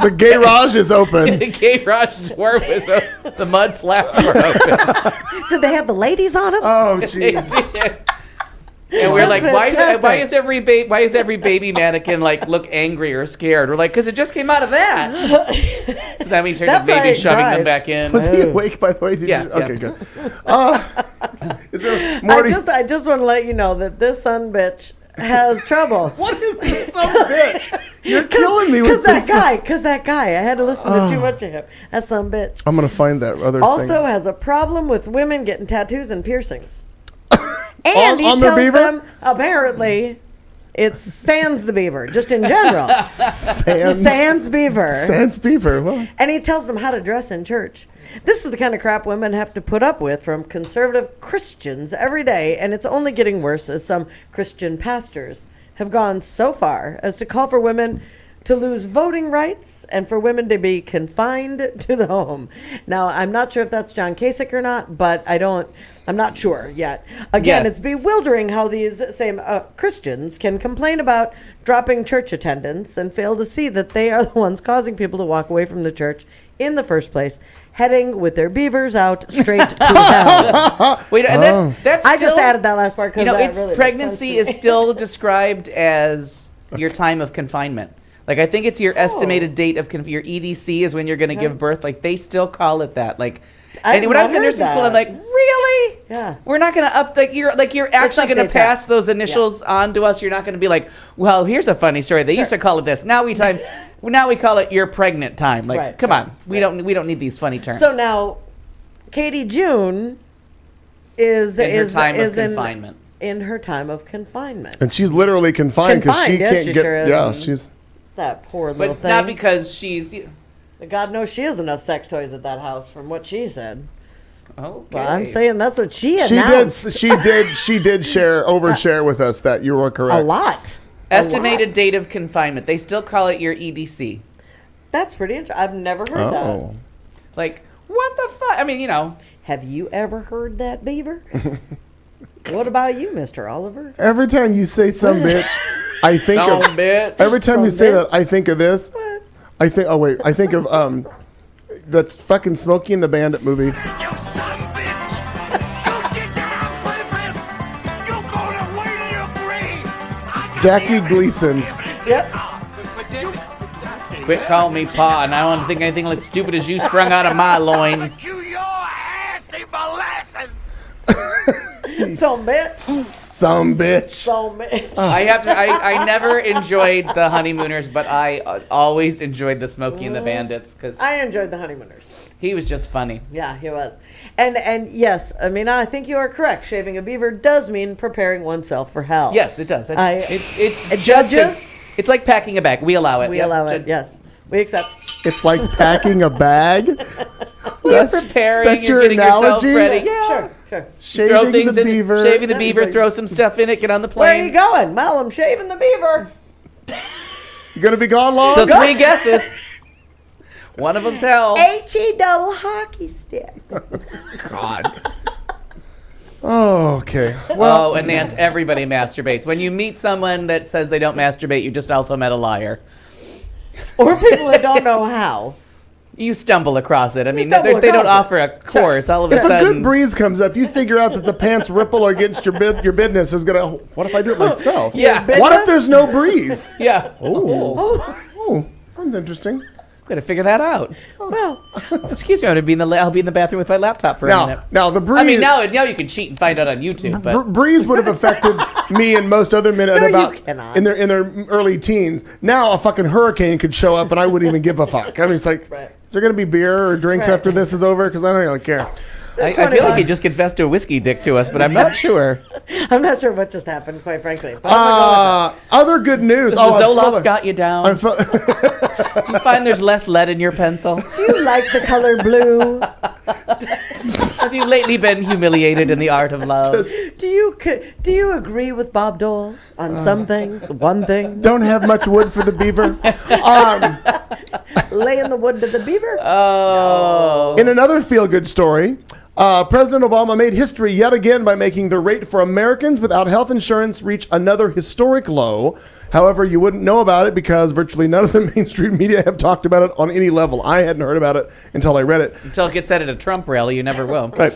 The garage is open. The garage door was open. The mud flaps were open. Did they have the ladies on them? Oh, jeez. And we're That's like, why fantastic. is every baby mannequin like look angry or scared? We're like, because it just came out of that. So that means her That's why baby it shoving them cries. back in. Was he awake, by the way? Yeah, Okay, yeah. good. Is there Morty? I just want to let you know that this son bitch has trouble. What is this son of a bitch? You're killing me with this. Because that guy, I had to listen to too much of him. That son bitch. I'm gonna find that other Also thing. has a problem with women getting tattoos and piercings. And he on their tells beaver? them, apparently, it's sans the beaver, just in general. Sans beaver. Sans beaver. Well, And he tells them how to dress in church. This is the kind of crap women have to put up with from conservative Christians every day, and it's only getting worse as some Christian pastors have gone so far as to call for women to lose voting rights and for women to be confined to the home. Now, I'm not sure if that's John Kasich or not, but I'm not sure yet. Again, Yeah. it's bewildering how these same Christians can complain about dropping church attendance and fail to see that they are the ones causing people to walk away from the church in the first place, heading with their beavers out straight to hell. Wait, and that's I still, just added that last part because you know, that it's really makes pregnancy sense is to me. still described as your time of confinement. Like I think it's your estimated date of your EDC is when you're going to give birth. Like they still call it that. Like, and when I was in nursing school, I'm like, really? Yeah. We're not going to up you're actually going to update pass that. those initials on to us. You're not going to be like, well, here's a funny story. They used to call it this. Now we call it your pregnant time. Like, Right. come on, we don't need these funny terms. So now, Katie June is in her time of is confinement. in her time of confinement. and she's literally confined because she Confined, yes, can't she get. sure is. Yeah, she's. That poor little But thing. not because she's. God knows she has enough sex toys at that house, from what she said. Okay. Well, I'm saying that's what she She announced. did. She did overshare with us that you were correct. A lot. Estimated date of confinement. They still call it your EDC. That's pretty interesting. I've never heard that. Oh. Like, what the fuck? I mean, Have you ever heard that, Beaver? What about you, Mr. Oliver? Every time you say some bitch, I think of. some bitch. Every time you Some say bitch. that, I think of this. I think. Oh wait, I think of the fucking Smokey and the Bandit movie. You son of a bitch! You get down, boyfriend! You gonna wait till your grave! Jackie Gleason. Yep. Quit calling me Pa, and I don't think anything as stupid as you sprung out of my loins. You your ass in molasses! Some bitch. Some bitch. Some bitch. I have to. I never enjoyed the Honeymooners, but I always enjoyed the Smokey and the Bandits because I enjoyed the Honeymooners. he was just funny. Yeah, he was. And yes, I mean, I think you are correct. Shaving a beaver does mean preparing oneself for hell. Yes, it does. It's judges? just. It's like packing a bag. We allow it. We Yep. allow it. Yes. We accept. It's like packing a bag. You're preparing. that's you're your getting yourself analogy? ready. Yeah. Sure, sure. Throw Shaving things the in, beaver. shaving the Yeah, beaver, it's like- throw some stuff in it, get on the Where are you plane. going? Well, I'm shaving the beaver. You gonna be gone long? So 3 guesses. One of them's hell. HE double hockey stick. God. Oh, okay. Oh, and everybody masturbates. When you meet someone that says they don't masturbate, you just also met a liar. Or people that don't know how. You stumble across it. I mean, stumble they don't across offer a course. All of a If a sudden, good breeze comes up, you figure out that the pants ripple against your business is gonna. What if I do it myself? Yeah. What if there's no breeze? yeah, Oh, that's interesting. gotta figure that out. Well, Excuse me, I'll be in the bathroom with my laptop for a minute. Now the breeze. I mean, now you can cheat and find out on YouTube, but breeze would have affected me and most other men at No, about you cannot. in their early teens. Now a fucking hurricane could show up and I wouldn't even give a fuck. I mean, it's like, Right. is there gonna be beer or drinks Right. after this is over? Because I don't really care. I feel like he just confessed to a whiskey dick to us, but I'm not sure. I'm not sure what just happened, quite frankly. But I'm gonna go with Other good news. The Zoloft got you down. Do you find there's less lead in your pencil? that. Do you like the color blue? Have you lately been humiliated in the art of love? Do you agree with Bob Dole on some things? One thing? Don't have much wood for the beaver. Lay in the wood to the beaver? Oh. In another feel-good story, President Obama made history yet again by making the rate for Americans without health insurance reach another historic low. However, you wouldn't know about it because virtually none of the mainstream media have talked about it on any level. I hadn't heard about it until I read it. Until it gets said at a Trump rally, you never will. Right.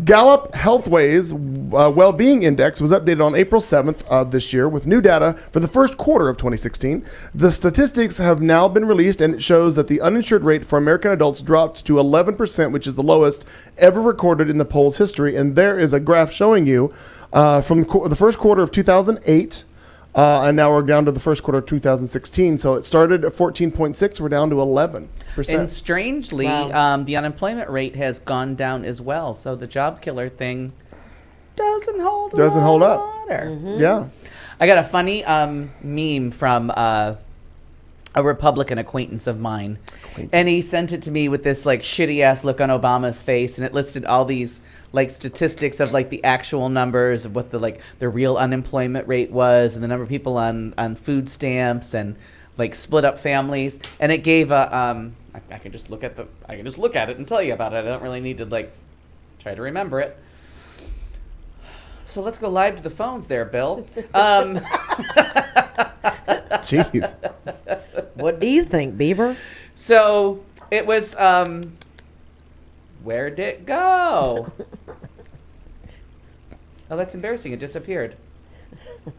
Gallup Healthways Well-Being Index was updated on April 7th of this year with new data for the first quarter of 2016. The statistics have now been released, and it shows that the uninsured rate for American adults dropped to 11%, which is the lowest ever recorded in the poll's history. And there is a graph showing you from the first quarter of 2008, and now we're down to the first quarter of 2016. So it started at 14.6. We're down to 11%. And strangely, Wow. the unemployment rate has gone down as well. So the job killer thing doesn't hold up. Water. Yeah. I got a funny meme from a Republican acquaintance of mine. And he sent it to me with this like shitty ass look on Obama's face, and it listed all these like statistics of like the actual numbers of what the real unemployment rate was, and the number of people on food stamps, and like split up families. And it gave a I can just look at it and tell you about it. I don't really need to like try to remember it. So let's go live to the phones there, Bill. Jeez. What do you think, Beaver? So it was, where'd it go? Oh, that's embarrassing. It disappeared.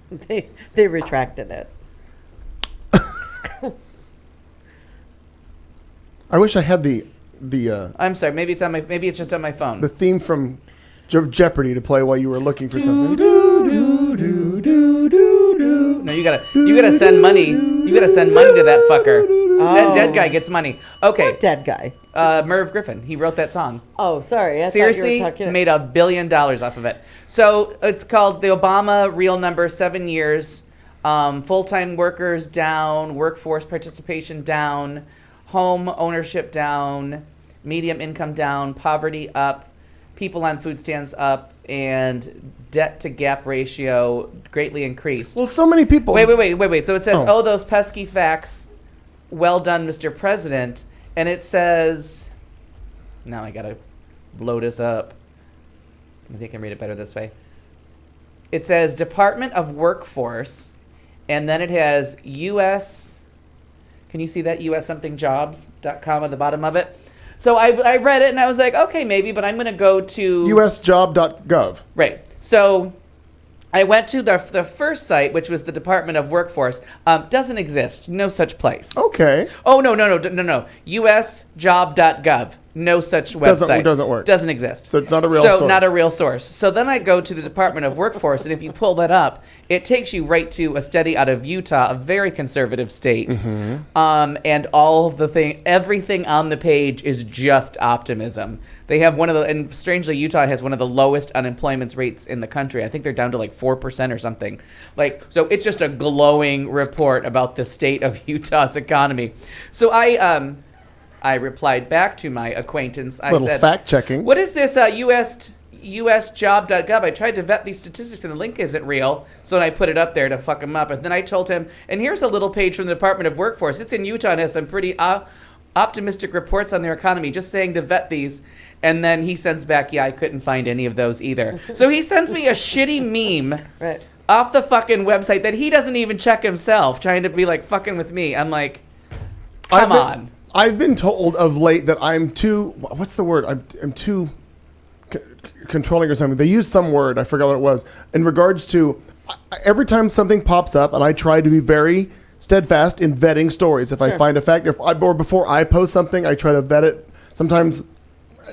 They retracted it. I wish I had the I'm sorry. Maybe it's just on my phone. the theme from Jeopardy to play while you were looking for something. No, you gotta send money. You gotta send money to that fucker. That dead guy gets money. Okay. What dead guy? Merv Griffin. He wrote that song. Oh, sorry. I Seriously, thought you were talking made $1 billion off of it. So it's called the Obama Real Number, 7 years. Full-time workers down, workforce participation down, home ownership down, medium income down, poverty up, people on food stamps up, and debt to gap ratio greatly increased. Well, so many people. Wait. So it says, oh, those pesky facts. Well done, Mr. President. And it says, now I gotta blow this up. Maybe I can read it better this way. It says Department of Workforce, and then it has U.S. Can you see that? US something jobs.com at the bottom of it. So I read it and I was like, okay, maybe, but I'm going to go to usjob.gov. Right. So I went to the first site, which was the Department of Workforce. Doesn't exist. No such place. Okay. Oh, no. usjob.gov. No such website. Doesn't work. Doesn't exist. So it's not a real source. So not a real source. So then I go to the Department of Workforce, and if you pull that up, it takes you right to a study out of Utah, a very conservative state. Mm-hmm. And everything on the page is just optimism. They have and strangely, Utah has one of the lowest unemployment rates in the country. I think they're down to like 4% or something. So it's just a glowing report about the state of Utah's economy. So I replied back to my acquaintance. I said, fact checking. What is this usjob.gov? I tried to vet these statistics and the link isn't real. So then I put it up there to fuck him up. And then I told him, and here's a little page from the Department of Workforce. It's in Utah and has some pretty optimistic reports on their economy, just saying to vet these. And then he sends back, yeah, I couldn't find any of those either. So he sends me a shitty meme Right. off the fucking website that he doesn't even check himself, trying to be like fucking with me. I'm like, come on. I've been told of late that I'm too, what's the word? I'm too controlling or something. They used some word, I forgot what it was, in regards to every time something pops up, and I try to be very steadfast in vetting stories. If I find a fact, or before I post something, I try to vet it. Sometimes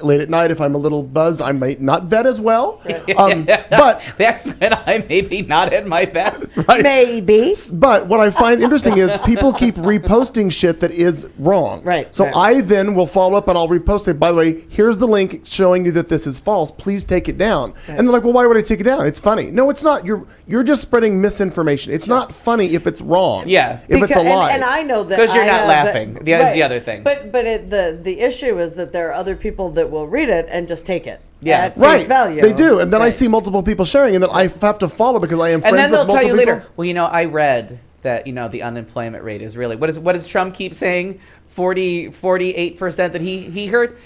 late at night, if I'm a little buzzed, I might not vet as well. But that's when I maybe not at my best. right. Maybe. But what I find interesting is people keep reposting shit that is wrong. Right. So Right. I then will follow up and I'll repost it. By the way, here's the link showing you that this is false. Please take it down. And they're like, well, why would I take it down? It's funny. No, it's not. You're just spreading misinformation. It's not funny if it's wrong. Yeah. If it's a lie. And I know that Because you're I not have laughing. that- That's the other thing. But the issue is that there are other people that will read it and just take it. Yeah. At face Right. value. They do. And then I Right. see multiple people sharing and then I have to follow because I am friends And then with they'll multiple tell you later, people. well, I read that, the unemployment rate is really, what does Trump keep saying? 48% that he heard.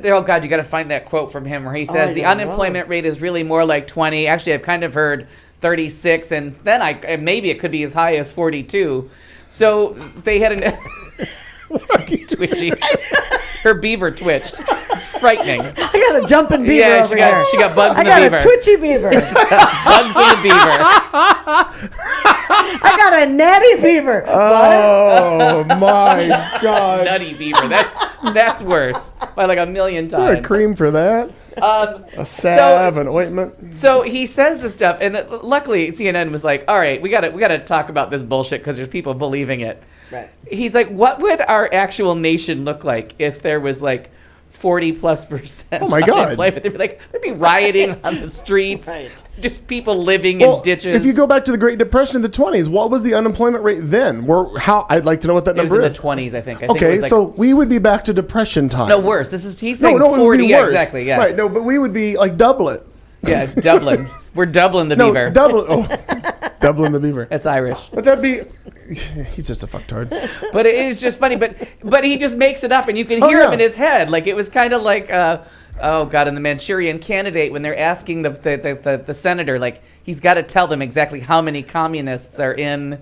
Oh God, you got to find that quote from him where he says I the don't unemployment rate is really more like 20. Actually, I've kind of heard 36, and then maybe it could be as high as 42. So they had an twitchy. Her beaver twitched. Frightening. I got a jumping beaver Yeah, over here. she got bugs I in the got beaver. a twitchy beaver. Bugs in the beaver. I got a natty beaver. Oh my God. Nutty beaver. That's worse by like a million Is there a times. cream for that? A salve, an ointment? So he says this stuff, and luckily CNN was like, "All right, we gotta talk about this bullshit because there's people believing it." Right. He's like, "What would our actual nation look like if there was like 40+% Oh my God. unemployment?" There'd be rioting on the streets, Right. just people living Well, in ditches. if you go back to the Great Depression in the 20s, what was the unemployment rate then? I'd like to know what that it was number in is. the 20s, I think. I think it Okay, was like, so we would be back to Depression time. no worse. He's No, saying no, it would 40. be Yeah, worse. exactly. Yeah, Right, no, but we would be like double it. yeah. It's Dublin. We're Dublin the No, beaver. double. Oh, Dublin the beaver. That's Irish. But that'd be. He's just a fucktard. But it is just funny. But he just makes it up, and you can Oh, hear yeah. him in his head. Like it was kind of like, oh God, in the Manchurian Candidate when they're asking the senator, like he's got to tell them exactly how many communists are in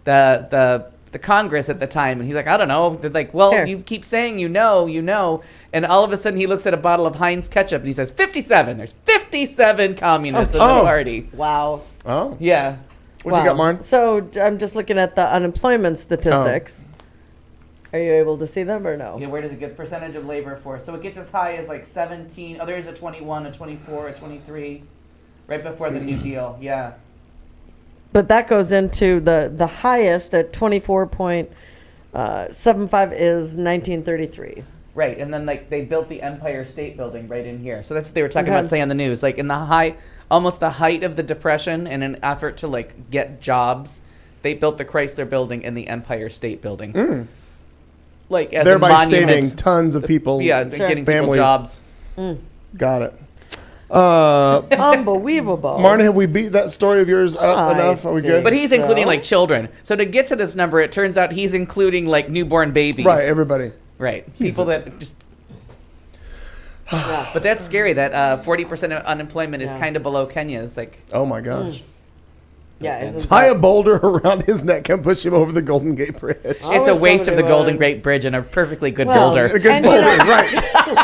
the Congress at the time, and he's like, I don't know. They're like, well, Here. you keep saying you know, and all of a sudden he looks at a bottle of Heinz ketchup and he says 57. There's 57 communists in the Oh. party. Wow. Oh. Yeah. What you got, Marn? So I'm just looking at the unemployment statistics. Are you able to see them or no? Yeah, where does it get percentage of labor force? So it gets as high as like 17. Oh, there's a 21, a 24, a 23, right before the New Deal. Yeah. But that goes into the highest at 24.75 is 1933. Right, and then like they built the Empire State Building right in here. So that's what they were talking Okay. about today on the news. Like in the almost the height of the Depression, in an effort to like get jobs, they built the Chrysler Building and the Empire State Building. Like as Thereby a monument. saving tons of people. Yeah, getting people families. jobs. Got it. Unbelievable. Marn, have we beat that story of yours up enough? Are we good? But he's including So? like children. So to get to this number, it turns out he's including like newborn babies. Right, everybody. Right. People that just. But that's scary. That 40% of unemployment is Yeah. kind of below Kenya's. Like, Oh my gosh. Yeah, isn't Tie a that- boulder around his neck and push him over the Golden Gate Bridge. Oh. it's a wish waste of the somebody Golden would. Gate Bridge and a perfectly good Well, boulder. A good And you boulder, know- right.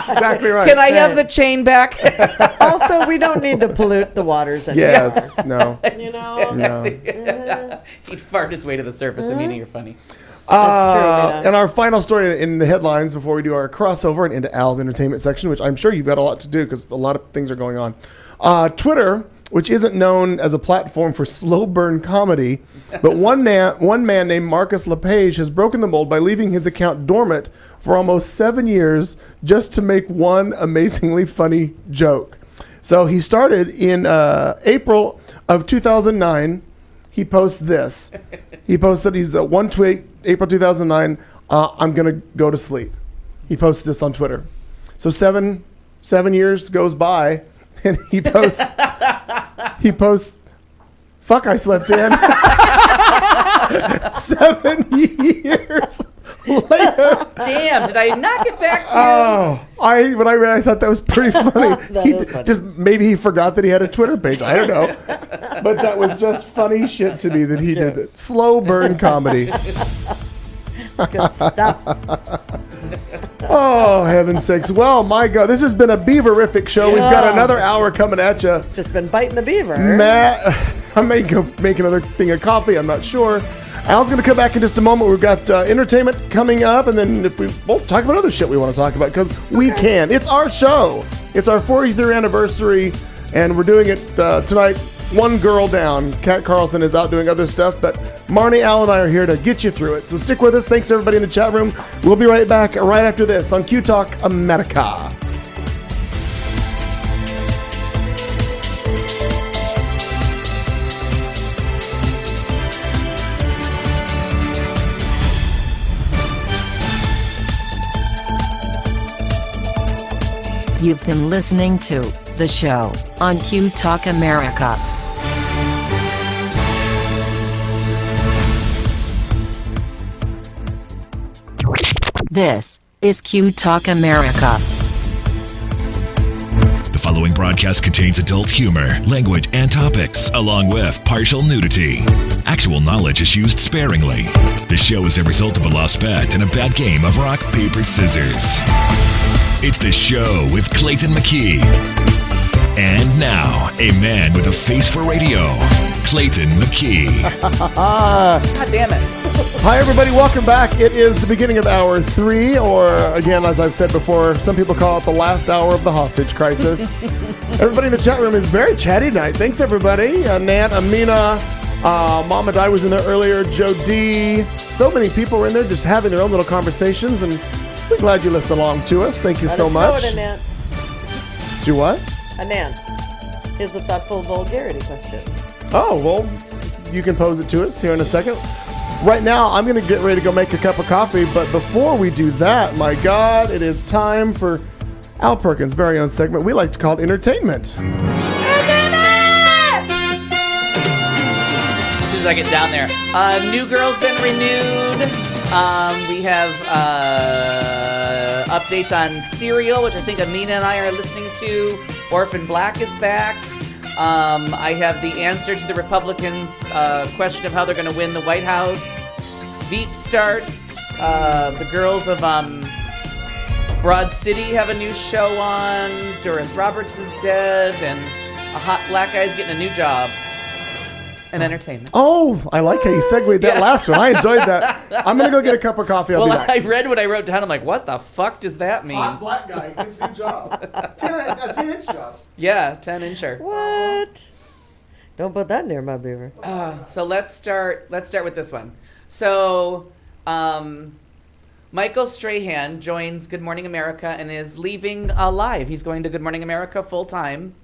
Exactly right. Can I have the chain back? Also, we don't need to pollute the waters anymore. Yes, no. You know? No. He'd fart his way to the surface. I mean, you're funny. That's true, yeah. And our final story in the headlines before we do our crossover and into Al's entertainment section, which I'm sure you've got a lot to do because a lot of things are going on. Twitter, which isn't known as a platform for slow burn comedy, but one man named Marcus LePage has broken the mold by leaving his account dormant for almost 7 years just to make one amazingly funny joke. So he started in April of 2009. He posts this. He posted, he's one tweet, April 2009, I'm going to go to sleep. He posts this on Twitter. So seven years goes by, and he posts, fuck, I slept in. 7 years later. Damn, did I not get back to you? Oh, when I read, I thought that was pretty funny. is funny. Just maybe he forgot that he had a Twitter page. I don't know, but that was just funny shit to me that he did it. Slow burn comedy. Good stuff. Oh, heaven's sakes! Well, my God, this has been a beaverific show. We've got another hour coming at you. Just been biting the beaver. Matt, I may go make another thing of coffee. I'm not sure. Al's going to come back in just a moment. We've got entertainment coming up, and then we'll talk about other shit we want to talk about because we can. It's our show. It's our 40th year anniversary, and we're doing it tonight. One girl down. Kat Carlson is out doing other stuff, but Marnie, Al, and I are here to get you through it. So stick with us. Thanks, everybody in the chat room. We'll be right back right after this on Q Talk America. You've been listening to The Show on Q Talk America. This is Q Talk America. The following broadcast contains adult humor, language, and topics, along with partial nudity. Actual knowledge is used sparingly. The show is a result of a lost bet and a bad game of rock, paper, scissors. It's The Show with Clayton McKee. And now, a man with a face for radio, Clayton McKee. God damn it. Hi, everybody. Welcome back. It is the beginning of hour 3, or again, as I've said before, some people call it the last hour of the hostage crisis. Everybody in the chat room is very chatty tonight. Thanks, everybody. Nat, Amina, Mama Di was in there earlier, Joe D. So many people were in there just having their own little conversations, and we're glad you listened along to us. Thank you so much. Do what? Anant, here's a thoughtful vulgarity question. Oh, well, you can pose it to us here in a second. Right now, I'm going to get ready to go make a cup of coffee, but before we do that, my God, it is time for Al Perkins' very own segment we like to call entertainment. As soon as I get down there. New Girl's been renewed. We have updates on Serial, which I think Amina and I are listening to. Orphan Black is back. I have the answer to the Republicans' question of how they're going to win the White House. Veep starts. The girls of Broad City have a new show on. Doris Roberts is dead, and a hot black guy's getting a new job. And entertainment. Oh, I like how you segued that last one. I enjoyed that. I'm going to go get a cup of coffee. I'll be back. I read what I wrote down. I'm like, what the fuck does that mean? Hot black guy gets a new job. A 10-inch job. Yeah, 10-incher. What? Don't put that near my beaver. So let's start with this one. So, Michael Strahan joins Good Morning America and is leaving live. He's going to Good Morning America full time.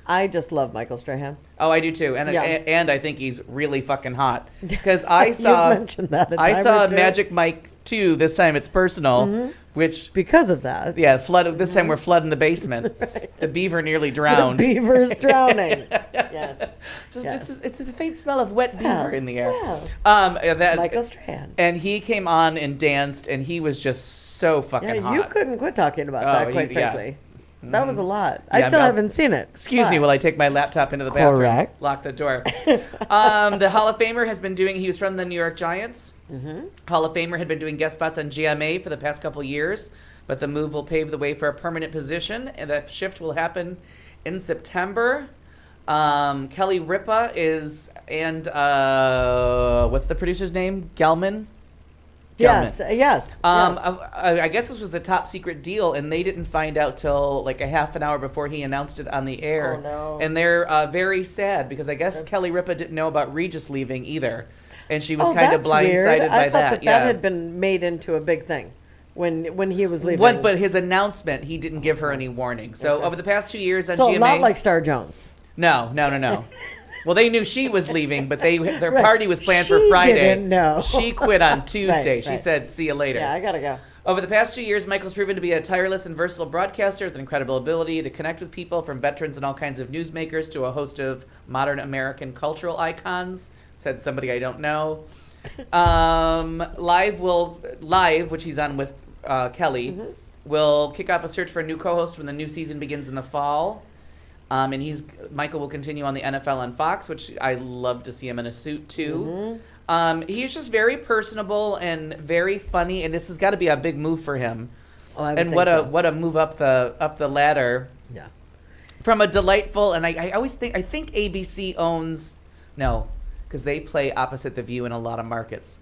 I just love Michael Strahan. Oh, I do too, and Yeah. and I think he's really fucking hot. Because I saw You've mentioned that a I time saw or two. Magic Mike 2. This time it's personal, which Because of that. yeah, flood. This time we're flooding the basement. The beaver nearly drowned. The beaver's drowning. Yes. It's a faint smell of wet beaver in the air. Well, That, Michael Strahan. and he came on and danced, and he was just so fucking Yeah, hot. you couldn't quit talking about Oh, that, quite yeah. frankly. That was a lot. I Yeah, still no. haven't seen it. Excuse me But- while I take my laptop into the bathroom. Correct. Lock the door. The Hall of Famer has been doing, he was from the New York Giants. Hall of Famer had been doing guest spots on GMA for the past couple years, but the move will pave the way for a permanent position, and that shift will happen in September. Kelly Ripa is, and what's the producer's name? Gelman? Yes. I guess this was a top secret deal, and they didn't find out till like a half an hour before he announced it on the air. Oh, no. And they're very sad because I guess Kelly Ripa didn't know about Regis leaving either, and she was Oh, kind of that's weird. blindsided by I thought that Yeah. had been made into a big thing when he was leaving. But his announcement, he didn't give her any warning. So over the past 2 years on so GMA, not like Star Jones. no. Well, they knew she was leaving, but their Right. party was planned for She Friday. didn't know. She quit on Tuesday. She right. said, "See you later." Yeah, I gotta go. Over the past 2 years, Michael's proven to be a tireless and versatile broadcaster with an incredible ability to connect with people, from veterans and all kinds of newsmakers to a host of modern American cultural icons, said somebody I don't know. Live, which he's on with Kelly, will kick off a search for a new co-host when the new season begins in the fall. And Michael will continue on the NFL on Fox, which I love to see him in a suit too. He's just very personable and very funny, and this has got to be a big move for him. Oh, I would And think what so. a move up the ladder Yeah. from a delightful. And I always think ABC owns. No, because they play opposite The View in a lot of markets.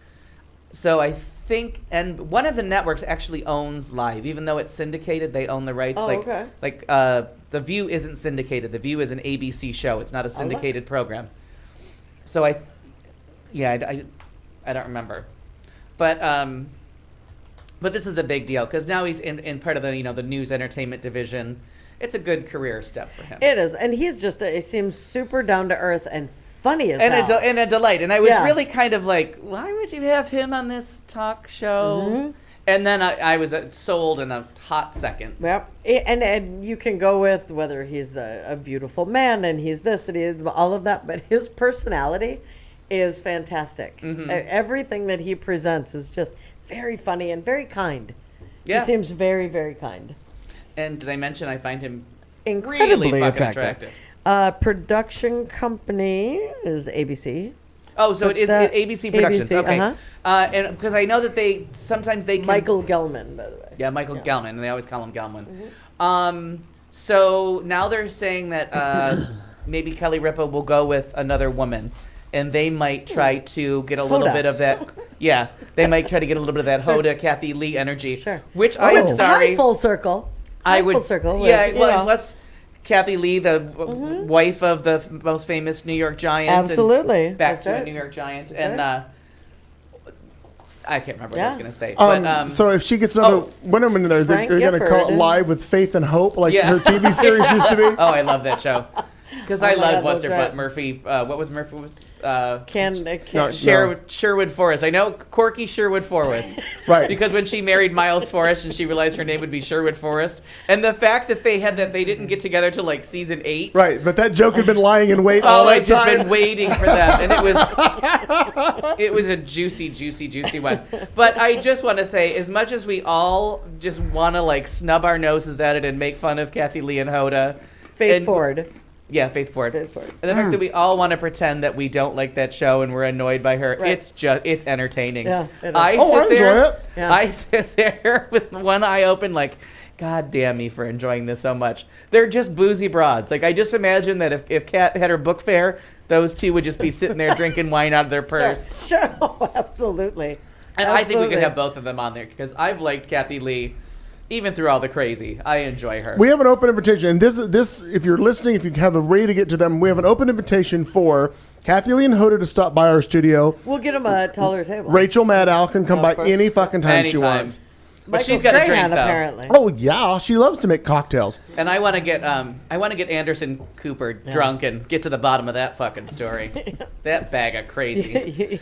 So I think, and one of the networks actually owns Live, even though it's syndicated, they own the rights. Oh, like, okay. Like The View isn't syndicated. The View is an ABC show. It's not a syndicated program. So I don't remember, but this is a big deal because now he's in part of the the news entertainment division. It's a good career step for him. It is, and he's just he seems super down to earth and funny as hell. And a delight. And I was really kind of like, why would you have him on this talk show? Mm-hmm. And then I was sold in a hot second. Yep. And you can go with whether he's a beautiful man and he's this and he's all of that, but his personality is fantastic. Mm-hmm. Everything that he presents is just very funny and very kind. Yeah. He seems very, very kind. And did I mention I find him incredibly really fucking attractive. Production company is ABC. Oh, so it is ABC Productions. ABC, okay. And because I know that they can... Michael Gelman, by the way. Yeah, Michael Gelman. And they always call him Gelman. Mm-hmm. So now they're saying that maybe Kelly Ripa will go with another woman. And they might try to get a little bit of that. Yeah, they might try to get a little bit of that Hoda, Kathy Lee energy. Sure. Which I'm sorry. High full circle. Full circle. Yeah, unless Kathy Lee, the wife of the most famous New York Giant. Absolutely. Back to a New York Giant. And I can't remember what I was going to say. But, so if she gets another woman in there, they're going to call it Live with Faith and Hope, like her TV series used to be? Oh, I love that show. Because I love what's her butt Murphy. What was Murphy? Sherwood Forrest. I know Corky Sherwood Forrest. Right. Because when she married Miles Forrest and she realized her name would be Sherwood Forrest, and the fact that they didn't get together till like season 8. Right, but that joke had been lying in wait all that time. I'd just been waiting for them, and it was a juicy one. But I just want to say, as much as we all just want to like snub our noses at it and make fun of Kathy Lee and Hoda, Faith Ford. Yeah, Faith Ford. And the fact that we all want to pretend that we don't like that show and we're annoyed by her, it's entertaining. Yeah, it is. I enjoy it. Yeah. I sit there with one eye open like, God damn me for enjoying this so much. They're just boozy broads. Like, I just imagine that if Kat had her book fair, those two would just be sitting there drinking wine out of their purse. Sure. Oh, absolutely. And I think we could have both of them on there because I've liked Kathy Lee. Even through all the crazy, I enjoy her. We have an open invitation, and this, if you're listening, if you have a way to get to them, we have an open invitation for Kathy Lee and Hoda to stop by our studio. We'll get them a taller table. Rachel Maddow can come by any fucking time she wants. But she's got a drink, though. Apparently. Oh yeah, she loves to make cocktails. And I want to get Anderson Cooper drunk and get to the bottom of that fucking story. That bag of crazy.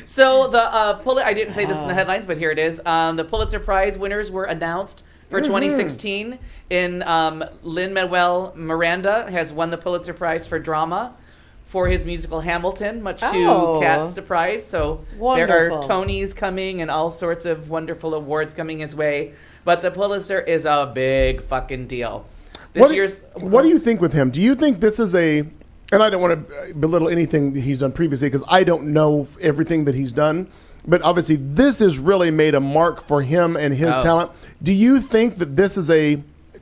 So the I didn't say this in the headlines, but here it is. The Pulitzer Prize winners were announced for 2016. Lin-Manuel Miranda has won the Pulitzer Prize for drama for his musical Hamilton, much to Kat's surprise. So wonderful. There are Tonys coming and all sorts of wonderful awards coming his way. But the Pulitzer is a big fucking deal. What do you think with him? Do you think this is and I don't want to belittle anything that he's done previously because I don't know everything that he's done. But obviously this has really made a mark for him and his talent. Do you think that this is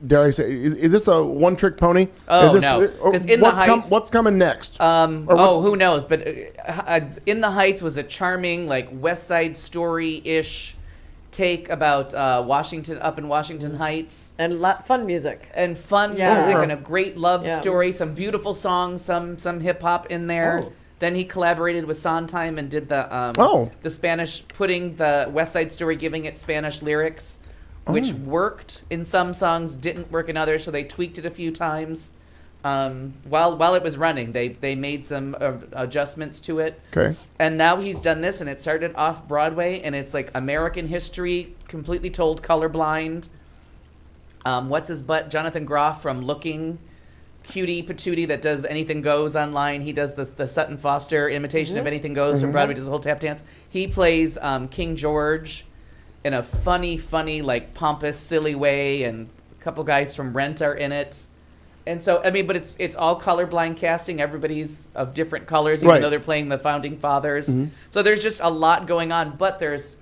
dare I say, is this a one-trick pony? No. Because In the Heights... what's coming next? Who knows? But In the Heights was a charming, like, West Side Story-ish take about Washington Heights. And fun music. And fun music and a great love story. Some beautiful songs, some hip-hop in there. Oh. Then he collaborated with Sondheim and did the Spanish, putting the West Side Story, giving it Spanish lyrics. Which worked in some songs, didn't work in others, so they tweaked it a few times. While it was running, they made some adjustments to it. Okay. And now he's done this, and it started off Broadway, and it's like American history, completely told colorblind. What's his butt? Jonathan Groff from Looking, cutie patootie that does Anything Goes online. He does the Sutton Foster imitation of Anything Goes from Broadway, does the whole tap dance. He plays King George in a funny, like, pompous, silly way, and a couple guys from Rent are in it. And so, I mean, but it's all colorblind casting. Everybody's of different colors, even though they're playing the Founding Fathers. Mm-hmm. So there's just a lot going on, but there's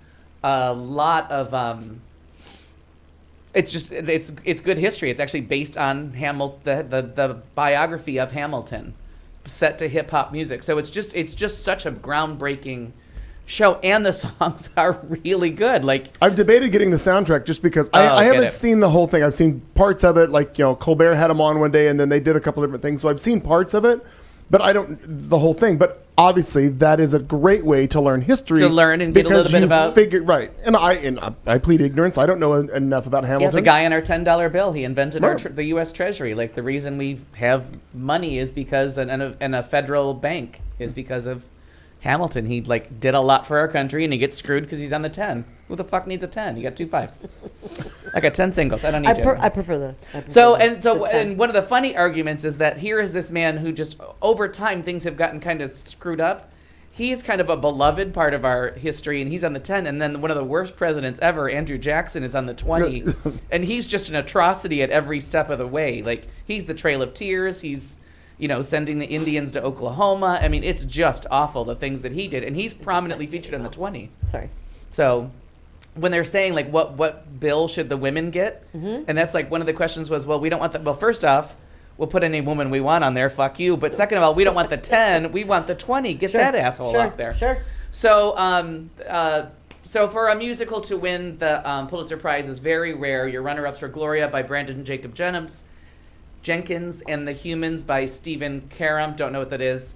a lot of... it's good history. It's actually based on the biography of Hamilton. set to hip hop music. So it's just such a groundbreaking show, and the songs are really good. Like, I've debated getting the soundtrack just because I haven't seen the whole thing. I've seen parts of it, like, Colbert had them on one day and then they did a couple different things. So I've seen parts of it, but I don't the whole thing. But obviously that is a great way to learn history. To learn and get a little bit about. Right. And I plead ignorance. I don't know enough about Hamilton. Yeah, the guy on our $10 bill, he invented the U.S. Treasury. Like, the reason we have money is because, and a federal bank is because of Hamilton. He did a lot for our country, and he gets screwed because he's on the 10. Who the fuck needs a 10? You got 2 5s. I got 10 singles. I don't need you. I prefer the. And one of the funny arguments is that here is this man who just over time things have gotten kind of screwed up. He's kind of a beloved part of our history, and he's on the 10. And then one of the worst presidents ever, Andrew Jackson, is on the 20, and he's just an atrocity at every step of the way. Like, he's the Trail of Tears. He's sending the Indians to Oklahoma. I mean, it's just awful, the things that he did. And he's prominently featured on the 20. Sorry. So when they're saying, like, what bill should the women get? Mm-hmm. And that's, like, one of the questions was, well, we don't want that. Well, first off, we'll put any woman we want on there. Fuck you. But second of all, we don't want the 10. We want the 20. Get that asshole off there. Sure. So, so for a musical to win the Pulitzer Prize is very rare. Your runner-ups were Gloria by Brandon Jacob Jenkins, and The Humans by Stephen Karam. Don't know what that is.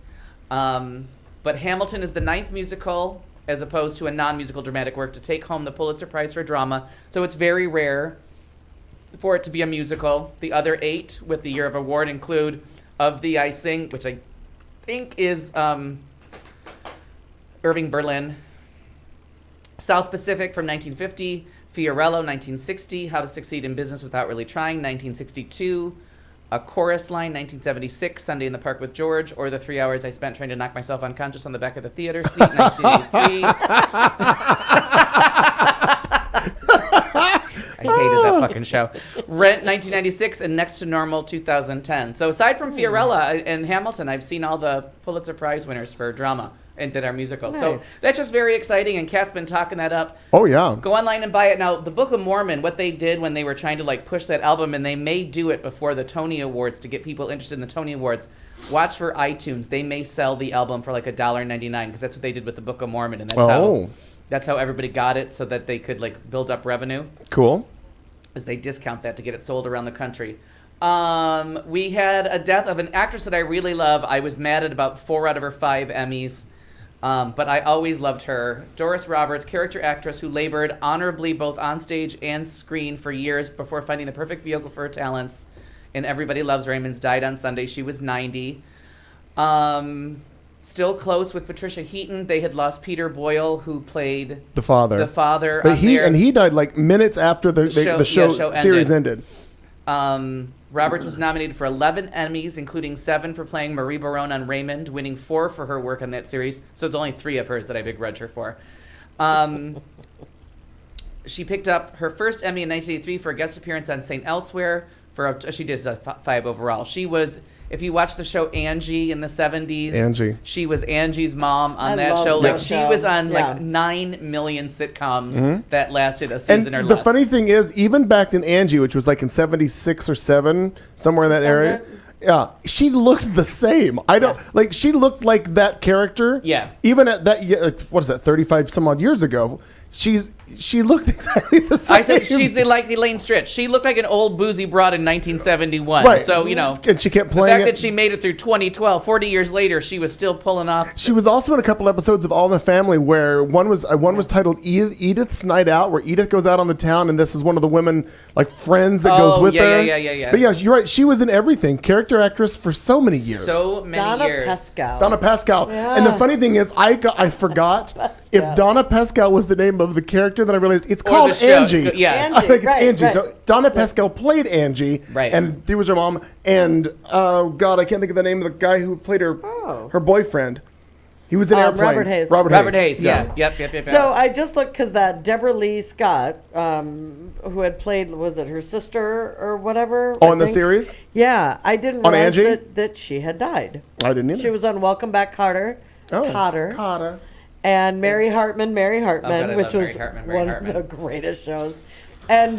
But Hamilton is the 9th musical, as opposed to a non-musical dramatic work, to take home the Pulitzer Prize for drama. So it's very rare for it to be a musical. The other 8 with the Year of Award include Of Thee I Sing, which I think is Irving Berlin. South Pacific from 1950. Fiorello, 1960. How to Succeed in Business Without Really Trying, 1962. A Chorus Line, 1976, Sunday in the Park with George, or The 3 Hours I Spent Trying to Knock Myself Unconscious on the Back of the Theater Seat, 1983. I hated that fucking show. Rent, 1996, and Next to Normal, 2010. So aside from Fiorella and Hamilton, I've seen all the Pulitzer Prize winners for drama and did our musical. Nice. So that's just very exciting, and Kat's been talking that up. Oh, yeah. Go online and buy it. Now, the Book of Mormon, what they did when they were trying to push that album, and they may do it before the Tony Awards to get people interested in the Tony Awards, watch for iTunes. They may sell the album for $1.99, because that's what they did with the Book of Mormon, and that's how everybody got it, so that they could build up revenue. Cool. As they discount that to get it sold around the country. We had a death of an actress that I really love. I was mad at about 4 out of her 5 Emmys. But I always loved her. Doris Roberts, character actress who labored honorably both on stage and screen for years before finding the perfect vehicle for her talents. And Everybody Loves Raymond's died on Sunday. She was 90. Still close with Patricia Heaton. They had lost Peter Boyle, who played the father. But he died minutes after the show series ended. Roberts was nominated for 11 Emmys, including 7 for playing Marie Barone on Raymond, winning 4 for her work on that series. So it's only 3 of hers that I begrudge her for. She picked up her first Emmy in 1983 for a guest appearance on St. Elsewhere. She did 5 overall. She was, if you watch the show Angie in the 70s, she was Angie's mom on that show. She was on 9 million sitcoms that lasted a season or less. The funny thing is, even back in Angie, which was in 76 or 7, somewhere in that area, yeah, she looked the same. She looked like that character. Yeah. Even at that, what is that, 35 some odd years ago, she looked exactly the same. I said she's like Elaine Stritch. She looked like an old boozy broad in 1971. Right. So, and she kept playing the fact that she made it through 2012, 40 years later, she was still pulling off. She was also in a couple episodes of All in the Family where one was titled Edith's Night Out, where Edith goes out on the town and this is one of the women, friends that goes with her. Yeah. But yeah, you're right. She was in everything. Character actress for so many years. Years. Donna Pascal. Yeah. And the funny thing is, I forgot if Donna Pascal was the name of the character, then I realized it's called Angie. Yeah, I think it's Angie. Right. So Donna Pascal played Angie, right? And he was her mom. And God, I can't think of the name of the guy who played her boyfriend. He was in Airplane. Robert Hayes. Robert Hayes. Yeah. Yep. So I just looked because that Deborah Lee Scott, who had played, was it her sister or whatever? Oh, in the series? Yeah, I didn't realize that she had died. I didn't either. She was on Welcome Back, Kotter. Kotter. And Mary Hartman, which was one of the greatest shows. And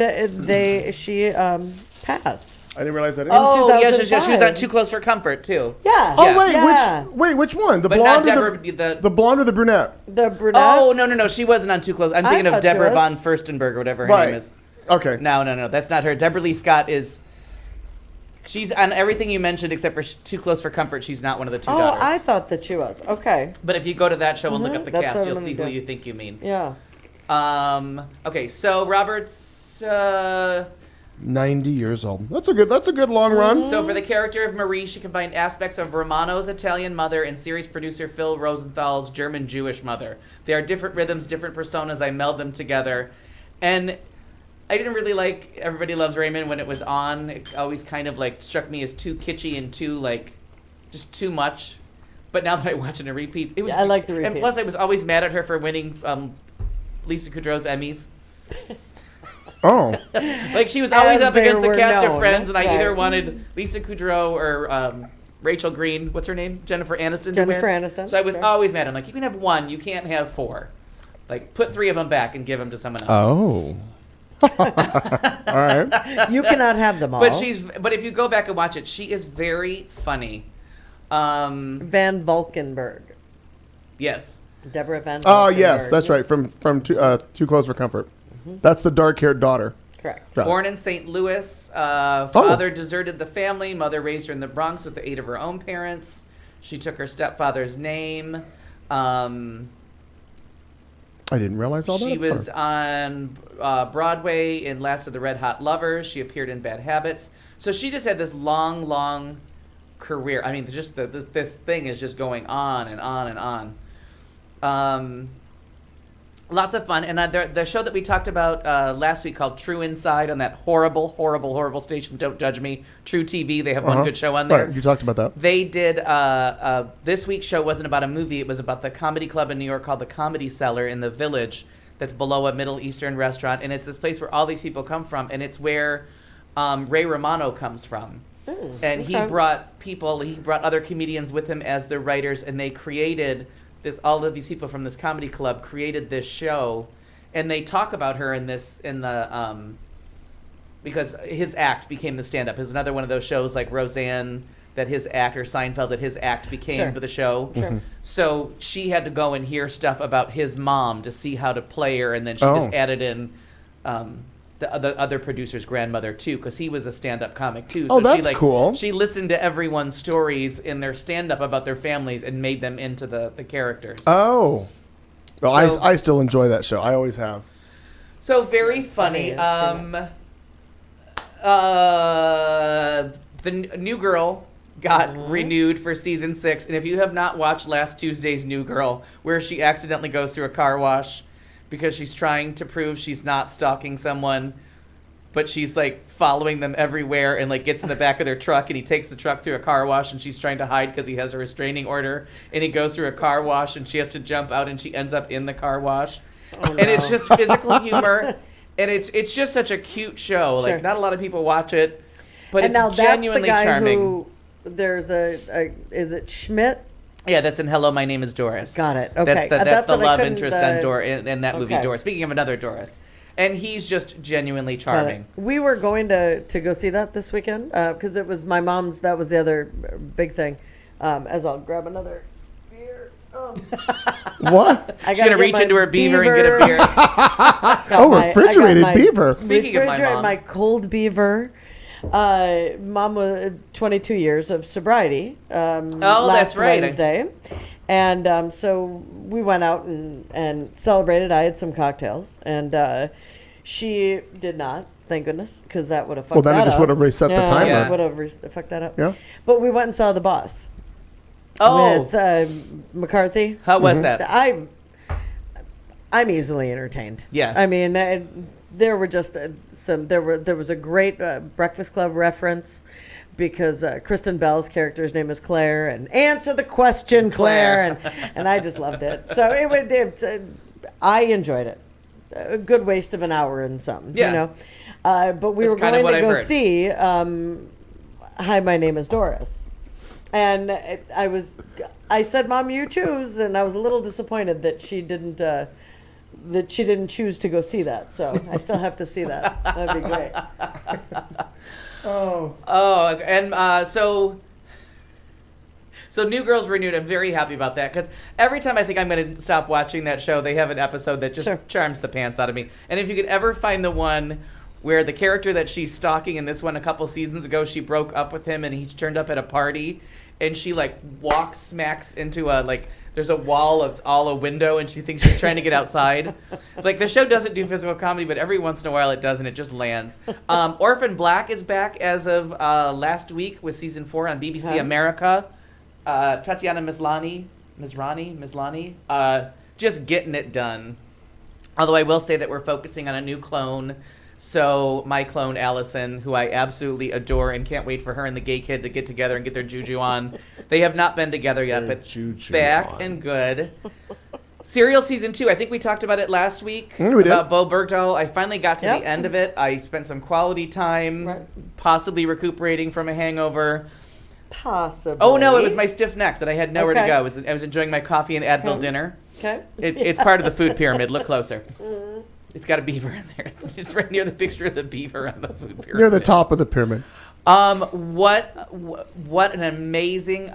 she passed. I didn't realize that. Oh, yeah, she was 2005. on Too Close for Comfort, too. Yeah. Oh, Yeah. wait, Yeah. which one? The But blonde not or Deborah, the blonde or the brunette? The brunette. Oh, no, she wasn't on Too Close. I'm thinking of thought she Deborah was. von Furstenberg or whatever her Right. name is. Okay. No, that's not her. Deborah Lee Scott is... She's on everything you mentioned except for Too Close for Comfort. She's not one of the two Oh, daughters. I thought that she was. Okay. But if you go to that show and look up the That's cast, what you'll I'm see gonna who do. you think you mean. Yeah. Okay, so Robert's... 90 years old. That's a good long run. So for the character of Marie, she combined aspects of Romano's Italian mother and series producer Phil Rosenthal's German Jewish mother. They are different rhythms, different personas. I meld them together. And I didn't really like Everybody Loves Raymond when it was on. It always kind of like struck me as too kitschy and too like just too much. But now that I watch it in repeats, it was. Yeah, I like the And plus, I repeats. was always mad at her for winning Lisa Kudrow's Emmys. Oh. Like she was always As up they against the were cast of known, Friends, and I either right. wanted Lisa Kudrow or Rachel Green. What's her name? Jennifer Aniston. to Jennifer win. Aniston, So I was sure. always mad. I'm like, you can have one, you can't have four. Like, put three of them back and give them to someone else. Oh. All right. You cannot have them all. But if you go back and watch it, she is very funny. Van Valkenburg. Yes. Deborah Van Oh, Valkenburg. yes, that's right. From Too Close for Comfort. That's the dark-haired daughter. Correct. Yeah. Born in St. Louis, father deserted the family. Mother raised her in the Bronx with the aid of her own parents. She took her stepfather's name. I didn't realize all that. She about was her. on Broadway in Last of the Red Hot Lovers. She appeared in Bad Habits. So she just had this long career. I mean, just this thing is just going on and on and on. Lots of fun. And the show that we talked about last week called True Inside on that horrible station, Don't Judge Me, True TV. They have one good show on there. Right, you talked about that. They did, this week's show wasn't about a movie. It was about the comedy club in New York called the Comedy Cellar in the Village that's below a Middle Eastern restaurant. And it's this place where all these people come from. And it's where Ray Romano comes from. And he brought other comedians with him as the writers, and they created all of these people from this comedy club created this show, and they talk about her because his act became the stand-up. Is another one of those shows like Roseanne that his act, or Seinfeld that his act became the show. Sure. So she had to go and hear stuff about his mom to see how to play her, and then she just added in the other producer's grandmother too, because he was a stand-up comic too. So that's cool. She listened to everyone's stories in their stand-up about their families and made them into the characters. Oh. Well, So- I still enjoy that show. I always have. So very funny. The New Girl got renewed for season 6, and if you have not watched last Tuesday's New Girl, where she accidentally goes through a car wash because she's trying to prove she's not stalking someone, but she's like following them everywhere, and like gets in the back of their truck, and he takes the truck through a car wash, and she's trying to hide because he has a restraining order, and he goes through a car wash, and she has to jump out, and she ends up in the car wash. And it's just physical humor, and it's just such a cute show. Sure. Like, not a lot of people watch it, but And now it's that's genuinely the guy charming. who there's is it Schmidt? Yeah, that's in Hello, My Name is Doris. Got it. Okay. That's That's the what I love couldn't, interest on in that movie, okay. Doris. Speaking of another Doris. And he's just genuinely Got it. charming. We were going to go see that this weekend because it was my mom's. That was the other big thing. As I'll grab another beer. What? I She's going to gotta get reach my into her beaver and get a beer. Refrigerated beaver. Speaking of my mom. My cold beaver. Mom was 22 years of sobriety. Last that's right. Wednesday. And so we went out and celebrated. I had some cocktails, and she did not. Thank goodness, because that would have fucked Well, then that it just up. would have reset the timer. Yeah. Would have fucked that up. Yeah. But we went and saw The Boss Oh, with McCarthy. how was that? I'm easily entertained. Yeah. I mean, there were just there was a great Breakfast Club reference because Kristen Bell's character's name is Claire, and answer the question, Claire, and I just loved it. So I enjoyed it. A good waste of an hour and something, Yeah. you know. But we That's were kind of going what to I've go heard. see Hi, My Name is Doris. And I said, Mom, you choose. And I was a little disappointed that she didn't choose to go see that. So I still have to see that. That'd be great. Oh, and so New Girls Renewed, I'm very happy about that, because every time I think I'm going to stop watching that show, they have an episode that just charms the pants out of me. And if you could ever find the one where the character that she's stalking in this one a couple seasons ago, she broke up with him and he turned up at a party, and she like smacks into a there's a wall, it's all a window, and she thinks she's trying to get outside. Like, the show doesn't do physical comedy, but every once in a while it does, and it just lands. Orphan Black is back as of last week with season 4 on BBC America. Tatiana Maslany, just getting it done. Although I will say that we're focusing on a new clone. So my clone, Allison, who I absolutely adore and can't wait for her and the gay kid to get together and get their juju on. They have not been together yet, but back and good. Serial season 2, I think we talked about it last week about Bo Bergdahl. I finally got to the end of it. I spent some quality time, possibly recuperating from a hangover. Possibly. Oh, no, it was my stiff neck that I had nowhere to go. I was enjoying my coffee and Advil dinner. Okay. It's part of the food pyramid. Look closer. It's got a beaver in there. It's right near the picture of the beaver on the food pyramid. Near the top of the pyramid. What an amazing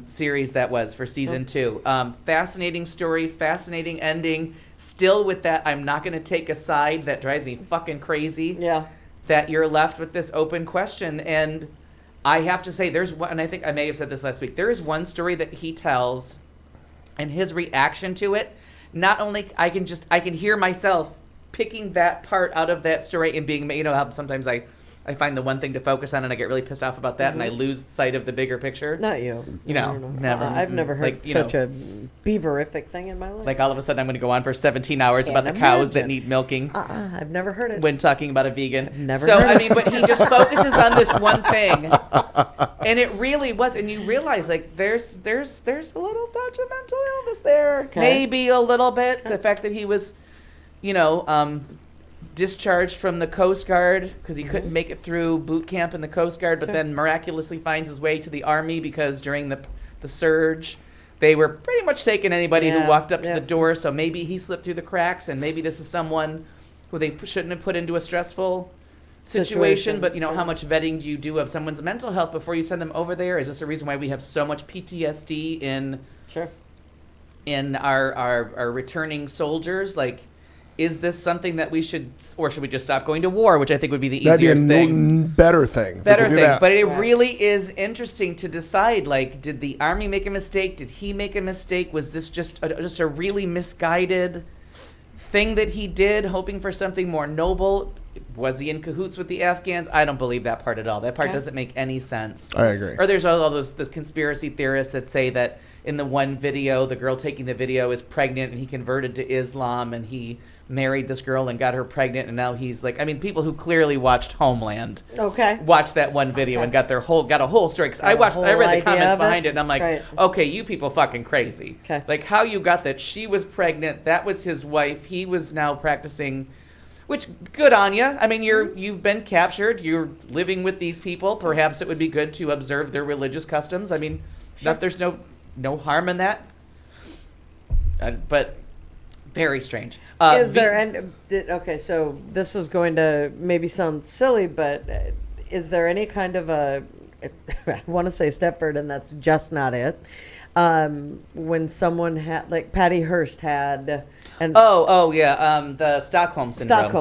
series that was for season 2. Fascinating story, fascinating ending. Still with that, I'm not going to take a side that drives me fucking crazy. Yeah. That you're left with this open question. And I have to say, there's one, and I think I may have said this last week, there is one story that he tells, and his reaction to it, not only I can hear myself picking that part out of that story and being, how sometimes I find the one thing to focus on and I get really pissed off about that and I lose sight of the bigger picture. Not you. Never. I've never heard such a beaverific thing in my life. Like, all of a sudden I'm going to go on for 17 hours about the cows that need milking. I've never heard it. When talking about a vegan. I've never heard it. But he just focuses on this one thing. And it really was, and you realize, like, there's a little touch of mental illness there. Okay. Maybe a little bit. The fact that he was, discharged from the Coast Guard because he couldn't make it through boot camp in the Coast Guard, but then miraculously finds his way to the Army because during the surge, they were pretty much taking anybody who walked up to the door. So maybe he slipped through the cracks, and maybe this is someone who they shouldn't have put into a stressful situation. But how much vetting do you do of someone's mental health before you send them over there? Is this a reason why we have so much PTSD in our returning soldiers? Like, is this something that we should, or should we just stop going to war, which I think would be the easiest thing? Better thing. But it really is interesting to decide, like, did the Army make a mistake? Did he make a mistake? Was this just a really misguided thing that he did, hoping for something more noble? Was he in cahoots with the Afghans? I don't believe that part at all. That part doesn't make any sense. I agree. Or there's all those conspiracy theorists that say that in the one video, the girl taking the video is pregnant and he converted to Islam and he married this girl and got her pregnant, and now he's like, people who clearly watched Homeland watched that one video and got a whole story. Cause I read the comments behind it and I'm like, okay, you people fucking crazy. Like, how you got that she was pregnant, that was his wife, he was now practicing, which, good on you. You've been captured, you're living with these people, perhaps it would be good to observe their religious customs. There's no harm in that, but very strange. So this is going to maybe sound silly, but is there any kind of a, I want to say Stepford, and that's just not it, when someone had, like Patty Hearst had, and the Stockholm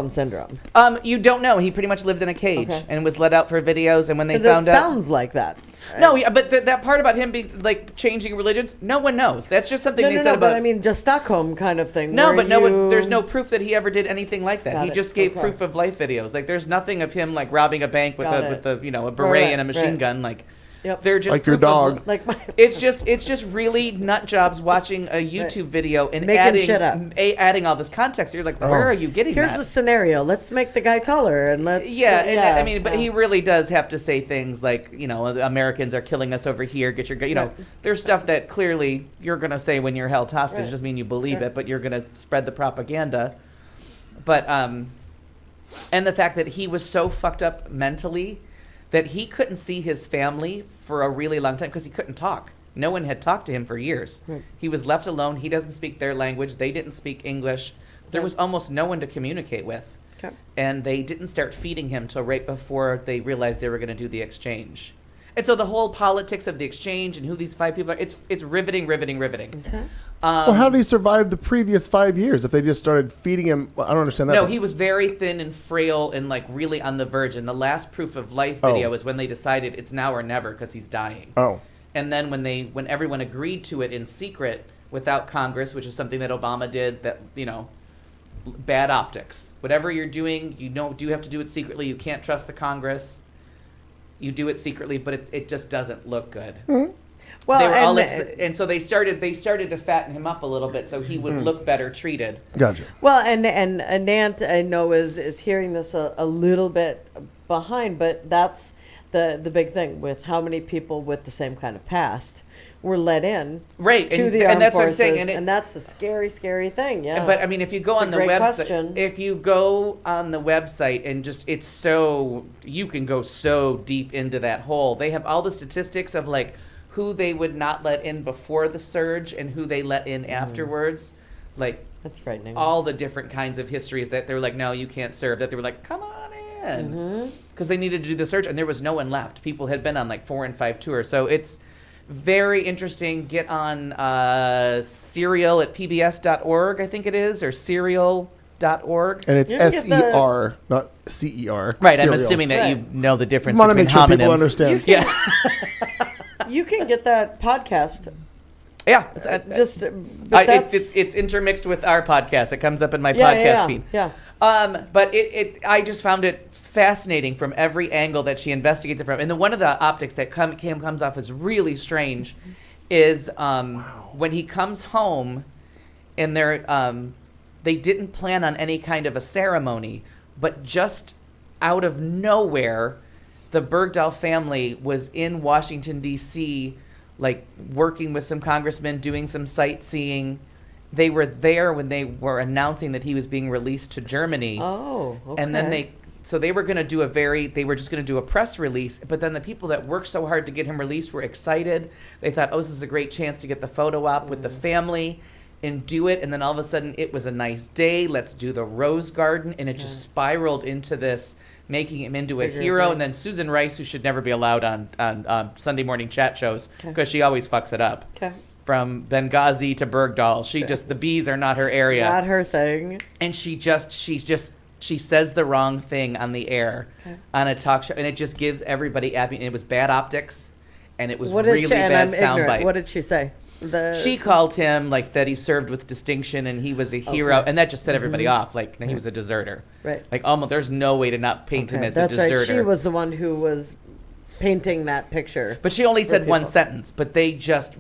syndrome. You don't know. He pretty much lived in a cage and was let out for videos, and when they found out, sounds like that. Right? No, but that part about him being like changing religions, no one knows. That's just something they said about. But just Stockholm kind of thing. No, but there's no proof that he ever did anything like that. He just gave proof of life videos. Like, there's nothing of him like robbing a bank with a beret and a machine gun. Like, they're just like your dog. It's just really nut jobs watching a YouTube video and adding all this context. You're like, where are you getting that? Here's a scenario. Let's make the guy taller and let's. But he really does have to say things like, Americans are killing us over here. Get your, there's stuff that clearly you're gonna say when you're held hostage. Doesn't mean you believe it, but you're gonna spread the propaganda. But and the fact that he was so fucked up mentally that he couldn't see his family for a really long time because he couldn't talk. No one had talked to him for years. Right. He was left alone. He doesn't speak their language. They didn't speak English. There was almost no one to communicate with. Okay. And they didn't start feeding him till right before they realized they were going to do the exchange. And so the whole politics of the exchange and who these 5 people are, it's riveting. Okay. Well, how did he survive the previous 5 years if they just started feeding him? Well, I don't understand that. No, part. he was very thin and frail and like really on the verge. And the last proof of life video is when they decided it's now or never because he's dying. Oh. And then when everyone agreed to it in secret without Congress, which is something that Obama did, that, you know, bad optics. Whatever you're doing, you do have to do it secretly. You can't trust the Congress. You do it secretly, but it just doesn't look good. Mm-hmm. Well, they were all and so they started to fatten him up a little bit so he would look better treated. Gotcha. Well, and Nant, I know, is hearing this a little bit behind, but that's the big thing with how many people with the same kind of past were let in right to and, the and armed that's forces, what I'm saying, and that's a scary thing. Yeah. But I mean, if you go It's on a the great website, question. if you go on the website and just you can go so deep into that hole. They have all the statistics of like who they would not let in before the surge and who they let in afterwards. Like that's frightening. all the different kinds of histories that they were like, no, you can't serve. That they were like, come on in, because they needed to do the surge and there was no one left. People had been on like 4 and 5 tours, so it's very interesting. Get on Serial at pbs.org, I think it is, or serial.org. And it's You can get the- SER, not CER. Right, Serial. I'm assuming that Right. you know the difference Want to between make sure homonyms. people understand. Yeah, You can get that podcast. yeah. It's It's intermixed with our podcast. It comes up in my yeah, podcast yeah, feed. Yeah. But I just found it fascinating from every angle that she investigates it from. And one of the optics that comes off as really strange is when he comes home and they didn't plan on any kind of a ceremony, but just out of nowhere, the Bergdahl family was in Washington, D.C., like working with some congressmen, doing some sightseeing. They were there when they were announcing that he was being released to Germany. Oh, okay. And then they were just going to do a press release, but then the people that worked so hard to get him released were excited. They thought, oh, this is a great chance to get the photo op with the family and do it. And then all of a sudden it was a nice day. Let's do the Rose Garden. And it just spiraled into this, making him into a Bigger hero. thing. And then Susan Rice, who should never be allowed on Sunday morning chat shows because she always fucks it up. Okay. From Benghazi to Bergdahl. The bees are not her area. Not her thing. And she says the wrong thing on the air on a talk show, and it just gives everybody and it was bad optics, and it was really bad soundbite. What did she say? She called him like that he served with distinction and he was a hero, and that just set everybody off. Like he was a deserter. Right. Like almost there's no way to not paint him as That's a deserter. right. She was the one who was painting that picture. But she only said one people. sentence, but they just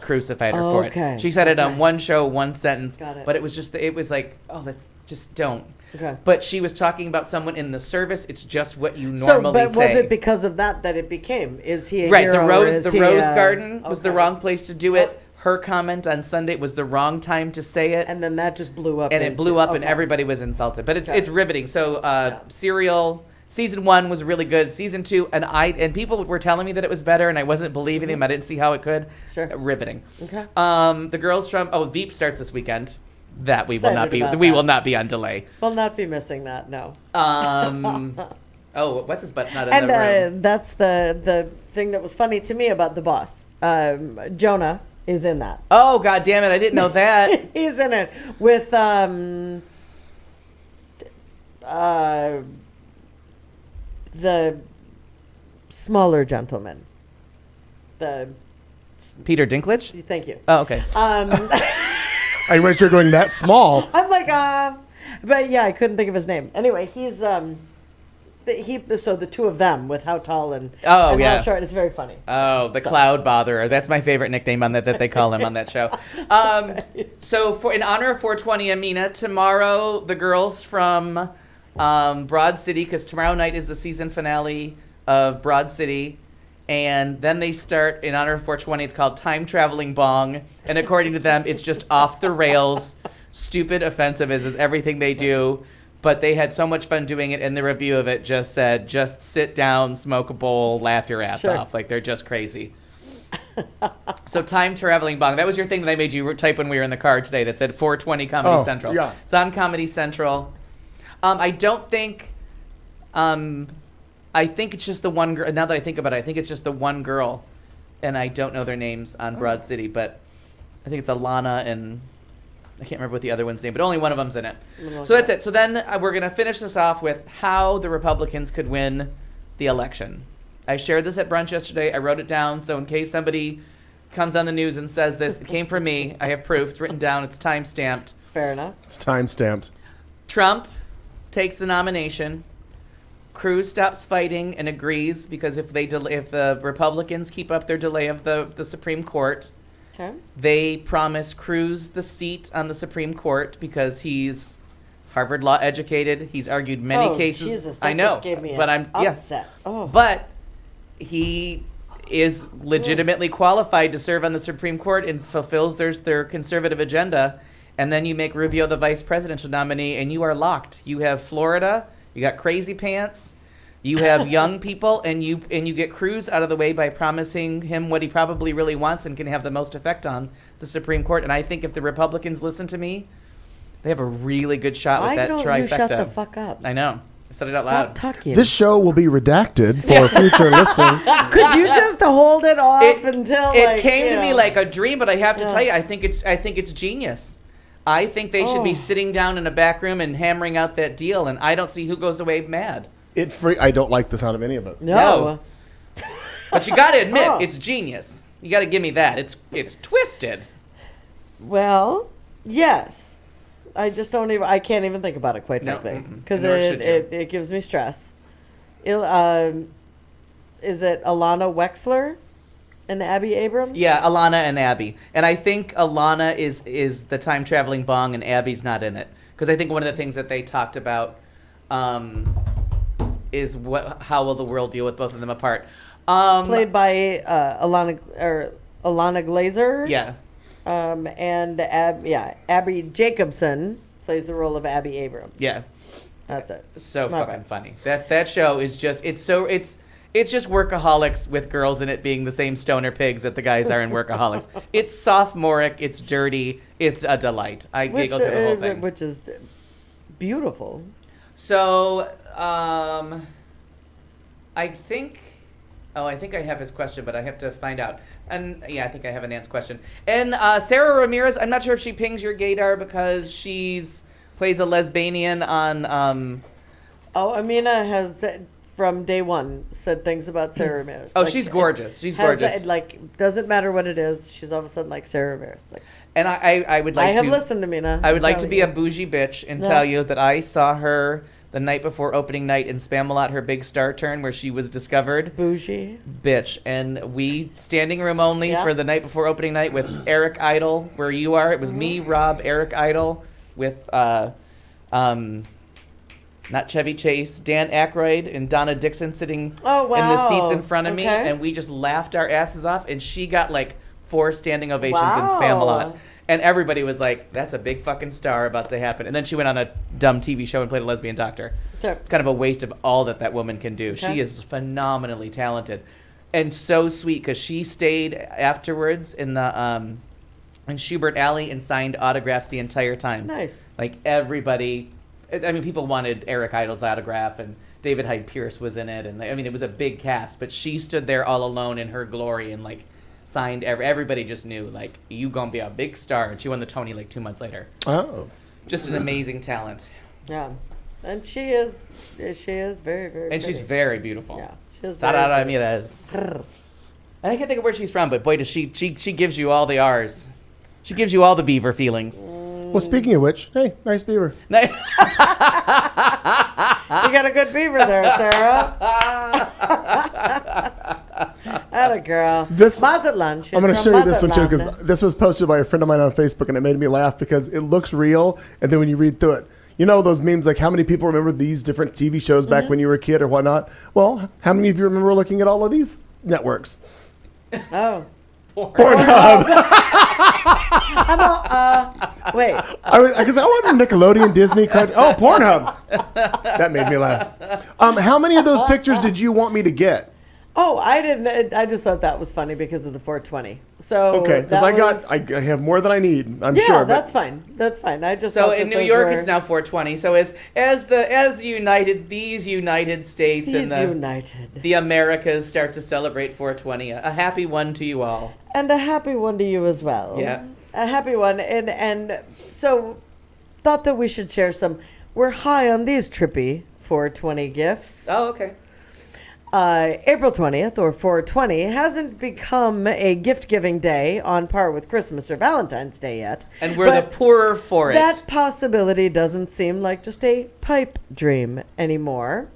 crucified her for Okay. it. She said it on Okay. one show, one sentence. Got it. But it was like, oh, that's just don't. Okay. But she was talking about someone in the service. It's just what you normally but say. was it because of that it became? Is he a right? hero? The or rose is he Rose a- Garden was the Okay. wrong place to do it. Her comment on Sunday was the wrong time to say it, And then that just blew up. and it blew up, and okay. everybody was insulted. But it's Okay. it's riveting. So Serial season 1 was really good. Season 2, and people were telling me that it was better, and I wasn't believing them. I didn't see how it could. Sure. Riveting. Okay. The girls from Veep starts this weekend. That we will not Excited be. about We that. will not be on delay. Will not be missing that. No. Oh, what's his butt's not in And the room. that's the thing that was funny to me about the boss. Jonah is in that. Oh, God damn it! I didn't know that. He's in it with the smaller gentleman. Peter Dinklage. Thank you. Oh, okay. Are you sure going that small? I'm like, but yeah, I couldn't think of his name. Anyway, he's so the two of them with how tall and Oh, and yeah. how short. It's very funny. Oh, the Cloud Botherer. That's my favorite nickname on that they call him on that show. So in honor of 420 Amina, tomorrow the girls from Broad City, because tomorrow night is the season finale of Broad City. And then they start, in honor of 420, it's called Time Traveling Bong. And according to them, it's just off the rails, stupid, offensive as is everything they do. But they had so much fun doing it, and the review of it just said, just sit down, smoke a bowl, laugh your ass off. Like, they're just crazy. So Time Traveling Bong. That was your thing that I made you type when we were in the car today that said 420 Comedy Central. Yeah. It's on Comedy Central. I don't think. I think it's just the one girl. Now that I think about it, I think it's just the one girl, and I don't know their names on Broad City, but I think it's Alana and I can't remember what the other one's name, but only one of them's in it. So that's it. So then we're gonna finish this off with how the Republicans could win the election. I shared this at brunch yesterday. I wrote it down, so in case somebody comes on the news and says this, it came from me. I have proof. It's written down. It's time-stamped. Fair enough. It's time-stamped. Trump takes the nomination. Cruz stops fighting and agrees because if the Republicans keep up their delay of the Supreme Court, Okay. they promise Cruz the seat on the Supreme Court because he's Harvard law educated. He's argued many cases. Jesus, that I know, just gave me but an upset. Oh. But he is legitimately qualified to serve on the Supreme Court and fulfills their conservative agenda. And then you make Rubio the vice presidential nominee, and you are locked. You have Florida. You got crazy pants. You have young people, and you get Cruz out of the way by promising him what he probably really wants and can have the most effect on the Supreme Court. And I think if the Republicans listen to me, they have a really good shot with that trifecta. Why don't you shut the fuck up? I know. I said it out Stop loud. talking. This show will be redacted for future listening. Could you just hold it off until it came to me like a dream? But I have to tell you, I think it's genius. I think they should be sitting down in a back room and hammering out that deal, and I don't see who goes away mad. I don't like the sound of any of it. No. But you got to admit, it's genius. You got to give me that. It's twisted. Well, yes. I just don't even. I can't even think about it, quite frankly, because it gives me stress. Is it Alana Wexler and Abby Abrams? Yeah, Alana and Abby, and I think Alana is the time traveling bong, and Abby's not in it because I think one of the things that they talked about is how will the world deal with both of them apart. Played by Alana Glazer. Yeah. And Abby Jacobson plays the role of Abby Abrams. Yeah. That's it. So fucking funny. That show is just it's just workaholics with girls in it being the same stoner pigs that the guys are in Workaholics. It's sophomoric, it's dirty, it's a delight. I giggle through the whole thing. Which is beautiful. So, I think I have his question, but I have to find out. And yeah, I think I have an Ant's question. And Sarah Ramirez, I'm not sure if she pings your gaydar because plays a lesbian on. Amina has from day one said things about Sarah Ramirez. Oh, she's gorgeous. She's gorgeous. Doesn't matter what it is. She's all of a sudden like Sarah Ramirez. And I would like to. I have listened to Mina. I would like to be a bougie bitch and tell you that I saw her the night before opening night in Spamalot, her big star turn, where she was discovered. Bougie bitch. And we standing room only for the night before opening night with Eric Idle, where you are. It was me, Rob, Eric Idle, with not Chevy Chase, Dan Aykroyd and Donna Dixon sitting in the seats in front of me, and we just laughed our asses off. And she got like 4 standing ovations in Spamalot. And everybody was like, that's a big fucking star about to happen. And then she went on a dumb TV show and played a lesbian doctor. Sure. It's kind of a waste of all that woman can do. Okay. She is phenomenally talented and so sweet because she stayed afterwards in the in Schubert Alley and signed autographs the entire time. Nice. Like everybody, I mean, people wanted Eric Idle's autograph and David Hyde Pierce was in it. And I mean, it was a big cast, but she stood there all alone in her glory and like signed everybody just knew like you gonna be a big star, and she won the Tony like 2 months later. Oh, just an amazing talent. Yeah, and she is very very. And pretty. She's very beautiful. Yeah, she's Sarah Ramirez. And I can't think of where she's from, but boy, does she gives you all the R's. She gives you all the beaver feelings. Well, speaking of which, hey, nice beaver. You got a good beaver there, Sarah. Atta girl. Mazatlan. I'm going to show you this one too because this was posted by a friend of mine on Facebook and it made me laugh because it looks real, and then when you read through it, you know those memes like how many people remember these different TV shows back when you were a kid or whatnot? Well, how many of you remember looking at all of these networks? Oh. Pornhub. Wait. Because I wanted Nickelodeon, Disney. Pornhub. That made me laugh. How many of those pictures did you want me to get? Oh, I didn't. I just thought that was funny because of the 420. So Okay, because I have more than I need. I'm sure. Yeah, that's fine. That's fine. I just So thought in that New those York, were- it's now 420. So as the United States He's and united. the Americas start to celebrate 420, a happy one to you all. And a happy one to you as well. Yeah. A happy one. And so thought that we should share some. We're high on these trippy 420 gifts. Oh, okay. April 20th, or 420, hasn't become a gift-giving day on par with Christmas or Valentine's Day yet. And we're the but poorer for it. that possibility doesn't seem like just a pipe dream anymore.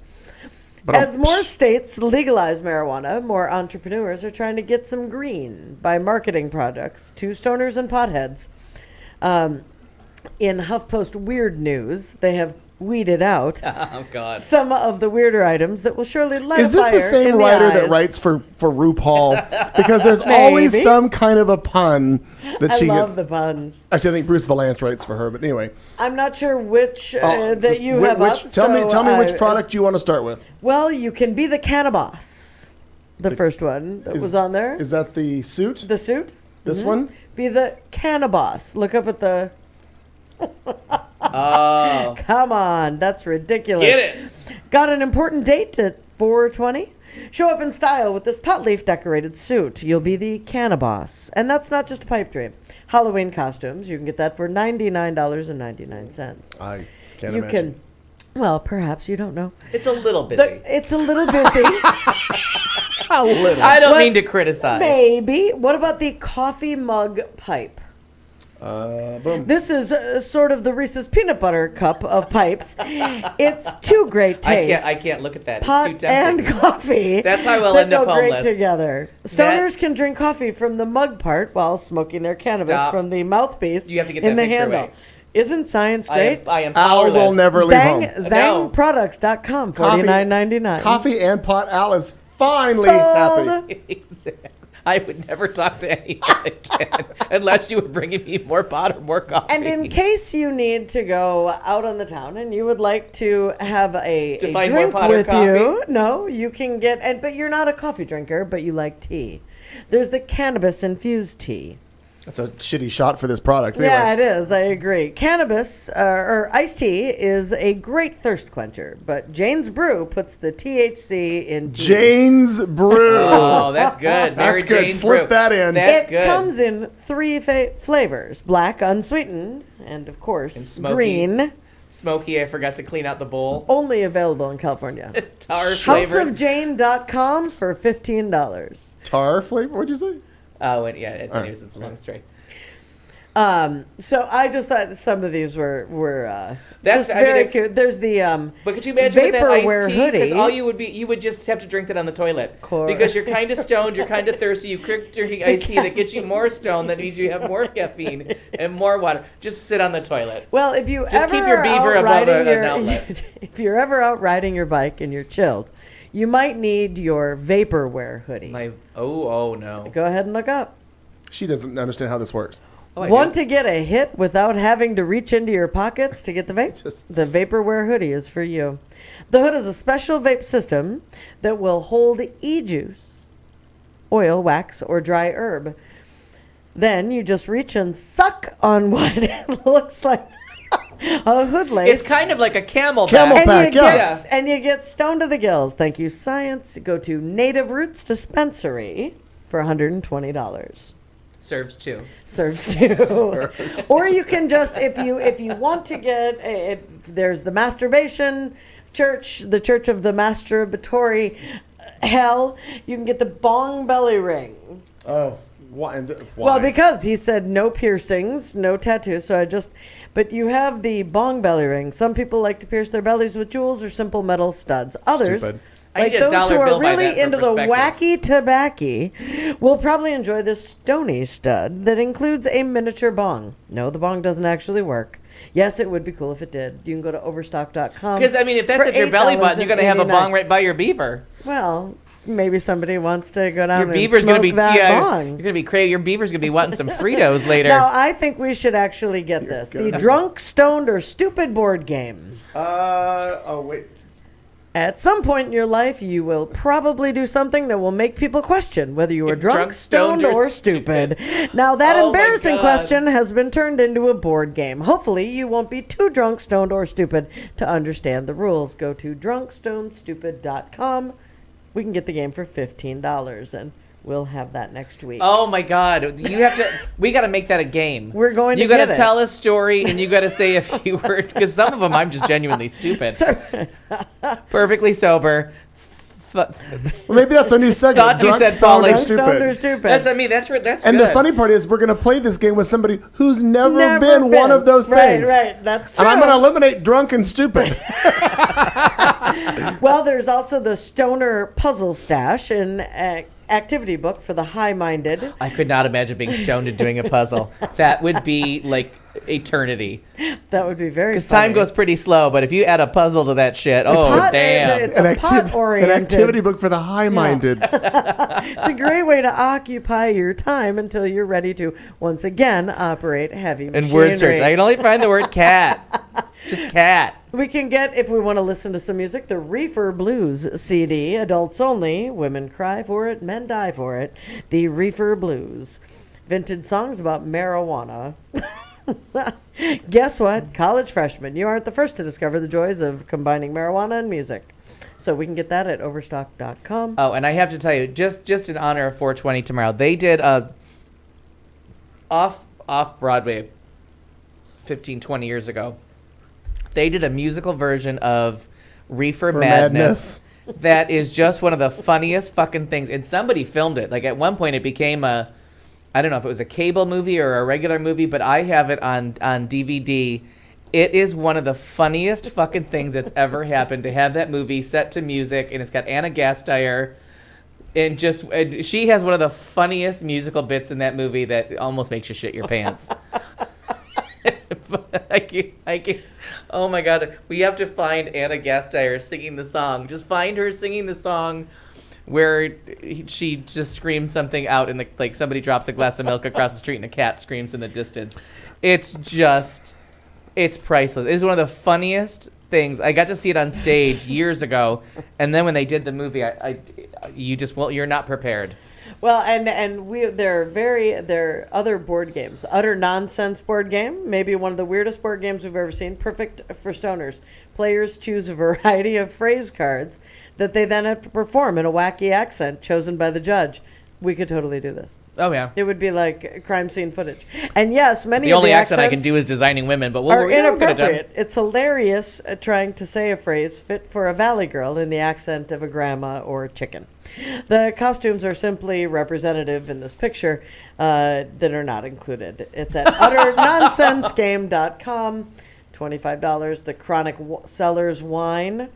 But As more states legalize marijuana, more entrepreneurs are trying to get some green by marketing products to stoners and potheads. In HuffPost Weird News, they have weeded out Oh, God. some of the weirder items that will surely light Is a this fire the same in writer the that eyes. writes for RuPaul? Because there's always Maybe. some kind of a pun that I she love the puns. Actually, I think Bruce Valance writes for her. But anyway, I'm not sure which that just you have up. Tell me so, which product you want to start with. Well, you can be the Cannabis. The first one that was on there. Is that the suit? The suit? This one? Be the Cannabis. Look up at the... Oh. Come on, that's ridiculous. Get it. Got an important date at 420? Show up in style with this pot leaf decorated suit. You'll be the Cannabis. And that's not just a pipe dream. Halloween costumes, you can get that for $99.99. I can't You imagine. can, well, perhaps you don't know. It's a little busy. It's a little busy. A little. I don't What- mean to criticize. Maybe. What about the coffee mug pipe? Boom. This is sort of the Reese's peanut butter cup of pipes. It's two great tastes. I can't look at that. It's Pot too tempting. and coffee. That's how I will that end up go great homeless. together. Stoners can drink coffee from the mug part while smoking their cannabis Stop. from the mouthpiece. You have to get in that the picture handle. away. Isn't science great? I am Al powerless. will never leave home. No. Zangproducts.com, $49.99. Coffee and pot. Al is finally Sold. happy. I would never talk to anyone again unless you were bringing me more pot or more coffee. And in case you need to go out on the town and you would like to have a find more drink pot or with coffee? you, no, you can get, but you're not a coffee drinker, but you like tea. There's the cannabis infused tea. That's a shitty shot for this product. Anyway. Yeah, it is. I agree. Cannabis or iced tea is a great thirst quencher, but Jane's Brew puts the THC in tea. Jane's Brew. Oh, that's good. Mary That's good. Jane's Slip Brew. that in. That's It good. comes in three flavors: black, unsweetened, and of course smoky. green. Smoky, I forgot to clean out the bowl. Only available in California. Tar flavored. HouseofJane.com for $15. Tar flavor? What'd you say? Oh, and yeah, it's a long story. So I just thought some of these were That's- just I mean, very it- cute. There's the But could you imagine with that iced vaporware tea? hoodie. Because all you would just have to drink that on the toilet. Correct. Because you're kind of stoned, you're kind of thirsty. You quit drinking iced tea that gets you more stoned. That means you have more caffeine and more water. Just sit on the toilet. Well, if you Just ever keep your are beaver out above riding an outlet. if you're ever out riding your bike and you're chilled, you might need your vaporware hoodie. Oh no. Go ahead and look up. She doesn't understand how this works. Oh, I Want do. to get a hit without having to reach into your pockets to get the vape? Just- The vaporware hoodie is for you. The hood is a special vape system that will hold e-juice, oil, wax, or dry herb. Then you just reach and suck on what it looks like a hood lace. It's kind of like a camel Camel back. back, you yeah. get, and you get stoned to the gills. Thank you, science. Go to Native Roots Dispensary for $120. Serves too. Serves too. Or you can just, if you want to get, if there's the masturbation church, the Church of the Masturbatory Hell, you can get the bong belly ring. Oh, why? Well, because he said no piercings, no tattoos. So but you have the bong belly ring. Some people like to pierce their bellies with jewels or simple metal studs. Others, Stupid. I like need a those who dollar bill are by really that for into the perspective. wacky tobacco, will probably enjoy this stony stud that includes a miniature bong. No, the bong doesn't actually work. Yes, it would be cool if it did. You can go to overstock.com. Because I mean, if that's for at your belly button, you're gonna have a $8.89. bong right by your beaver. Well, maybe somebody wants to go down Your and beaver's smoke gonna be that bong. You're gonna be crazy. Your beaver's gonna be wanting some Fritos later. Now, I think we should actually get this. The Drunk, Stoned, or Stupid board game. Oh, wait. At some point in your life, you will probably do something that will make people question whether you are drunk, stoned, or stupid. Now, that Oh my embarrassing God. question has been turned into a board game. Hopefully, you won't be too drunk, stoned, or stupid to understand the rules. Go to drunkstonedstupid.com. We can get the game for $15, and we'll have that next week. Oh my God! We got to make that a game. We're going to You got get to it. tell a story, and you got to say if you were, because some of them I'm just genuinely stupid, perfectly sober. Well, maybe that's a new segment. Thought you Drunk, said stoned, falling. or Drunk, stoned, or stupid. stupid. That's that's And good. the funny part is we're going to play this game with somebody who's never been one been. of those things. Right, that's true. And I'm going to eliminate drunk and stupid. Well, there's also the Stoner Puzzle Stash, an activity book for the high-minded. I could not imagine being stoned and doing a puzzle. That would be like eternity. That would be very Because funny. time goes pretty slow, but if you add a puzzle to that shit, damn. It's a An pot-oriented. activity book for the high-minded. It's a great way to occupy your time until you're ready to once again operate heavy machinery. And word search. I can only find the word cat. Just cat. We can get, if we want to listen to some music, the Reefer Blues CD. Adults only. Women cry for it. Men die for it. The Reefer Blues. Vintage songs about marijuana. Guess what? College freshmen. You aren't the first to discover the joys of combining marijuana and music. So we can get that at overstock.com. Oh, and I have to tell you, just in honor of 420 tomorrow, they did a off Broadway 15, 20 years ago. They did a musical version of Reefer Madness. That is just one of the funniest fucking things. And somebody filmed it. Like at one point it became I don't know if it was a cable movie or a regular movie, but I have it on DVD. It is one of the funniest fucking things that's ever happened to have that movie set to music, and it's got Anna Gasteyer. And she has one of the funniest musical bits in that movie that almost makes you shit your pants. I can't. Oh my God, we have to find Anna Gasteyer singing the song. Just find her singing the song where she just screams something out and like somebody drops a glass of milk across the street and a cat screams in the distance. It's priceless. It is one of the funniest things. I got to see it on stage years ago, and then when they did the movie, you're not prepared. Well, and there are other board games. Utter Nonsense board game, maybe one of the weirdest board games we've ever seen. Perfect for stoners. Players choose a variety of phrase cards that they then have to perform in a wacky accent chosen by the judge. We could totally do this. Oh yeah. It would be like crime scene footage. And yes, many The of only the accent I can accents do is designing women, but are we're gonna do it. inappropriate. It's hilarious trying to say a phrase fit for a valley girl in the accent of a grandma or a chicken. The costumes are simply representative in this picture that are not included. It's at utternonsensegame.com. $25. The Chronic Cellars wine.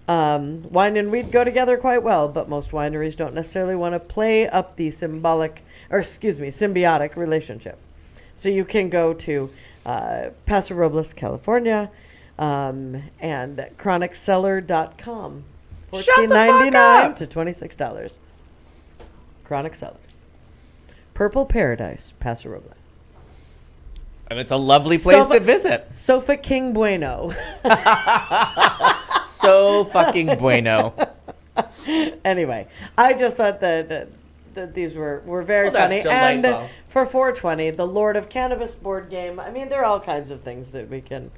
Wine and weed go together quite well, but most wineries don't necessarily want to play up the symbiotic relationship. So you can go to Paso Robles, California, and chroniccellar.com. $14.99 to $26. Chronic Cellars. Purple Paradise, Paso Robles. And it's a lovely place to visit. Sofa King Bueno. So fucking bueno. Anyway, I just thought that these were very funny. That's delightful. And for 420, the Lord of Cannabis board game. I mean, there are all kinds of things that we can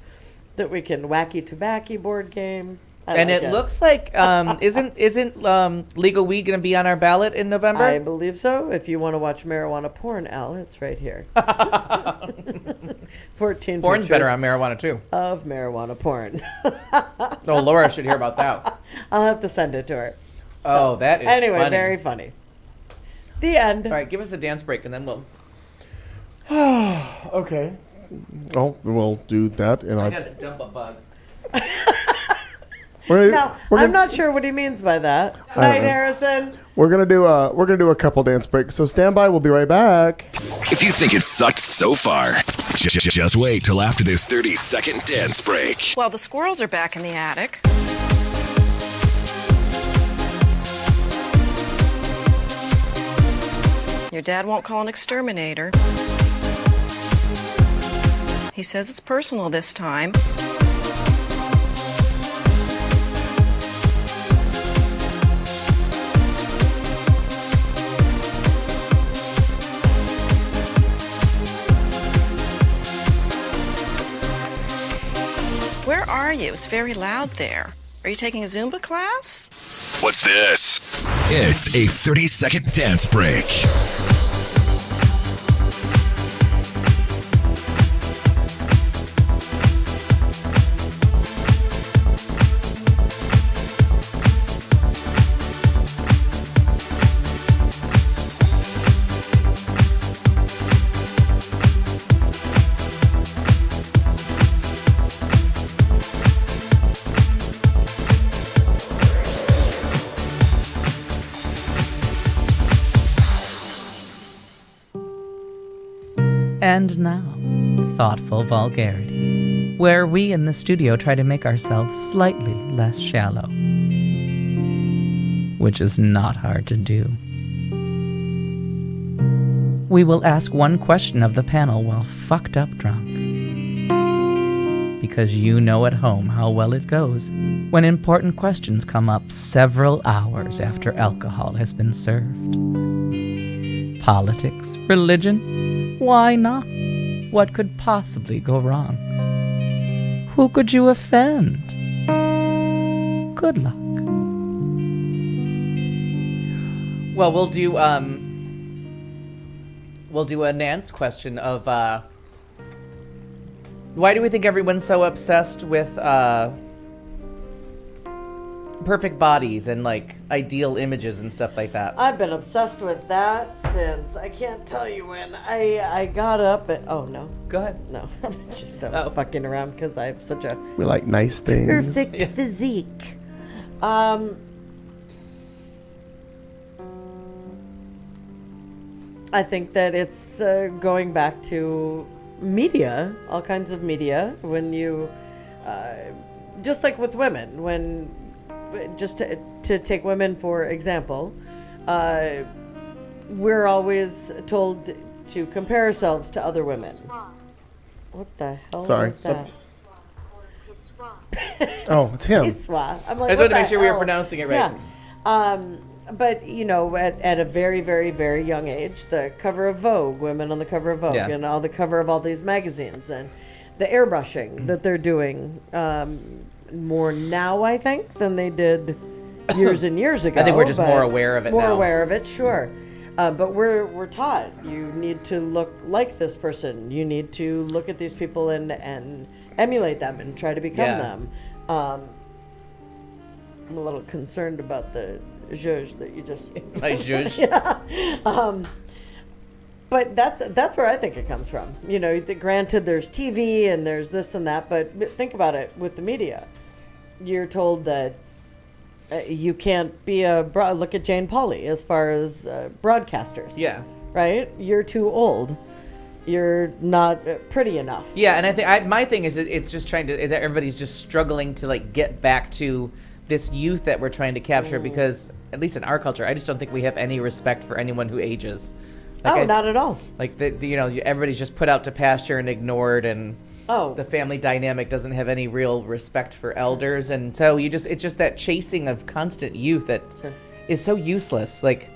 wacky tobacco board game. And it looks like isn't legal weed going to be on our ballot in November? I believe so. If you want to watch marijuana porn, Al, it's right here. 14 Porn's pictures better on marijuana too. of marijuana porn. Oh, Laura should hear about that. I'll have to send it to her. Oh, that is Anyway, funny. very funny. The end. All right, give us a dance break and then we'll. Okay. Oh, we'll do that. And I got to dump a bug. Now, I'm not sure what he means by that. Night, Harrison. We're gonna do a couple dance breaks. So stand by. We'll be right back. If you think it sucked so far, just wait till after this 30-second dance break. Well, the squirrels are back in the attic. Your dad won't call an exterminator. He says it's personal this time. you. It's very loud there. Are you taking a Zumba class? What's this? It's a 30-second dance break. And now, thoughtful vulgarity, where we in the studio try to make ourselves slightly less shallow, which is not hard to do. We will ask one question of the panel while fucked up drunk, because you know at home how well it goes when important questions come up several hours after alcohol has been served. Politics, religion, why not? What could possibly go wrong? Who could you offend? Good luck. Well, we'll do a Nance question of why do we think everyone's so obsessed with perfect bodies and like ideal images and stuff like that? I've been obsessed with that since I can't tell you when. I got up at no. Go ahead. No, I was fucking around because I have such a We like nice things. perfect physique. I think that it's going back to media, all kinds of media. When you, just like with women, when just to take women for example, we're always told to compare ourselves to other women. What the hell Sorry, is that? Oh, it's him. Hiswa. I'm like, I just wanted what to the make sure we were hell? pronouncing it right. Yeah. But, you know, at a very, very, very young age, the cover of Vogue, women on the cover of Vogue, Yeah. and all the cover of all these magazines, and the airbrushing that they're doing more now, I think, than they did years and years ago. I think we're just but more aware of it More now. aware of it, sure. But we're taught you need to look like this person. You need to look at these people and emulate them and try to become Yeah. them. I'm a little concerned about the zhuzh that you just... My zhuzh. Yeah. But that's where I think it comes from. You know, granted, there's TV and there's this and that, but think about it with the media. You're told that you can't be look at Jane Pauley as far as broadcasters. Yeah. Right? You're too old. You're not pretty enough. Yeah, and I think my thing is it's just is that everybody's just struggling to like get back to this youth that we're trying to capture because at least in our culture, I just don't think we have any respect for anyone who ages. Like not at all. Like everybody's just put out to pasture and ignored, and the family dynamic doesn't have any real respect for elders, and so it's just that chasing of constant youth that is so useless. Like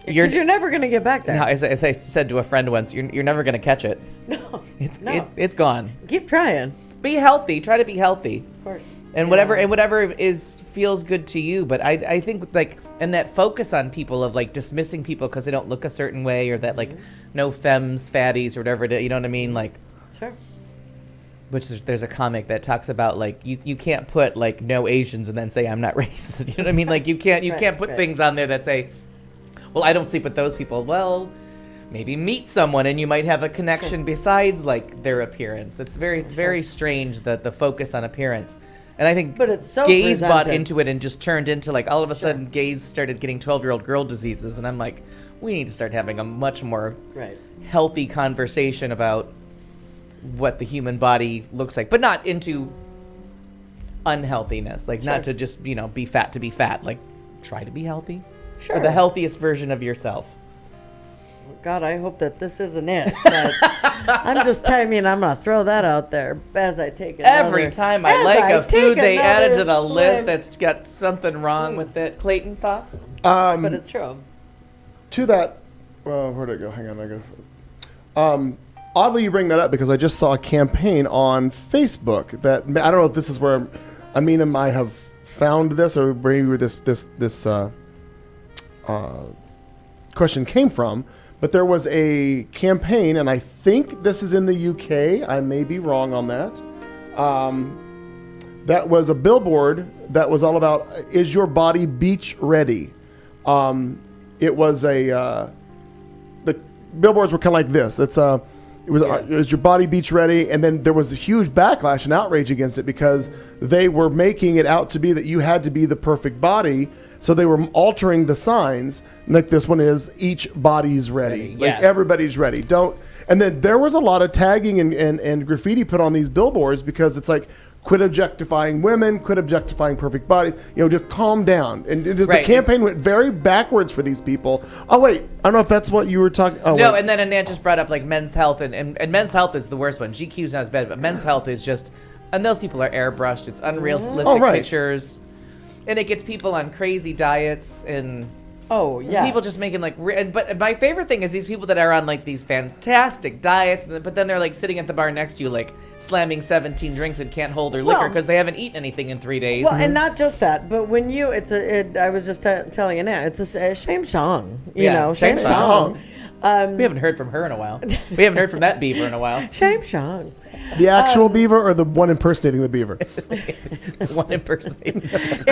Because you're never going to get back there. No, as I said to a friend once, you're never going to catch it. No, it's gone. Keep trying. Be healthy. Try to be healthy. Of course. And whatever feels good to you. But I think like, and that focus on people of like dismissing people because they don't look a certain way, or that like no femmes, fatties, or whatever it is, you know what I mean? Like, sure. Which there's a comic that talks about like you can't put like no Asians and then say I'm not racist. You know what I mean? Like you can't put things on there that say, well, I don't sleep with those people. Well, maybe meet someone and you might have a connection besides like their appearance. It's very strange that the focus on appearance. And I think but it's so gays bought presented. into it and just turned into like all of a sudden gays started getting 12-year-old girl diseases. And I'm like, we need to start having a much more healthy conversation about what the human body looks like, but not into unhealthiness. Like not to just, be fat to be fat. Like try to be healthy. Sure. Or the healthiest version of yourself. God, I hope that this isn't it. But I'm going to throw that out there as I take it. Every time I like a food they added to the list that's got something wrong with it. Clayton, thoughts? But it's true. To that, well, where'd it go? Hang on, I go. oddly, you bring that up because I just saw a campaign on Facebook that I don't know if this is where Amina might have found this or maybe where this question came from. But there was a campaign, and I think this is in the UK. I may be wrong on that. That was a billboard that was all about, is your body beach ready? It was the billboards were kind of like this. Is your body beach ready? And then there was a huge backlash and outrage against it because they were making it out to be that you had to be the perfect body. So they were altering the signs. Like this one is, each body's ready. Like everybody's ready. And then there was a lot of tagging and graffiti put on these billboards because it's like, quit objectifying women, quit objectifying perfect bodies, just calm down. And the campaign went very backwards for these people. Oh, wait, I don't know if that's what you were talking. Oh, no, wait. and then Annette just brought up like men's health, and men's health is the worst one. GQ's not as bad, but men's health is just, and those people are airbrushed. It's unrealistic pictures, and it gets people on crazy diets and. Oh, yeah. People just making like, but my favorite thing is these people that are on like these fantastic diets, but then they're like sitting at the bar next to you, like slamming 17 drinks and can't hold their liquor because they haven't eaten anything in 3 days. Well, and not just that, but when you, I was just telling Annette, it's a shame song, you know, shame song. We haven't heard from her in a while. We haven't heard from that beaver in a while. Shame song. The actual beaver or the one impersonating the beaver? One impersonating.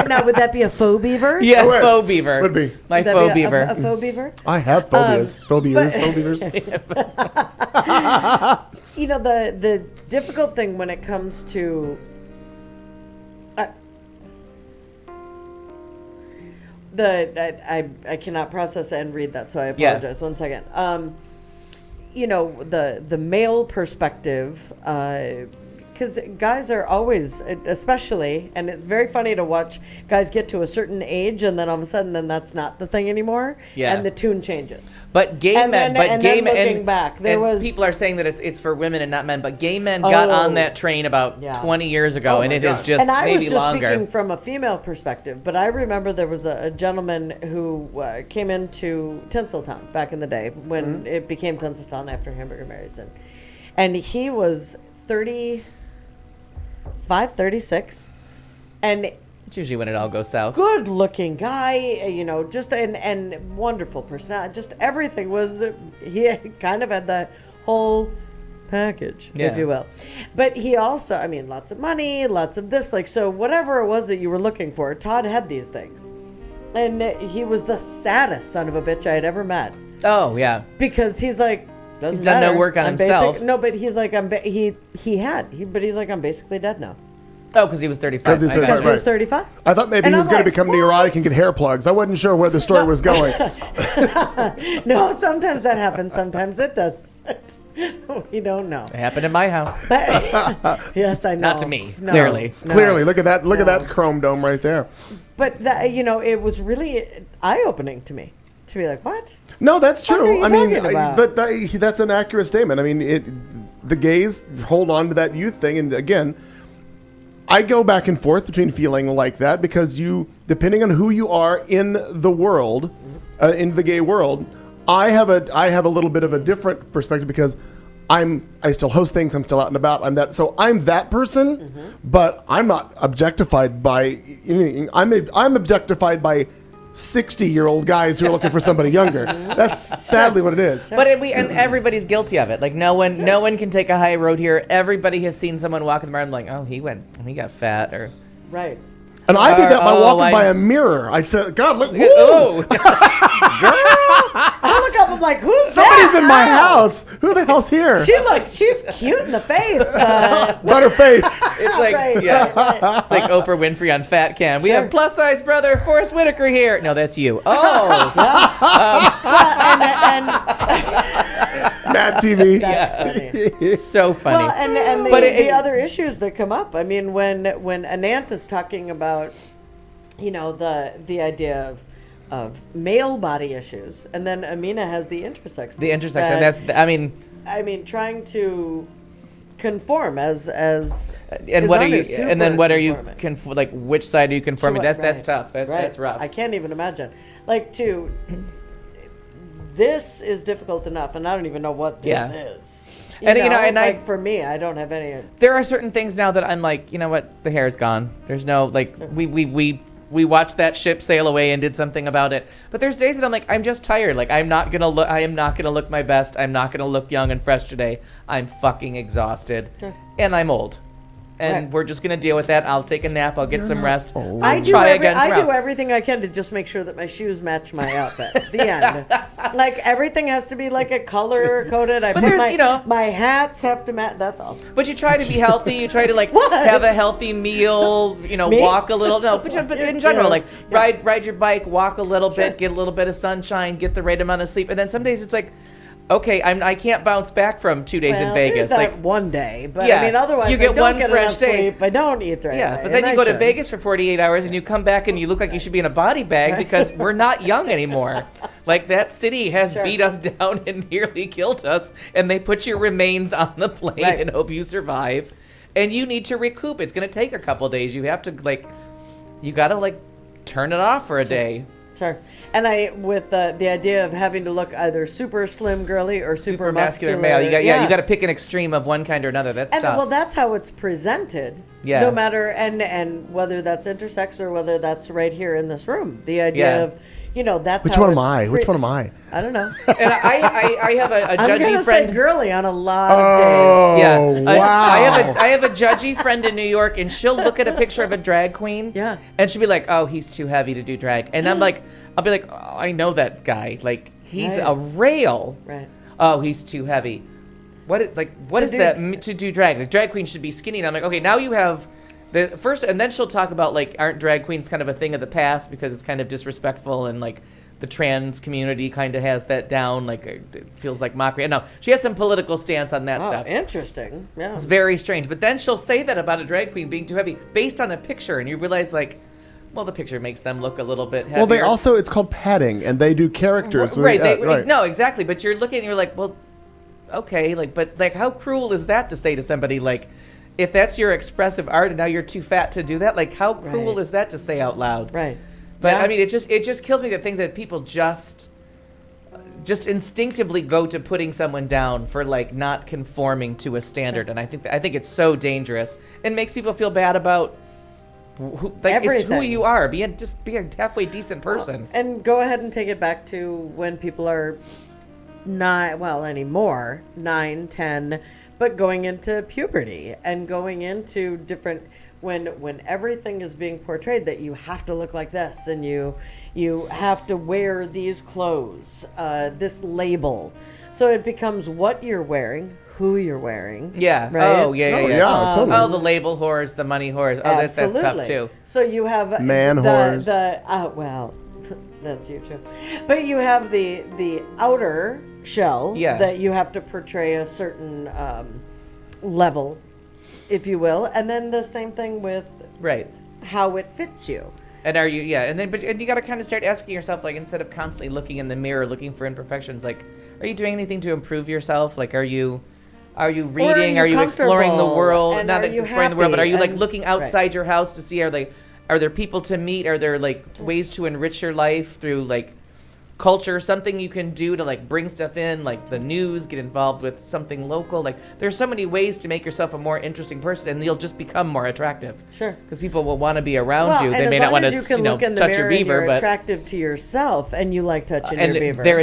Now, would that be a faux beaver? Yeah, faux beaver. Would be. My faux beaver. A faux beaver? I have phobias. Faux beavers. You know, the difficult thing when it comes to I cannot process and read that, so I apologize. 1 second. You know, the male perspective, because guys are always, especially, and it's very funny to watch guys get to a certain age and then all of a sudden then that's not the thing anymore. Yeah. And the tune changes. But gay men, looking back, people are saying that it's for women and not men, but gay men got on that train about 20 years ago, and it is just maybe longer. And I was just speaking from a female perspective, but I remember there was a gentleman who came into Tinseltown back in the day when it became Tinseltown after Hamburger Mary's, and he was 35, 36, and it's usually when it all goes south. Good looking guy, you know, just and wonderful personality. Just everything was, he kind of had that whole package, if you will. But he also, I mean, lots of money, lots of this, like, so whatever it was that you were looking for, Todd had these things. And he was the saddest son of a bitch I had ever met. Oh, yeah. Because he's like, he's done no work on himself. No, but he's like, but he's like, I'm basically dead now. Oh, because he was 35. Because he was 35. I thought maybe he was going to become neurotic and get hair plugs. I wasn't sure where the story was going. No, sometimes that happens. Sometimes it doesn't. We don't know. It happened in my house. Yes, I know. Not to me, clearly. No. Clearly, look at that. Look at that chrome dome right there. But that, you know, it was really eye-opening to me. To be like, what? No, that's true. What are you talking about? That's an accurate statement. I mean, the gays hold on to that youth thing, and again, I go back and forth between feeling like that because depending on who you are in the world, in the gay world, I have a little bit of a different perspective because I still host things. I'm still out and about. I'm that person, but I'm not objectified by anything. I'm objectified by 60-year-old guys who are looking for somebody younger. That's sadly what it is. But and everybody's guilty of it. Like no one can take a high road here. Everybody has seen someone walking around like, oh, he got fat or right. And I did that by walking by a mirror. I said, God, look. Oh, girl. I look up. I'm like, who's Somebody's that? in my house. Who the hell's here? She's cute in the face. Butterface. It's like it's like Oprah Winfrey on Fat Cam. We have plus size brother Forrest Whitaker here. No, that's you. Oh, Mad TV. That's funny. So funny. Well, and the other issues that come up. I mean, when Ananta's talking about, you know, the idea of male body issues, and then Amina has the intersex. The intersex, and that's I mean, trying to conform as and what are you and then what are you like which side are you conforming? That's tough. That's rough. I can't even imagine. This is difficult enough, and I don't even know what this is. And you know, and like for me, I don't have any. There are certain things now that I'm like, you know what, the hair's gone. There's no like we watched that ship sail away and did something about it. But there's days that I'm like, I'm just tired. Like I am not gonna look my best. I'm not gonna look young and fresh today. I'm fucking exhausted, and I'm old. And we're just gonna deal with that. I'll take a nap. I'll get some rest. I do everything I can to just make sure that my shoes match my outfit. The end. Like everything has to be like a color coded. I put my hats have to match. That's all. But you try to be healthy. You try to like have a healthy meal. You know, walk a little. No, but in general, like ride your bike, walk a little bit, get a little bit of sunshine, get the right amount of sleep. And then some days it's like, okay, I can't bounce back from 2 days in Vegas. There's like one day, but I mean, otherwise you get I don't one get fresh enough day. sleep. I don't eat right. Yeah, but then you go to Vegas for 48 hours and you come back and you look like you should be in a body bag because we're not young anymore. Like that city has beat us down and nearly killed us, and they put your remains on the plane and hope you survive. And you need to recoup. It's going to take a couple days. You have to you got to turn it off for a day. Sure. And with the idea of having to look either super slim girly or super muscular male. You got to pick an extreme of one kind or another. That's tough. Well, that's how it's presented. Yeah. No matter and whether that's intersex or whether that's right here in this room. The idea of that's Which one am I? Which one am I? I don't know. And I have a judgy I'm gonna friend. Say girly on a lot of days. Yeah. Wow. I have a judgy friend in New York, and she'll look at a picture of a drag queen. Yeah. And she'll be like, "Oh, he's too heavy to do drag." And I'll be like, oh, "I know that guy. Like he's a rail." Right. Oh, he's too heavy. What is that to do drag? Like, drag queens should be skinny. And I'm like, okay, now you have. The first, and then she'll talk about aren't drag queens kind of a thing of the past because it's kind of disrespectful and the trans community kind of has that down, it feels like mockery. No, she has some political stance on that stuff. Interesting. Yeah. It's very strange. But then she'll say that about a drag queen being too heavy based on a picture, and you realize well, the picture makes them look a little bit heavier. Well, it's called padding, and they do characters. Right. No, exactly. But you're looking and you're like, well, okay, but how cruel is that to say to somebody if that's your expressive art and now you're too fat to do that, how cruel is that to say out loud? Right. But I mean, it just kills me that things that people just instinctively go to putting someone down for not conforming to a standard, and I think it's so dangerous and makes people feel bad about it's who you are. Be a halfway decent person. And go ahead and take it back to when people are not anymore 9, 10. But going into puberty and going into different when everything is being portrayed that you have to look like this and you have to wear these clothes, this label, so it becomes what you're wearing, who you're wearing. Yeah. Right? Oh yeah. Totally. Oh, the label whores, the money whores. Oh, that's tough too. So you have man whores. That's you too. But you have the outer shell that you have to portray a certain level, if you will, and then the same thing with how it fits you. And are you and you got to kind of start asking yourself, instead of constantly looking in the mirror looking for imperfections, are you doing anything to improve yourself? Are you reading? Are you exploring the world? Not that exploring the world, but are you looking outside your house to see are there people to meet? Are there ways to enrich your life through culture, something you can do to bring stuff in, the news, get involved with something local? There's so many ways to make yourself a more interesting person, and you'll just become more attractive. Sure. Because people will want to be around you. They may not want to touch your beaver, you're but attractive to yourself and you like touching your beaver. That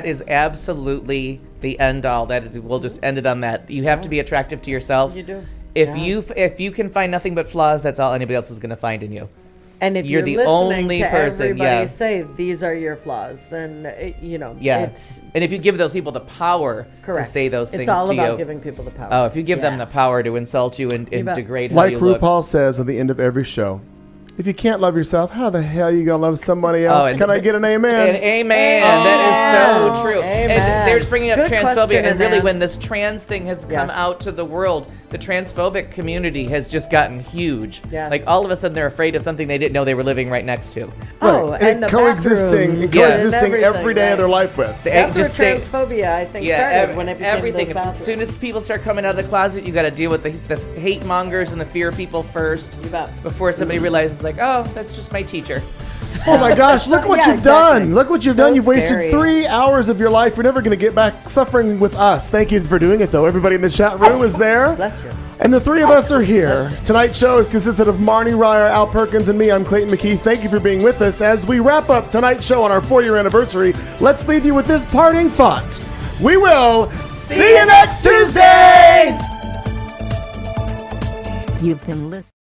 is absolutely the end all. We'll just end it on that. You have to be attractive to yourself. You do. If you can find nothing but flaws, that's all anybody else is going to find in you. And if you're the listening only to person, everybody say these are your flaws, then it's, and if you give those people the power to say those things to you, it's all about giving people the power. Oh, if you give them the power to insult you and degrade how you look. Like RuPaul says at the end of every show, if you can't love yourself, how the hell are you gonna love somebody else? Can I get an amen? An amen. That is so true. Amen. And there's bringing up transphobia, and really, Nance. when this trans thing has come out to the world, the transphobic community has just gotten huge. Yes. All of a sudden, they're afraid of something they didn't know they were living right next to. Oh, right. and the coexisting every day of their life with. That's where transphobia, I think, started when it became everything. As soon as people start coming out of the closet, you got to deal with the hate mongers and the fear people first. You bet. Before somebody realizes, oh, that's just my teacher. Oh my gosh, look what Yeah, you've done. exactly. Look what you've So done. You've wasted scary. 3 hours of your life. You're never going to get back suffering with us. Thank you for doing it, though. Everybody in the chat room is there. Bless you. And the 3 of us are here. Tonight's show is consisted of Marnie Ryer, Al Perkins, and me. I'm Clayton McKee. Thank you for being with us. As we wrap up tonight's show on our 4-year anniversary, let's leave you with this parting thought. We will see you next Tuesday! You've been listening.